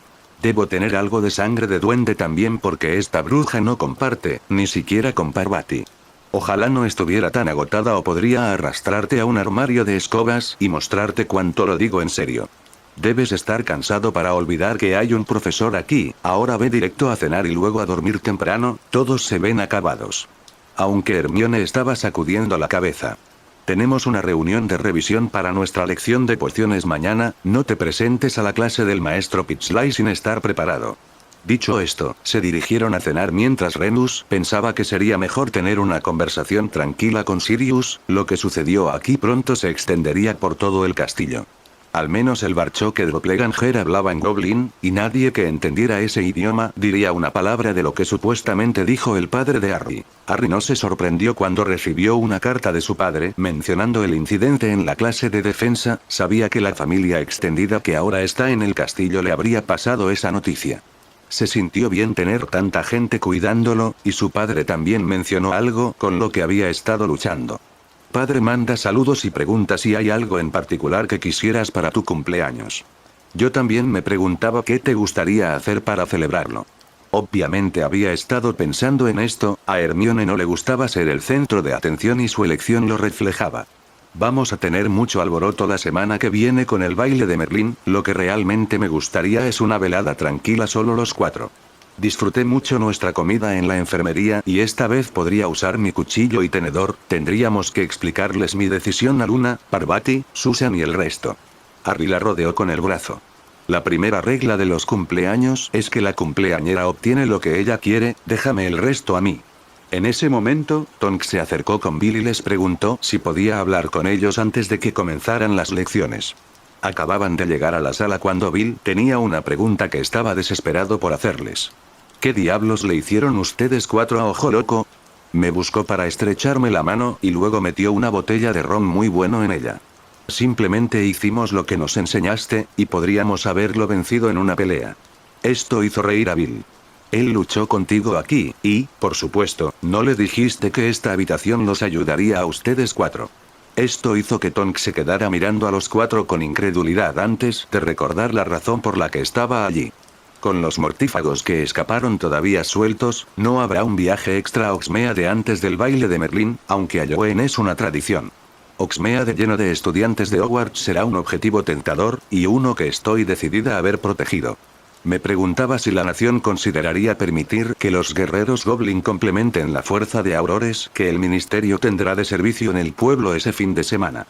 Debo tener algo de sangre de duende también porque esta bruja no comparte, ni siquiera con Parvati. Ojalá no estuviera tan agotada o podría arrastrarte a un armario de escobas y mostrarte cuánto lo digo en serio. Debes estar cansado para olvidar que hay un profesor aquí, ahora ve directo a cenar y luego a dormir temprano, todos se ven acabados. Aunque Hermione estaba sacudiendo la cabeza. Tenemos una reunión de revisión para nuestra lección de pociones mañana, no te presentes a la clase del maestro Pitsley sin estar preparado. Dicho esto, se dirigieron a cenar mientras Remus pensaba que sería mejor tener una conversación tranquila con Sirius, lo que sucedió aquí pronto se extendería por todo el castillo. Al menos el barchoque de Dopleganger hablaba en Goblin, y nadie que entendiera ese idioma diría una palabra de lo que supuestamente dijo el padre de Harry. Harry no se sorprendió cuando recibió una carta de su padre mencionando el incidente en la clase de defensa, sabía que la familia extendida que ahora está en el castillo le habría pasado esa noticia. Se sintió bien tener tanta gente cuidándolo, y su padre también mencionó algo con lo que había estado luchando. Padre manda saludos y pregunta si hay algo en particular que quisieras para tu cumpleaños. Yo también me preguntaba qué te gustaría hacer para celebrarlo. Obviamente había estado pensando en esto, a Hermione no le gustaba ser el centro de atención y su elección lo reflejaba. Vamos a tener mucho alboroto la semana que viene con el baile de Merlín, lo que realmente me gustaría es una velada tranquila solo los 4. Disfruté mucho nuestra comida en la enfermería y esta vez podría usar mi cuchillo y tenedor, tendríamos que explicarles mi decisión a Luna, Parvati, Susan y el resto. Harry la rodeó con el brazo. La primera regla de los cumpleaños es que la cumpleañera obtiene lo que ella quiere, déjame el resto a mí. En ese momento, Tonks se acercó con Bill y les preguntó si podía hablar con ellos antes de que comenzaran las lecciones. Acababan de llegar a la sala cuando Bill tenía una pregunta que estaba desesperado por hacerles. ¿Qué diablos le hicieron ustedes 4 a Ojo Loco? Me buscó para estrecharme la mano y luego metió una botella de ron muy bueno en ella. Simplemente hicimos lo que nos enseñaste, y podríamos haberlo vencido en una pelea. Esto hizo reír a Bill. Él luchó contigo aquí, y, por supuesto, no le dijiste que esta habitación los ayudaría a ustedes 4. Esto hizo que Tonks se quedara mirando a los 4 con incredulidad antes de recordar la razón por la que estaba allí. Con los mortífagos que escaparon todavía sueltos, no habrá un viaje extra a Oxmeade antes del baile de Merlín, aunque Halloween es una tradición. Oxmeade lleno de estudiantes de Hogwarts será un objetivo tentador, y uno que estoy decidida a haber protegido. Me preguntaba si la nación consideraría permitir que los guerreros Goblin complementen la fuerza de aurores que el ministerio tendrá de servicio en el pueblo ese fin de semana.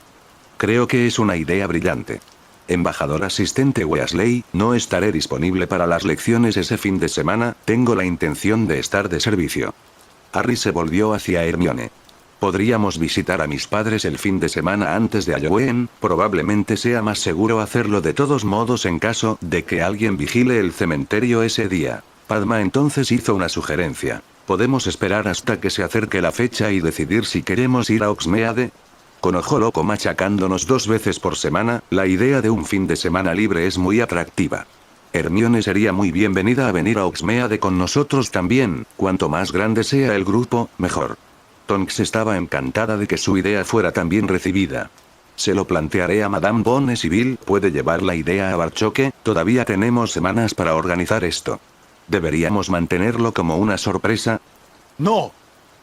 Creo que es una idea brillante. Embajador asistente Weasley, no estaré disponible para las lecciones ese fin de semana, tengo la intención de estar de servicio. Harry se volvió hacia Hermione. Podríamos visitar a mis padres el fin de semana antes de Halloween, probablemente sea más seguro hacerlo de todos modos en caso de que alguien vigile el cementerio ese día. Padma entonces hizo una sugerencia. ¿Podemos esperar hasta que se acerque la fecha y decidir si queremos ir a Oxmeade? Con Ojo Loco machacándonos 2 veces por semana, la idea de un fin de semana libre es muy atractiva. Hermione sería muy bienvenida a venir a Oxmeade con nosotros también, cuanto más grande sea el grupo, mejor. Tonks estaba encantada de que su idea fuera tan bien recibida. Se lo plantearé a Madame Bones y Bill puede llevar la idea a Barchoque, todavía tenemos semanas para organizar esto. ¿Deberíamos mantenerlo como una sorpresa? ¡No!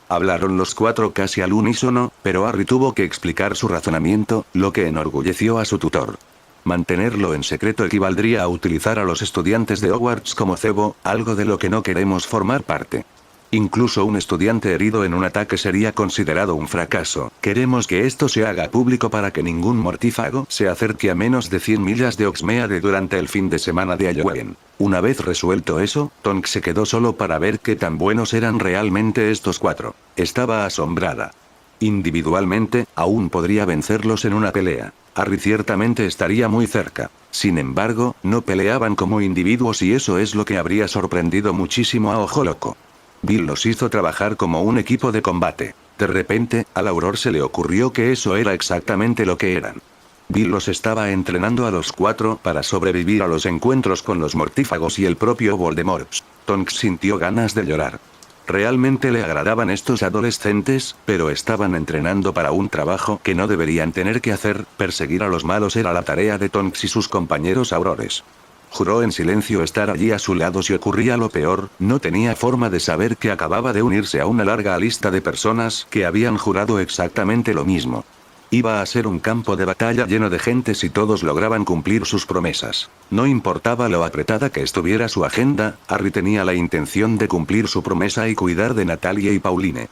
Hablaron los 4 casi al unísono, pero Harry tuvo que explicar su razonamiento, lo que enorgulleció a su tutor. Mantenerlo en secreto equivaldría a utilizar a los estudiantes de Hogwarts como cebo, algo de lo que no queremos formar parte. Incluso un estudiante herido en un ataque sería considerado un fracaso. Queremos que esto se haga público para que ningún mortífago se acerque a menos de 100 millas de Oxmeade durante el fin de semana de Halloween. Una vez resuelto eso, Tonks se quedó solo para ver qué tan buenos eran realmente estos 4. Estaba asombrada. Individualmente, aún podría vencerlos en una pelea. Harry ciertamente estaría muy cerca. Sin embargo, no peleaban como individuos y eso es lo que habría sorprendido muchísimo a Ojo Loco. Bill los hizo trabajar como un equipo de combate. De repente, al Auror se le ocurrió que eso era exactamente lo que eran. Bill los estaba entrenando a los 4 para sobrevivir a los encuentros con los mortífagos y el propio Voldemort. Tonks sintió ganas de llorar. Realmente le agradaban estos adolescentes, pero estaban entrenando para un trabajo que no deberían tener que hacer. Perseguir a los malos era la tarea de Tonks y sus compañeros Aurores. Juró en silencio estar allí a su lado si ocurría lo peor, no tenía forma de saber que acababa de unirse a una larga lista de personas que habían jurado exactamente lo mismo. Iba a ser un campo de batalla lleno de gente si todos lograban cumplir sus promesas. No importaba lo apretada que estuviera su agenda, Harry tenía la intención de cumplir su promesa y cuidar de Natalia y Pauline.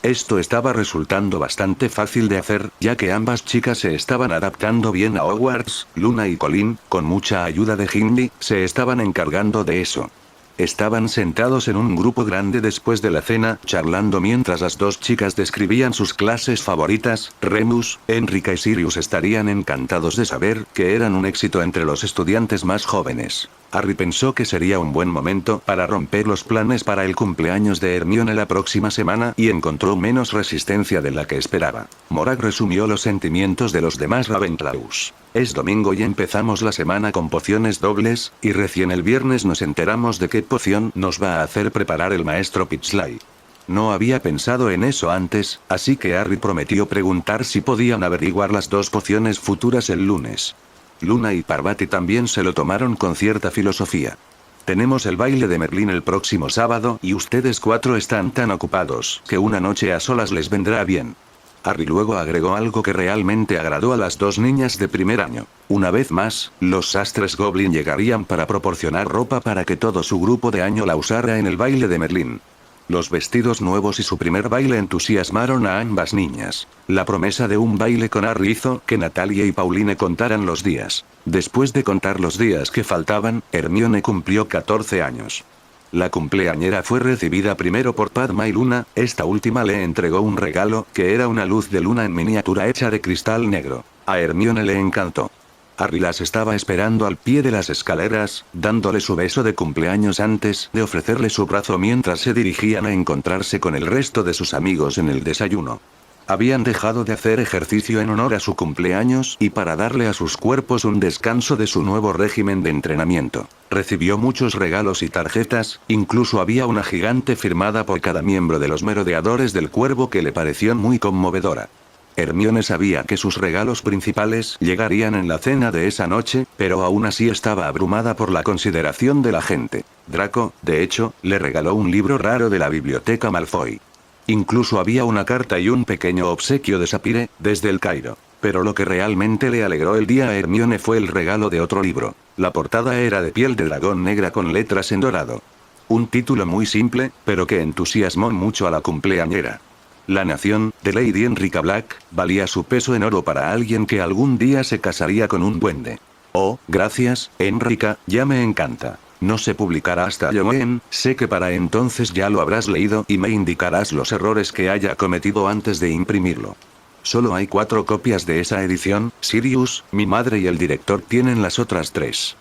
Esto estaba resultando bastante fácil de hacer, ya que ambas chicas se estaban adaptando bien a Hogwarts. Luna y Colin, con mucha ayuda de Gimli, se estaban encargando de eso. Estaban sentados en un grupo grande después de la cena, charlando mientras las 2 chicas describían sus clases favoritas. Remus, Enrica y Sirius estarían encantados de saber que eran un éxito entre los estudiantes más jóvenes. Harry pensó que sería un buen momento para romper los planes para el cumpleaños de Hermione la próxima semana y encontró menos resistencia de la que esperaba. Morag resumió los sentimientos de los demás Ravenclaws. Es domingo y empezamos la semana con pociones dobles, y recién el viernes nos enteramos de qué poción nos va a hacer preparar el maestro Pipsley. No había pensado en eso antes, así que Harry prometió preguntar si podían averiguar las 2 pociones futuras el lunes. Luna y Parvati también se lo tomaron con cierta filosofía. Tenemos el baile de Merlín el próximo sábado y ustedes 4 están tan ocupados que una noche a solas les vendrá bien. Harry luego agregó algo que realmente agradó a las 2 niñas de primer año. Una vez más, los sastres Goblin llegarían para proporcionar ropa para que todo su grupo de año la usara en el baile de Merlín. Los vestidos nuevos y su primer baile entusiasmaron a ambas niñas. La promesa de un baile con Harry hizo que Natalia y Pauline contaran los días. Después de contar los días que faltaban, Hermione cumplió 14 años. La cumpleañera fue recibida primero por Padma y Luna, esta última le entregó un regalo, que era una luz de luna en miniatura hecha de cristal negro. A Hermione le encantó. Harry las estaba esperando al pie de las escaleras, dándole su beso de cumpleaños antes de ofrecerle su brazo mientras se dirigían a encontrarse con el resto de sus amigos en el desayuno. Habían dejado de hacer ejercicio en honor a su cumpleaños y para darle a sus cuerpos un descanso de su nuevo régimen de entrenamiento. Recibió muchos regalos y tarjetas, incluso había una gigante firmada por cada miembro de los merodeadores del Cuervo que le pareció muy conmovedora. Hermione sabía que sus regalos principales llegarían en la cena de esa noche, pero aún así estaba abrumada por la consideración de la gente. Draco, de hecho, le regaló un libro raro de la biblioteca Malfoy. Incluso había una carta y un pequeño obsequio de Sapphire, desde el Cairo. Pero lo que realmente le alegró el día a Hermione fue el regalo de otro libro. La portada era de piel de dragón negra con letras en dorado. Un título muy simple, pero que entusiasmó mucho a la cumpleañera. La nación, de Lady Enrica Black, valía su peso en oro para alguien que algún día se casaría con un duende. Oh, gracias, Enrica, ya me encanta. No se publicará hasta Halloween, sé que para entonces ya lo habrás leído y me indicarás los errores que haya cometido antes de imprimirlo. Solo hay 4 copias de esa edición, Sirius, mi madre y el director tienen las otras 3.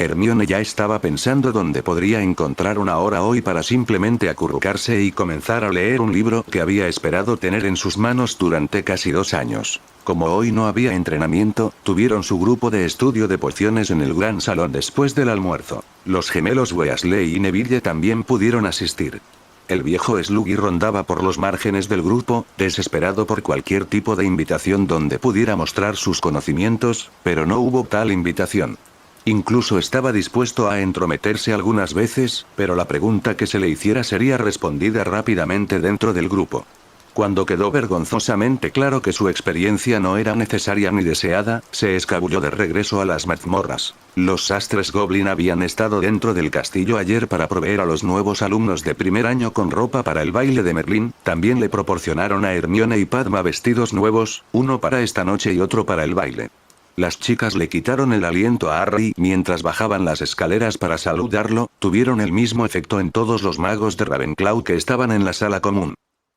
Hermione ya estaba pensando dónde podría encontrar una hora hoy para simplemente acurrucarse y comenzar a leer un libro que había esperado tener en sus manos durante casi 2 años. Como hoy no había entrenamiento, tuvieron su grupo de estudio de pociones en el gran salón después del almuerzo. Los gemelos Weasley y Neville también pudieron asistir. El viejo Sluggy rondaba por los márgenes del grupo, desesperado por cualquier tipo de invitación donde pudiera mostrar sus conocimientos, pero no hubo tal invitación. Incluso estaba dispuesto a entrometerse algunas veces, pero la pregunta que se le hiciera sería respondida rápidamente dentro del grupo. Cuando quedó vergonzosamente claro que su experiencia no era necesaria ni deseada, se escabulló de regreso a las mazmorras. Los sastres Goblin habían estado dentro del castillo ayer para proveer a los nuevos alumnos de primer año con ropa para el baile de Merlín, también le proporcionaron a Hermione y Padma vestidos nuevos, uno para esta noche y otro para el baile. Las chicas le quitaron el aliento a Harry mientras bajaban las escaleras para saludarlo, tuvieron el mismo efecto en todos los magos de Ravenclaw que estaban en la sala común.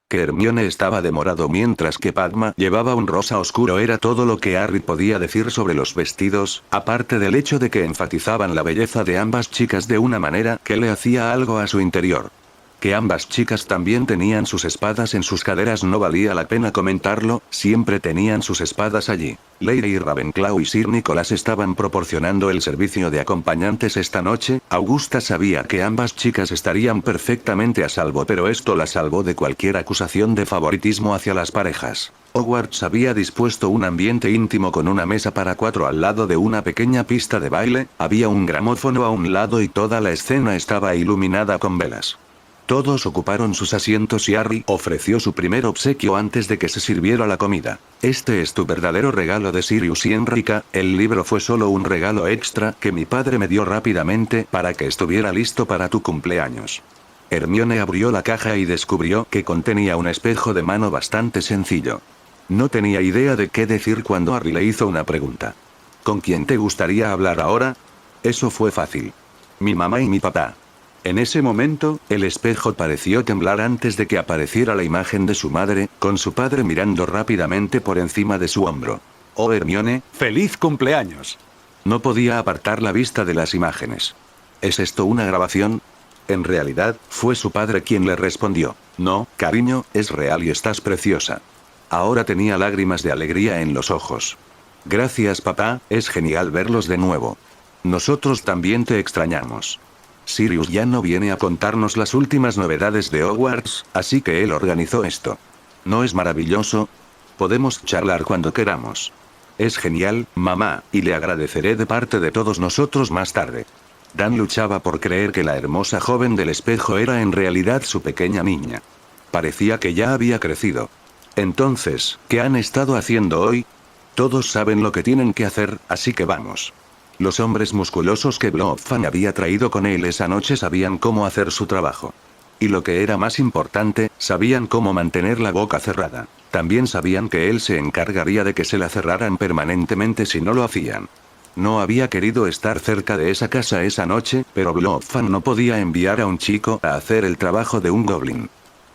Que Hermione estaba de morado mientras que Padma llevaba un rosa oscuro era todo lo que Harry podía decir sobre los vestidos, aparte del hecho de que enfatizaban la belleza de ambas chicas de una manera que le hacía algo a su interior. Que ambas chicas también tenían sus espadas en sus caderas no valía la pena comentarlo, siempre tenían sus espadas allí. Lady Ravenclaw y Sir Nicholas estaban proporcionando el servicio de acompañantes esta noche, Augusta sabía que ambas chicas estarían perfectamente a salvo pero esto la salvó de cualquier acusación de favoritismo hacia las parejas. Hogwarts había dispuesto un ambiente íntimo con una mesa para 4 al lado de una pequeña pista de baile, había un gramófono a un lado y toda la escena estaba iluminada con velas. Todos ocuparon sus asientos y Harry ofreció su primer obsequio antes de que se sirviera la comida. Este es tu verdadero regalo de Sirius y Enrica, el libro fue solo un regalo extra que mi padre me dio rápidamente para que estuviera listo para tu cumpleaños. Hermione abrió la caja y descubrió que contenía un espejo de mano bastante sencillo. No tenía idea de qué decir cuando Harry le hizo una pregunta. ¿Con quién te gustaría hablar ahora? Eso fue fácil. Mi mamá y mi papá. En ese momento, el espejo pareció temblar antes de que apareciera la imagen de su madre, con su padre mirando rápidamente por encima de su hombro. Oh Hermione, ¡feliz cumpleaños! No podía apartar la vista de las imágenes. ¿Es esto una grabación? En realidad, fue su padre quien le respondió. No, cariño, es real y estás preciosa. Ahora tenía lágrimas de alegría en los ojos. Gracias papá, es genial verlos de nuevo. Nosotros también te extrañamos. Sirius ya no viene a contarnos las últimas novedades de Hogwarts, así que él organizó esto. ¿No es maravilloso? Podemos charlar cuando queramos. Es genial, mamá, y le agradeceré de parte de todos nosotros más tarde. Dan luchaba por creer que la hermosa joven del espejo era en realidad su pequeña niña. Parecía que ya había crecido. Entonces, ¿qué han estado haciendo hoy? Todos saben lo que tienen que hacer, así que vamos. Los hombres musculosos que Blofan había traído con él esa noche sabían cómo hacer su trabajo. Y lo que era más importante, sabían cómo mantener la boca cerrada. También sabían que él se encargaría de que se la cerraran permanentemente si no lo hacían. No había querido estar cerca de esa casa esa noche, pero Blofan no podía enviar a un chico a hacer el trabajo de un goblin.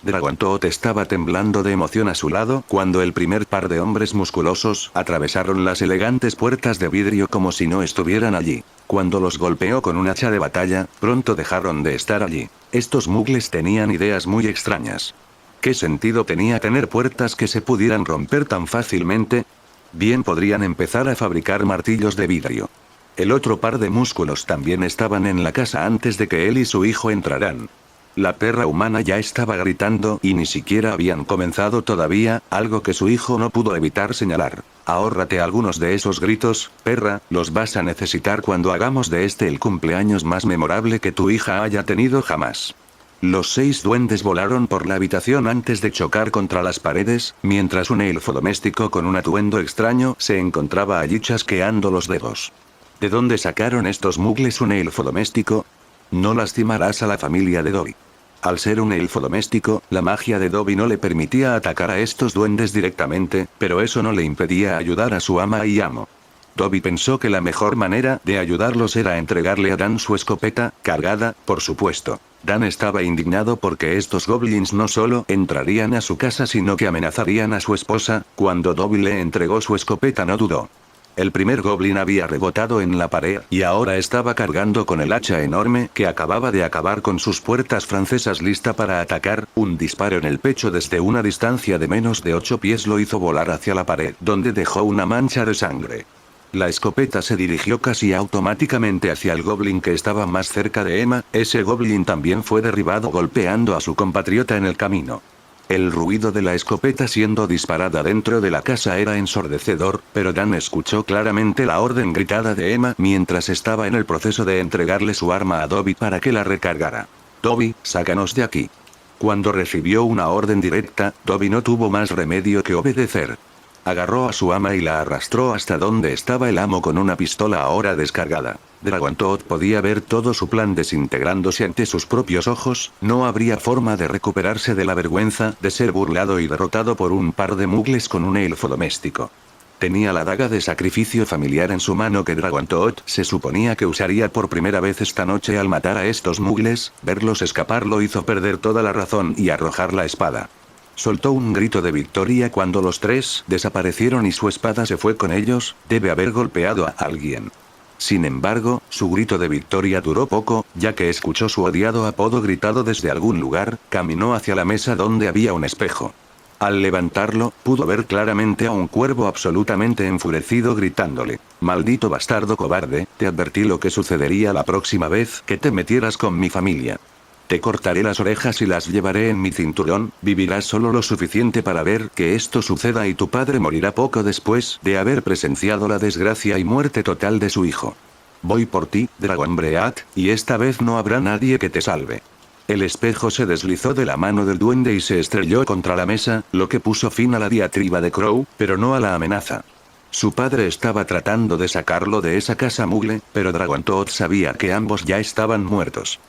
Dragontoad estaba temblando de emoción a su lado cuando el primer par de hombres musculosos atravesaron las elegantes puertas de vidrio como si no estuvieran allí. Cuando los golpeó con un hacha de batalla, pronto dejaron de estar allí. Estos muggles tenían ideas muy extrañas. ¿Qué sentido tenía tener puertas que se pudieran romper tan fácilmente? Bien podrían empezar a fabricar martillos de vidrio. El otro par de músculos también estaban en la casa antes de que él y su hijo entraran. La perra humana ya estaba gritando y ni siquiera habían comenzado todavía, algo que su hijo no pudo evitar señalar. Ahórrate algunos de esos gritos, perra, los vas a necesitar cuando hagamos de este el cumpleaños más memorable que tu hija haya tenido jamás. Los 6 duendes volaron por la habitación antes de chocar contra las paredes, mientras un elfo doméstico con un atuendo extraño se encontraba allí chasqueando los dedos. ¿De dónde sacaron estos mugles un elfo doméstico? No lastimarás a la familia de Dobby. Al ser un elfo doméstico, la magia de Dobby no le permitía atacar a estos duendes directamente, pero eso no le impedía ayudar a su ama y amo. Dobby pensó que la mejor manera de ayudarlos era entregarle a Dan su escopeta, cargada, por supuesto. Dan estaba indignado porque estos goblins no solo entrarían a su casa sino que amenazarían a su esposa. Cuando Dobby le entregó su escopeta no dudó. El primer goblin había rebotado en la pared y ahora estaba cargando con el hacha enorme que acababa de acabar con sus puertas francesas lista para atacar. Un disparo en el pecho desde una distancia de menos de 8 pies lo hizo volar hacia la pared, donde dejó una mancha de sangre. La escopeta se dirigió casi automáticamente hacia el goblin que estaba más cerca de Emma. Ese goblin también fue derribado golpeando a su compatriota en el camino. El ruido de la escopeta siendo disparada dentro de la casa era ensordecedor, pero Dan escuchó claramente la orden gritada de Emma mientras estaba en el proceso de entregarle su arma a Dobby para que la recargara. Dobby, sácanos de aquí. Cuando recibió una orden directa, Dobby no tuvo más remedio que obedecer. Agarró a su ama y la arrastró hasta donde estaba el amo con una pistola ahora descargada. Dragontoad podía ver todo su plan desintegrándose ante sus propios ojos. No habría forma de recuperarse de la vergüenza de ser burlado y derrotado por un par de mugles con un elfo doméstico. Tenía la daga de sacrificio familiar en su mano que Dragontoad se suponía que usaría por primera vez esta noche al matar a estos mugles. Verlos escapar lo hizo perder toda la razón y arrojar la espada. Soltó un grito de victoria cuando los 3 desaparecieron y su espada se fue con ellos. Debe haber golpeado a alguien. Sin embargo, su grito de victoria duró poco, ya que escuchó su odiado apodo gritado desde algún lugar. Caminó hacia la mesa donde había un espejo. Al levantarlo, pudo ver claramente a un cuervo absolutamente enfurecido gritándole: «Maldito bastardo cobarde, te advertí lo que sucedería la próxima vez que te metieras con mi familia. Te cortaré las orejas y las llevaré en mi cinturón. Vivirás solo lo suficiente para ver que esto suceda y tu padre morirá poco después de haber presenciado la desgracia y muerte total de su hijo. Voy por ti, Dragonbread, y esta vez no habrá nadie que te salve». El espejo se deslizó de la mano del duende y se estrelló contra la mesa, lo que puso fin a la diatriba de Crow, pero no a la amenaza. Su padre estaba tratando de sacarlo de esa casa mugle, pero Dragontoad sabía que ambos ya estaban muertos.